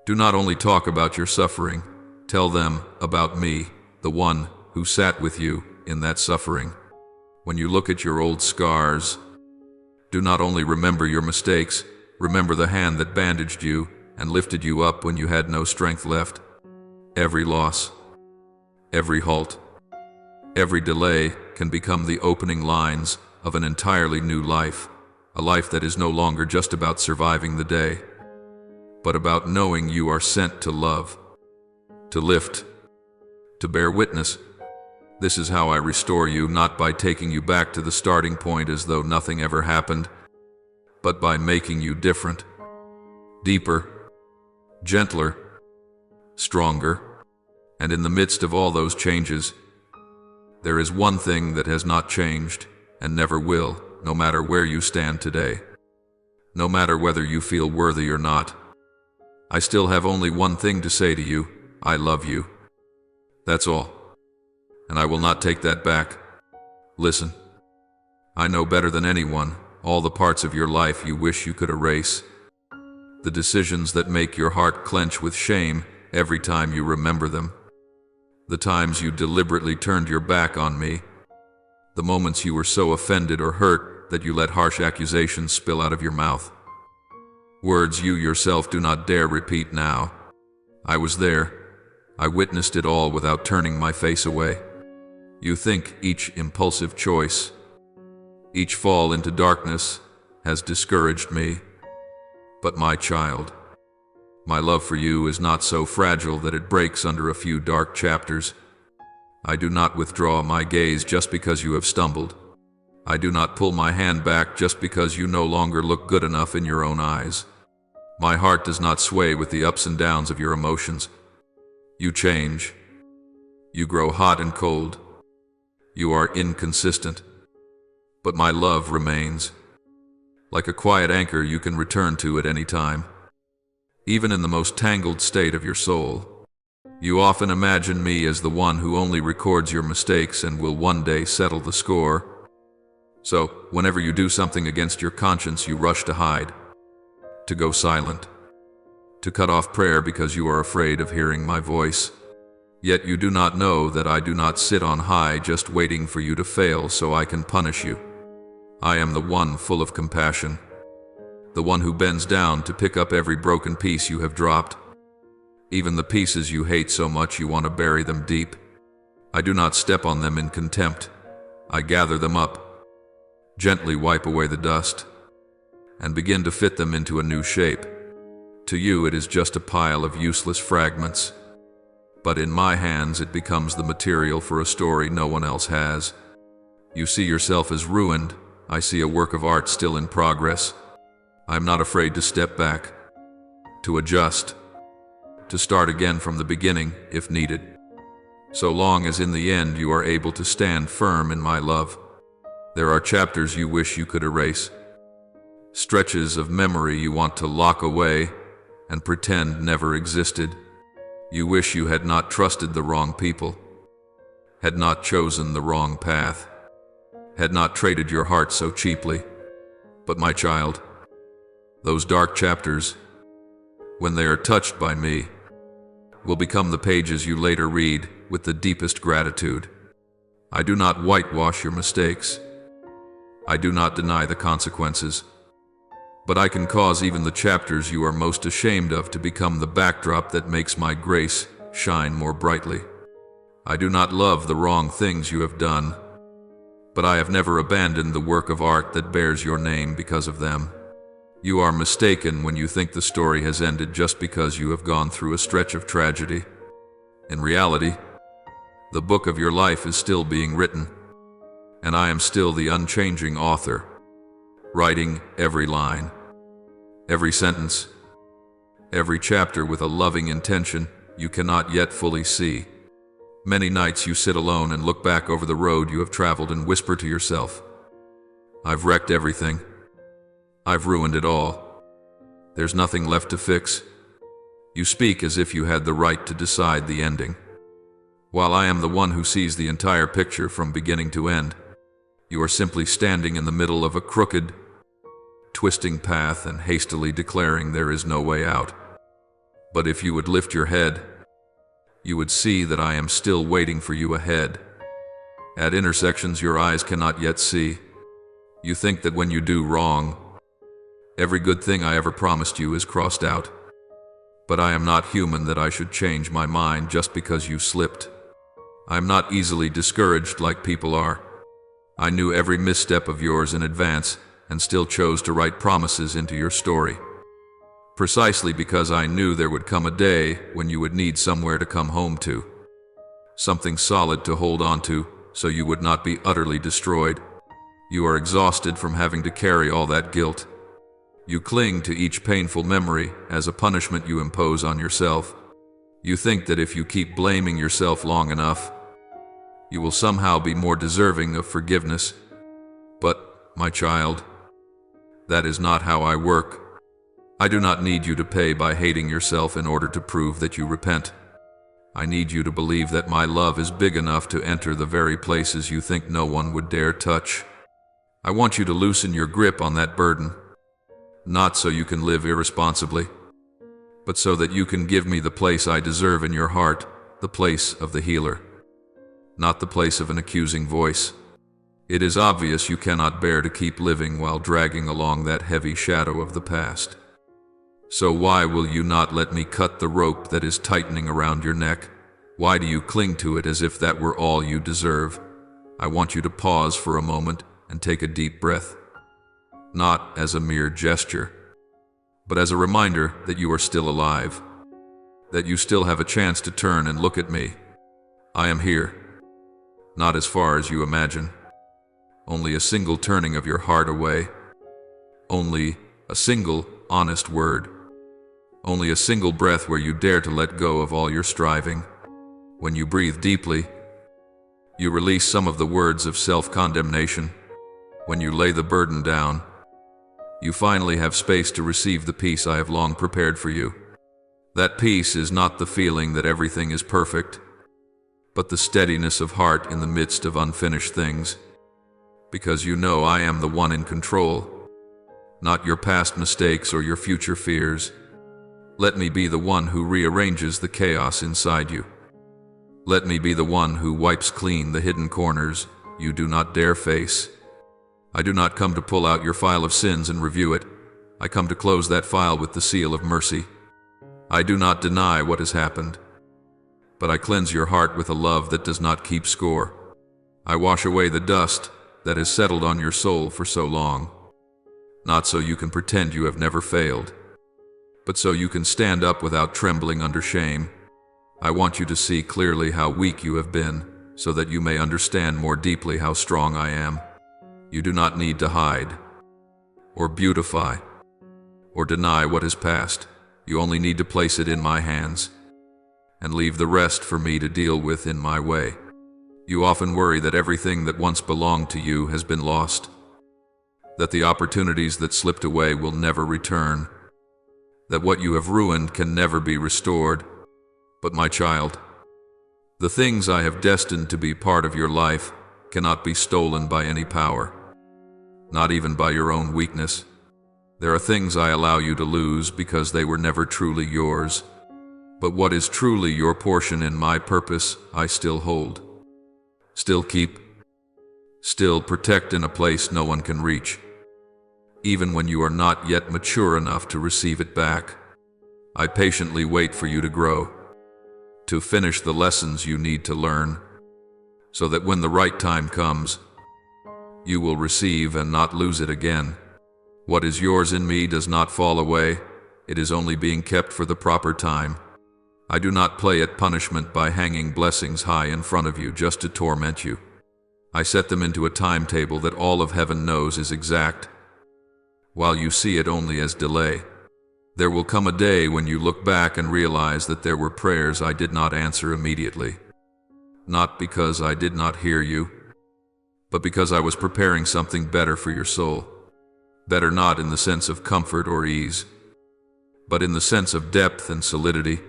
do not only talk about your suffering, tell them about me, the one who sat with you in that suffering. When you look at your old scars, do not only remember your mistakes, remember the hand that bandaged you and lifted you up when you had no strength left. Every loss, every halt, every delay can become the opening lines of an entirely new life, a life that is no longer just about surviving the day, but about knowing you are sent to love, to lift, to bear witness. This is how I restore you, not by taking you back to the starting point as though nothing ever happened, but by making you different, deeper, gentler, stronger. And in the midst of all those changes, There is one thing that has not changed, and never will, no matter where you stand today. No matter whether you feel worthy or not. I still have only one thing to say to you: I love you. That's all. And I will not take that back. Listen. I know better than anyone all the parts of your life you wish you could erase. The decisions that make your heart clench with shame every time you remember them. The times you deliberately turned your back on me. The moments you were so offended or hurt that you let harsh accusations spill out of your mouth. Words you yourself do not dare repeat now. I was there. I witnessed it all without turning my face away. You think each impulsive choice, each fall into darkness, has discouraged me. But my child, my love for you is not so fragile that it breaks under a few dark chapters. I do not withdraw my gaze just because you have stumbled. I do not pull my hand back just because you no longer look good enough in your own eyes. My heart does not sway with the ups and downs of your emotions. You change. You grow hot and cold. You are inconsistent. But my love remains. Like a quiet anchor you can return to at any time. Even in the most tangled state of your soul. You often imagine me as the one who only records your mistakes and will one day settle the score. So, whenever you do something against your conscience, you rush to hide, to go silent, to cut off prayer because you are afraid of hearing my voice. Yet you do not know that I do not sit on high just waiting for you to fail so I can punish you. I am the one full of compassion, the one who bends down to pick up every broken piece you have dropped, even the pieces you hate so much you want to bury them deep. I do not step on them in contempt. I gather them up, gently wipe away the dust, and begin to fit them into a new shape. To you it is just a pile of useless fragments, but in my hands it becomes the material for a story no one else has. You see yourself as ruined. I see a work of art still in progress. I am not afraid to step back, to adjust, to start again from the beginning if needed, so long as in the end you are able to stand firm in my love. There are chapters you wish you could erase, stretches of memory you want to lock away and pretend never existed. You wish you had not trusted the wrong people, had not chosen the wrong path, had not traded your heart so cheaply. But my child, those dark chapters, when they are touched by me, will become the pages you later read with the deepest gratitude. I do not whitewash your mistakes. I do not deny the consequences. But I can cause even the chapters you are most ashamed of to become the backdrop that makes my grace shine more brightly. I do not love the wrong things you have done, but I have never abandoned the work of art that bears your name because of them. You are mistaken when you think the story has ended just because you have gone through a stretch of tragedy. In reality, the book of your life is still being written, and I am still the unchanging author, writing every line, every sentence, every chapter with a loving intention you cannot yet fully see. Many nights you sit alone and look back over the road you have traveled and whisper to yourself, I've wrecked everything. I've ruined it all. There's nothing left to fix. You speak as if you had the right to decide the ending. While I am the one who sees the entire picture from beginning to end, you are simply standing in the middle of a crooked, twisting path and hastily declaring there is no way out. But if you would lift your head, you would see that I am still waiting for you ahead, at intersections your eyes cannot yet see. You think that when you do wrong, every good thing I ever promised you is crossed out. But I am not human that I should change my mind just because you slipped. I am not easily discouraged like people are. I knew every misstep of yours in advance and still chose to write promises into your story. Precisely because I knew there would come a day when you would need somewhere to come home to. Something solid to hold on to so you would not be utterly destroyed. You are exhausted from having to carry all that guilt. You cling to each painful memory as a punishment you impose on yourself. You think that if you keep blaming yourself long enough, You will somehow be more deserving of forgiveness. But, my child, that is not how I work. I do not need you to pay by hating yourself in order to prove that you repent. I need you to believe that my love is big enough to enter the very places you think no one would dare touch. I want you to loosen your grip on that burden, not so you can live irresponsibly, but so that you can give me the place I deserve in your heart, the place of the healer, not the place of an accusing voice. It is obvious you cannot bear to keep living while dragging along that heavy shadow of the past. So why will you not let me cut the rope that is tightening around your neck? Why do you cling to it as if that were all you deserve? I want you to pause for a moment and take a deep breath, not as a mere gesture, but as a reminder that you are still alive, that you still have a chance to turn and look at me. I am here, not as far as you imagine. Only a single turning of your heart away. Only a single honest word. Only a single breath where you dare to let go of all your striving. When you breathe deeply, you release some of the words of self-condemnation. When you lay the burden down, you finally have space to receive the peace I have long prepared for you. That peace is not the feeling that everything is perfect, but the steadiness of heart in the midst of unfinished things. Because you know I am the one in control, not your past mistakes or your future fears. Let me be the one who rearranges the chaos inside you. Let me be the one who wipes clean the hidden corners you do not dare face. I do not come to pull out your file of sins and review it. I come to close that file with the seal of mercy. I do not deny what has happened, but I cleanse your heart with a love that does not keep score. I wash away the dust that has settled on your soul for so long, not so you can pretend you have never failed, but so you can stand up without trembling under shame. I want you to see clearly how weak you have been, so that you may understand more deeply how strong I am. You do not need to hide, or beautify, or deny what is past. You only need to place it in my hands, and leave the rest for me to deal with in my way. You often worry that everything that once belonged to you has been lost, that the opportunities that slipped away will never return, that what you have ruined can never be restored. But my child, the things I have destined to be part of your life cannot be stolen by any power, not even by your own weakness. There are things I allow you to lose because they were never truly yours. But what is truly your portion in my purpose, I still hold, still keep, still protect in a place no one can reach. Even when you are not yet mature enough to receive it back, I patiently wait for you to grow, to finish the lessons you need to learn, so that when the right time comes, you will receive and not lose it again. What is yours in me does not fall away. It is only being kept for the proper time. I do not play at punishment by hanging blessings high in front of you just to torment you. I set them into a timetable that all of heaven knows is exact, while you see it only as delay. There will come a day when you look back and realize that there were prayers I did not answer immediately. Not because I did not hear you, but because I was preparing something better for your soul. Better not in the sense of comfort or ease, but in the sense of depth and solidity.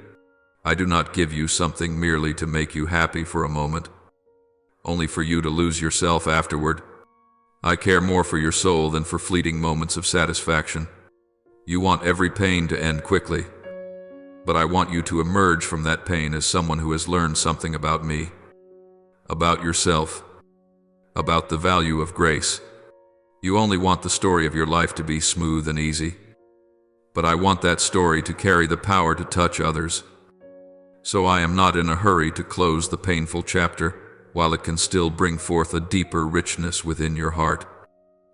I do not give you something merely to make you happy for a moment, only for you to lose yourself afterward. I care more for your soul than for fleeting moments of satisfaction. You want every pain to end quickly, but I want you to emerge from that pain as someone who has learned something about me, about yourself, about the value of grace. You only want the story of your life to be smooth and easy, but I want that story to carry the power to touch others. So I am not in a hurry to close the painful chapter, while it can still bring forth a deeper richness within your heart.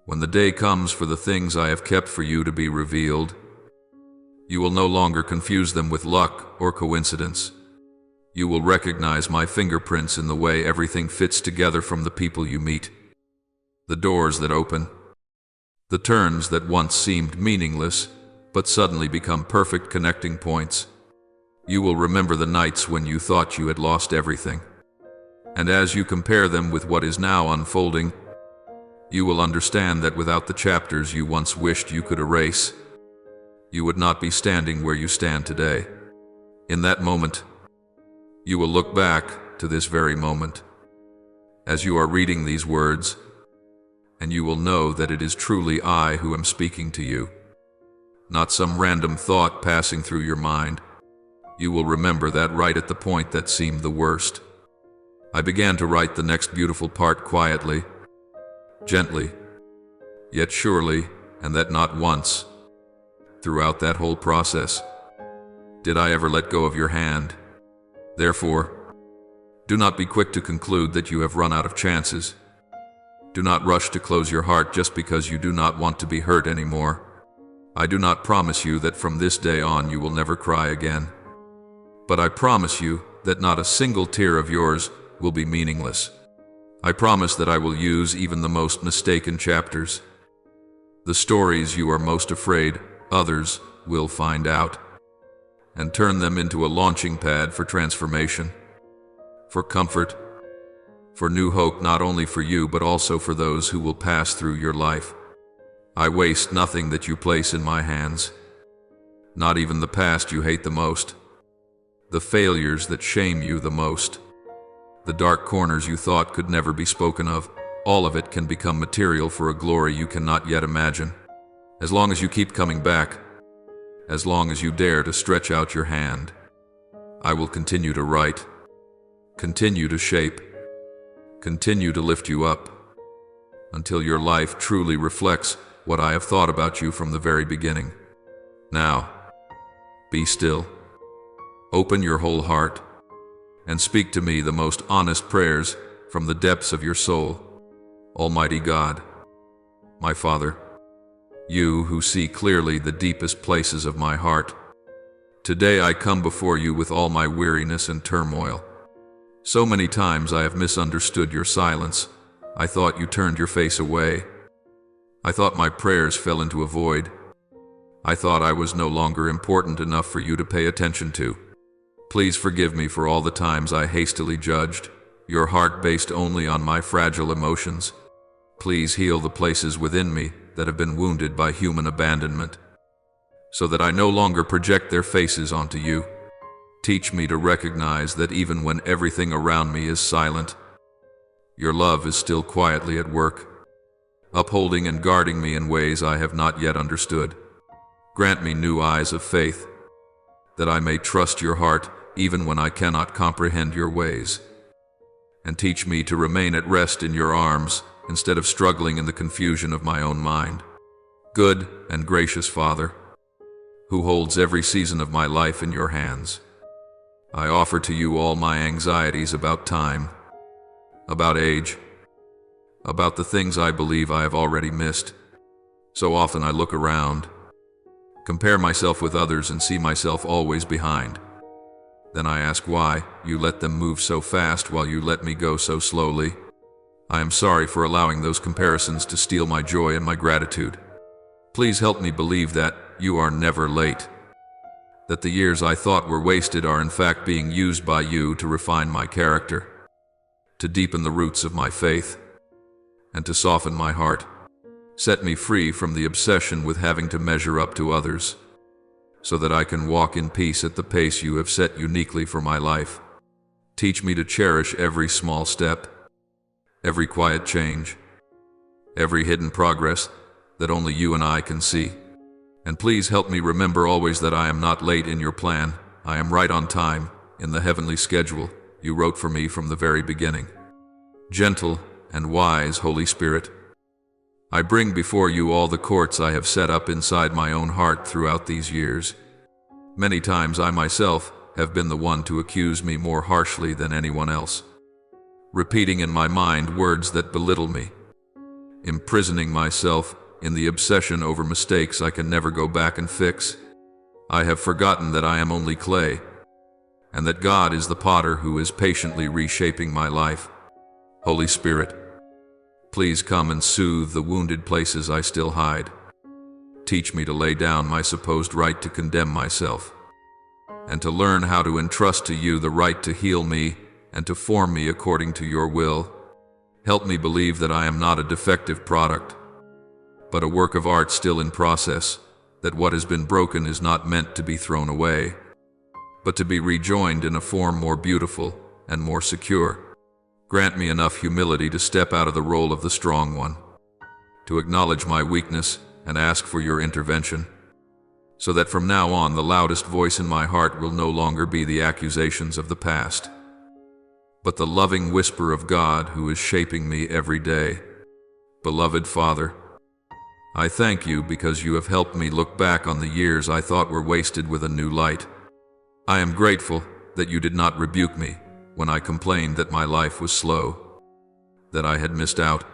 When the day comes for the things I have kept for you to be revealed, you will no longer confuse them with luck or coincidence. You will recognize my fingerprints in the way everything fits together, from the people you meet, the doors that open, the turns that once seemed meaningless but suddenly become perfect connecting points. You will remember the nights when you thought you had lost everything, And as you compare them with what is now unfolding, you will understand that without the chapters you once wished you could erase, you would not be standing where you stand today. In that moment, you will look back to this very moment as you are reading these words, and you will know that it is truly I who am speaking to you, not some random thought passing through your mind. You will remember that right at the point that seemed the worst. I began to write the next beautiful part quietly, gently, yet surely, and that not once, throughout that whole process, did I ever let go of your hand. Therefore, do not be quick to conclude that you have run out of chances. Do not rush to close your heart just because you do not want to be hurt anymore. I do not promise you that from this day on you will never cry again. But I promise you that not a single tear of yours will be meaningless. I promise that I will use even the most mistaken chapters. The stories you are most afraid others will find out, and turn them into a launching pad for transformation, for comfort, for new hope not only for you but also for those who will pass through your life. I waste nothing that you place in my hands, not even the past you hate the most, the failures that shame you the most, the dark corners you thought could never be spoken of. All of it can become material for a glory you cannot yet imagine. As long as you keep coming back, as long as you dare to stretch out your hand, I will continue to write, continue to shape, continue to lift you up, until your life truly reflects what I have thought about you from the very beginning. Now, be still, open your whole heart, and speak to me the most honest prayers from the depths of your soul. Almighty God, my Father, you who see clearly the deepest places of my heart, today I come before you with all my weariness and turmoil. So many times I have misunderstood your silence. I thought you turned your face away. I thought my prayers fell into a void. I thought I was no longer important enough for you to pay attention to. Please forgive me for all the times I hastily judged your heart based only on my fragile emotions. Please heal the places within me that have been wounded by human abandonment, so that I no longer project their faces onto you. Teach me to recognize that even when everything around me is silent, your love is still quietly at work, upholding and guarding me in ways I have not yet understood. Grant me new eyes of faith, that I may trust your heart even when I cannot comprehend your ways. And teach me to remain at rest in your arms instead of struggling in the confusion of my own mind. Good and gracious Father, who holds every season of my life in your hands, I offer to you all my anxieties about time, about age, about the things I believe I have already missed. So often I look around, compare myself with others and see myself always behind. Then I ask why you let them move so fast while you let me go so slowly. I am sorry for allowing those comparisons to steal my joy and my gratitude. Please help me believe that you are never late, that the years I thought were wasted are in fact being used by you to refine my character, to deepen the roots of my faith, and to soften my heart. Set me free from the obsession with having to measure up to others, so that I can walk in peace at the pace you have set uniquely for my life. Teach me to cherish every small step, every quiet change, every hidden progress that only you and I can see. And please help me remember always that I am not late in your plan. I am right on time in the heavenly schedule you wrote for me from the very beginning. Gentle and wise Holy Spirit, I bring before you all the courts I have set up inside my own heart throughout these years. Many times I myself have been the one to accuse me more harshly than anyone else, repeating in my mind words that belittle me, imprisoning myself in the obsession over mistakes I can never go back and fix. I have forgotten that I am only clay, and that God is the potter who is patiently reshaping my life. Holy Spirit, please come and soothe the wounded places I still hide. Teach me to lay down my supposed right to condemn myself, and to learn how to entrust to you the right to heal me and to form me according to your will. Help me believe that I am not a defective product, but a work of art still in process, that what has been broken is not meant to be thrown away, but to be rejoined in a form more beautiful and more secure. Grant me enough humility to step out of the role of the strong one, to acknowledge my weakness and ask for your intervention, so that from now on the loudest voice in my heart will no longer be the accusations of the past, but the loving whisper of God who is shaping me every day. Beloved Father, I thank you because you have helped me look back on the years I thought were wasted with a new light. I am grateful that you did not rebuke me when I complained that my life was slow, that I had missed out,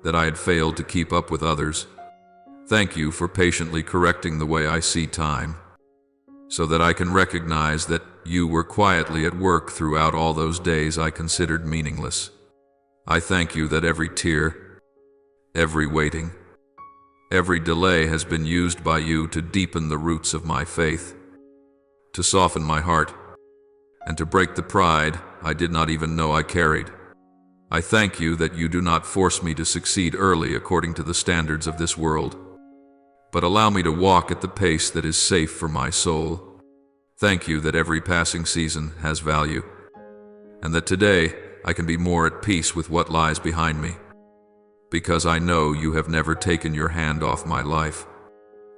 that I had failed to keep up with others. Thank you for patiently correcting the way I see time, so that I can recognize that you were quietly at work throughout all those days I considered meaningless. I thank you that every tear, every waiting, every delay has been used by you to deepen the roots of my faith, to soften my heart, and to break the pride I did not even know I carried. I thank you that you do not force me to succeed early according to the standards of this world, but allow me to walk at the pace that is safe for my soul. Thank you that every passing season has value, and that today I can be more at peace with what lies behind me, because I know you have never taken your hand off my life.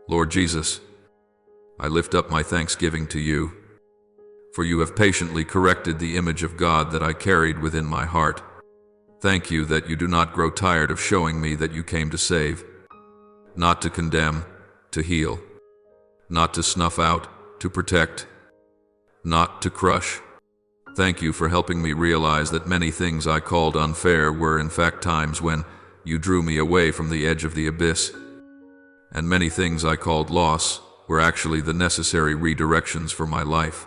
Lord Jesus, I lift up my thanksgiving to you, for you have patiently corrected the image of God that I carried within my heart. Thank you that you do not grow tired of showing me that you came to save, not to condemn, to heal, not to snuff out, to protect, not to crush. Thank you for helping me realize that many things I called unfair were in fact times when you drew me away from the edge of the abyss, and many things I called loss were actually the necessary redirections for my life.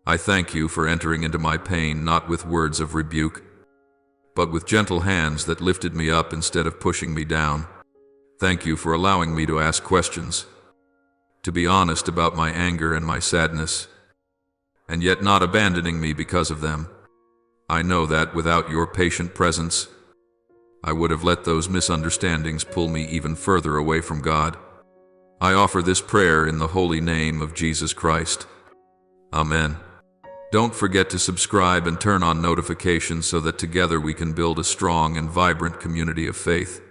I thank you for entering into my pain not with words of rebuke, but with gentle hands that lifted me up instead of pushing me down. Thank you for allowing me to ask questions, to be honest about my anger and my sadness, and yet not abandoning me because of them. I know that without your patient presence, I would have let those misunderstandings pull me even further away from God. I offer this prayer in the holy name of Jesus Christ. Amen. Don't forget to subscribe and turn on notifications so that together we can build a strong and vibrant community of faith.